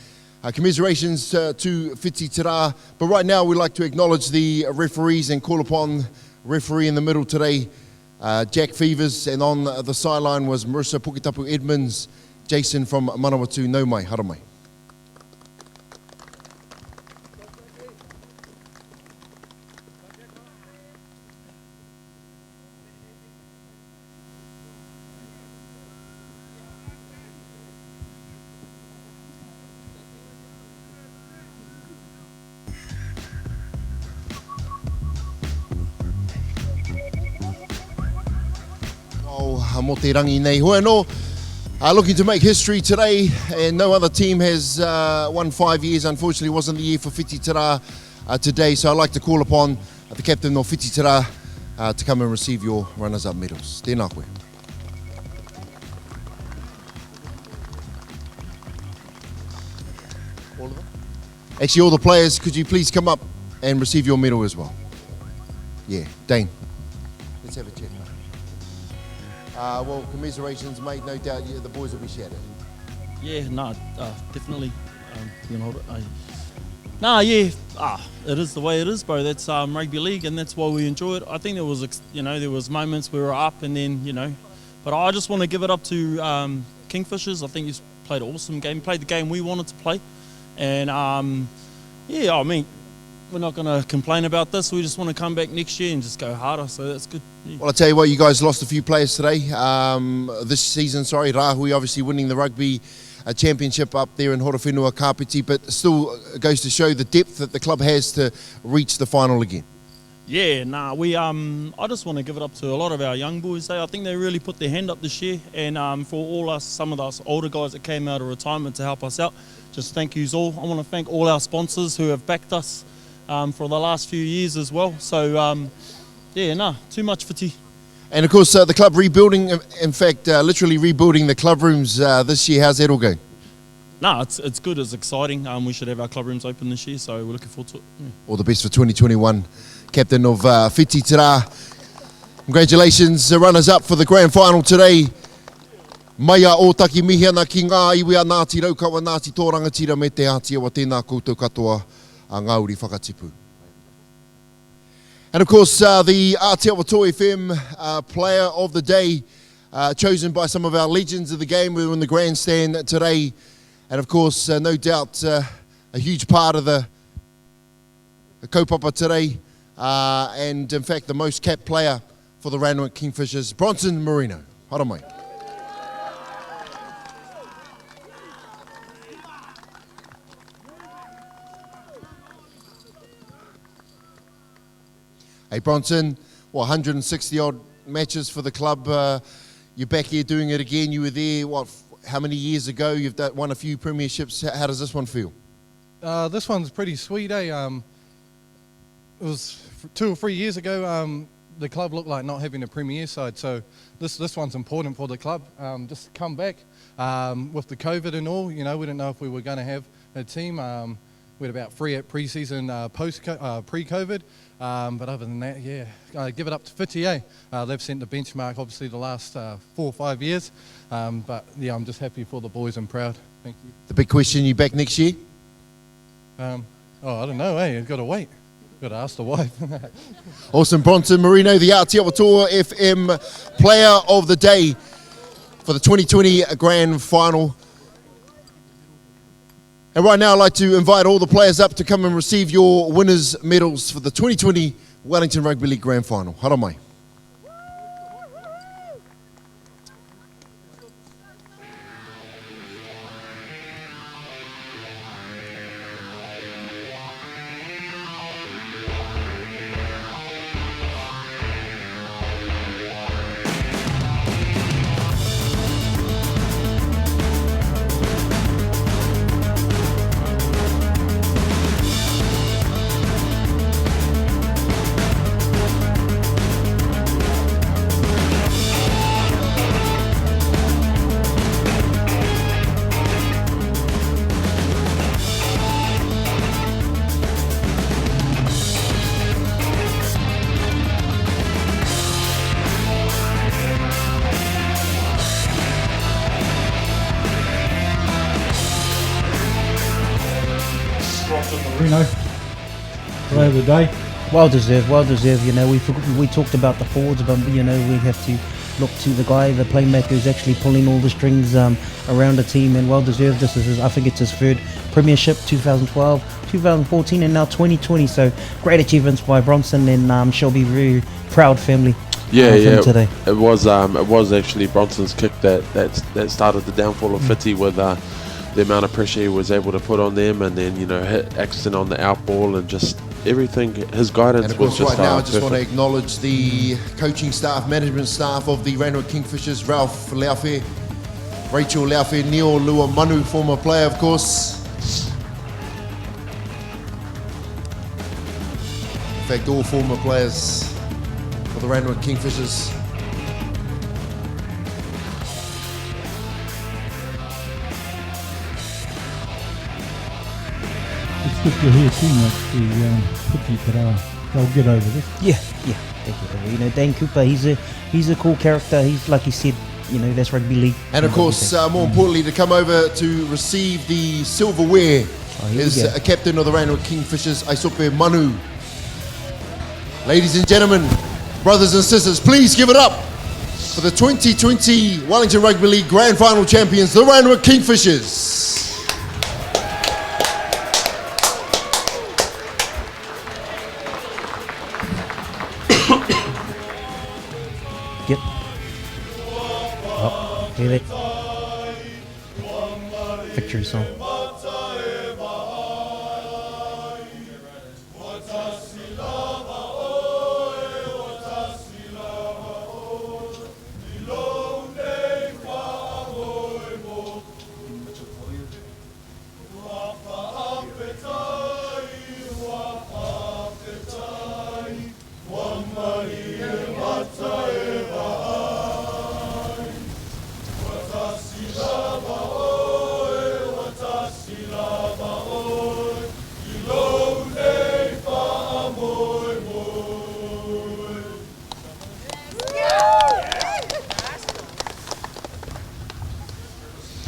Commiserations to Fiti Tira. But right now we'd like to acknowledge the referees and call upon referee in the middle today, Jack Fevers, and on the sideline was Marissa Pukitapu Edmonds, Jason from Manawatu. No mai, hara mai. Mo te rangi nei hoa no. Looking to make history today, and no other team has won 5 years. Unfortunately, wasn't the year for Fiti Tira today, so I'd like to call upon the captain of Fiti Tira to come and receive your runners-up medals. Tēnā koe. All of them? Actually, all the players, could you please come up and receive your medal as well? Yeah, Dane. Let's have a chat. Well, commiserations, mate. No doubt the boys will be shattered. Yeah, no, definitely. You know, it is the way it is, bro. That's rugby league, and that's why we enjoy it. I think there was, there was moments we were up, and then, but I just want to give it up to Kingfishers. I think he's played an awesome game. Played the game we wanted to play, and I mean, we're not going to complain about this. We just want to come back next year and just go harder, so that's good. Yeah. Well, I tell you what, you guys lost a few players today, this season, sorry. Rahui obviously winning the rugby championship up there in Horowhenua, Kapiti, but still goes to show the depth that the club has to reach the final again. Yeah, I just want to give it up to a lot of our young boys. I think they really put their hand up this year, and for all us, some of us older guys that came out of retirement to help us out, just thank yous all. I want to thank all our sponsors who have backed us for the last few years as well. So, too much fatigue. And of course, the club rebuilding, in fact, literally rebuilding the club rooms this year. How's that all going? No, it's good, it's exciting. We should have our club rooms open this year, so we're looking forward to it. Yeah. All the best for 2021. Captain of Fiti Tira. Congratulations, runners-up for the grand final today. Maia Ōtaki mihiana ki ngā iwi a Ngāti Raukawa Ngāti Tōrangatira me te Ātiawa tēnā koutou katoa a Ngāuri Whakatipu. And of course, the Aotearoa FM player of the day, chosen by some of our legends of the game. We were in the grandstand today. And of course, no doubt, a huge part of the kaupapa today. And in fact, the most capped player for the Randwick Kingfishers, Bronson Marino. Hara mai. Hey Bronson, 160 odd matches for the club. You're back here doing it again. You were there, how many years ago? You've won a few premierships. How does this one feel? This one's pretty sweet, eh? It was 2 or 3 years ago. The club looked like not having a premier side, so this one's important for the club. Just come back with the COVID and all. We didn't know if we were going to have a team. We had about 3 at pre-season pre-COVID. But other than that, give it up to Whiti, eh? They've sent the benchmark, obviously, the last 4 or 5 years. But yeah, I'm just happy for the boys and proud. Thank you. The big question, you back next year? I don't know, eh? You've got to wait. Got to ask the wife. Awesome. Bronson Marino, the Aotearoa FM player of the day for the 2020 grand final. And right now I'd like to invite all the players up to come and receive your winners' medals for the 2020 Wellington Rugby League Grand Final. Hara mai. you know, play of the day. Well deserved. You know, we talked about the forwards, but you know we have to look to the guy, the playmaker, who's actually pulling all the strings around the team, and well deserved. This is I think it's his third premiership, 2012, 2014, and now 2020. So great achievements by Bronson, and she'll be very proud family. Today. It was actually Bronson's kick that started the downfall of Fiti with the amount of pressure he was able to put on them, and then hit Axton on the out ball and just everything. His guidance and of course, was just right now I just want to perfect. acknowledge the coaching staff, management staff of the Randwick Kingfishers, Ralph Laufe, Rachel Laufe, Neil Lua Manu, former player of course. In fact, all former players for the Randwick Kingfishers. It's good to hear too much the Fiti Tira. They'll get over this. Yeah, they get over. You know, Dane Cooper, he's a cool character. He's like he said, you know, that's rugby league. And of course, more importantly, to come over to receive the silverware is a captain of the Randwick Kingfishers, Aisope Manu. Ladies and gentlemen, brothers and sisters, please give it up for the 2020 Wellington Rugby League Grand Final champions, the Randwick Kingfishers. Yep. Oh, hear that? Victory song.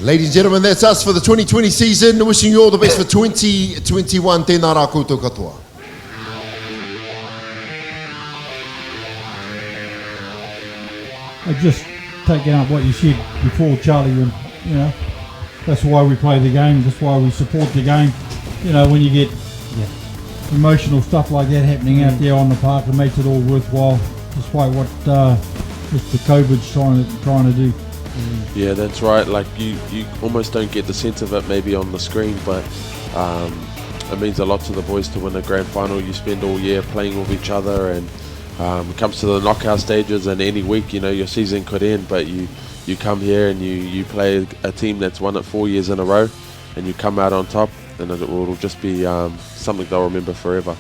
Ladies and gentlemen, that's us for the 2020 season. Wishing you all the best for 2021. Tēnā rā koutou katoa. I just taking up what you said before, Charlie. You know, that's why we play the game. That's why we support the game. You know, when you get emotional stuff like that happening out there on the park, it makes it all worthwhile, despite what Mr. COVID's trying to do. Yeah, that's right. Like you almost don't get the sense of it maybe on the screen, but it means a lot to the boys to win a grand final. You spend all year playing with each other, and it comes to the knockout stages, and any week, you know, your season could end, but you come here and you play a team that's won it 4 years in a row, and you come out on top, and it'll just be something they'll remember forever.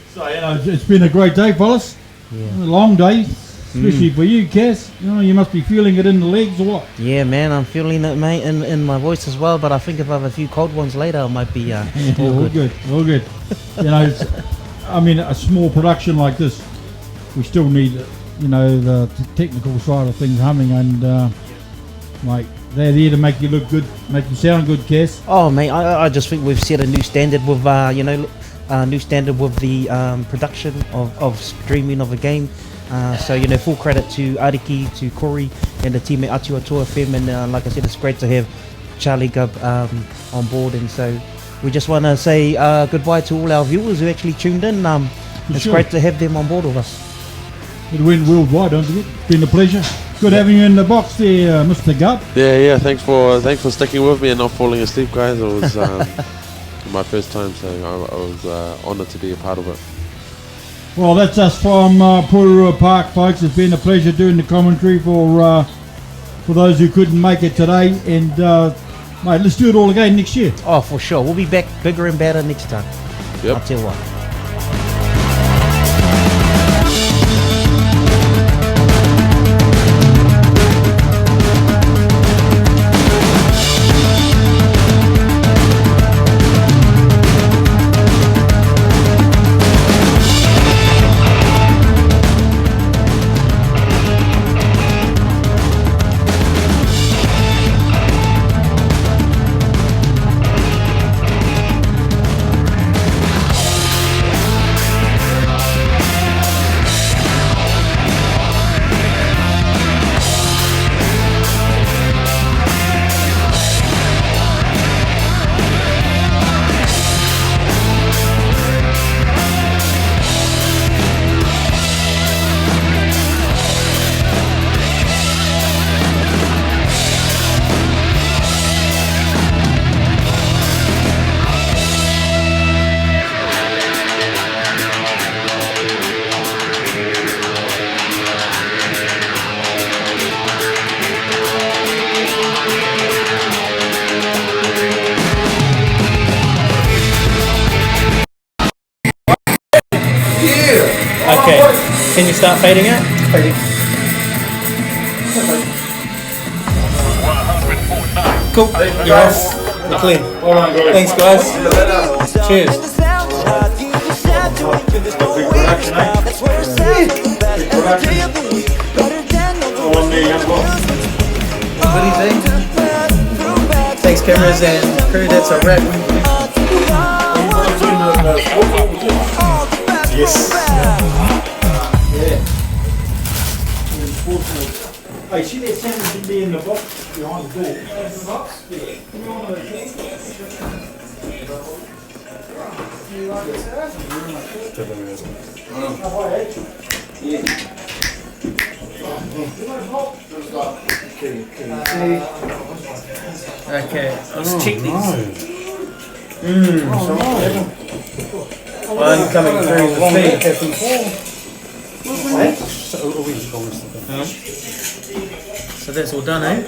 So, you know, it's been a great day, fellas. Yeah. A long day. Especially for you, Cass. You know, you must be feeling it in the legs or what? Yeah, man, I'm feeling it, mate, in my voice as well. But I think if I have a few cold ones later, I might be all good. All good. You know, I mean, a small production like this, we still need, you know, the technical side of things humming, and like they're there to make you look good, make you sound good, Cass. Oh, mate, I just think we've set a new standard with, new standard with the production of streaming of a game. So, you know, full credit to Ariki, to Corey, and the team at Atu Atua FM. And like I said, it's great to have Charlie Gubb on board. And so we just want to say goodbye to all our viewers who actually tuned in. It's great to have them on board with us. It went worldwide, don't forget. It's been a pleasure. Good having you in the box there, Mr. Gubb. Yeah. Thanks for sticking with me and not falling asleep, guys. It was my first time, so I was honoured to be a part of it. Well, that's us from Porirua Park, folks. It's been a pleasure doing the commentary for those who couldn't make it today. And, mate, let's do it all again next year. Oh, for sure. We'll be back bigger and better next time. Yep. I'll tell you what. Can you start fading out? Fading. Cool. You're off. You're clear. Thanks, guys. Cheers. Thanks, cameras and crew. That's a wrap. Yes. Yeah. Hey, see that sandwich should be in the box behind the door. In the box? Yeah. Okay, let's check these. One coming through the feed. So that's all done, eh?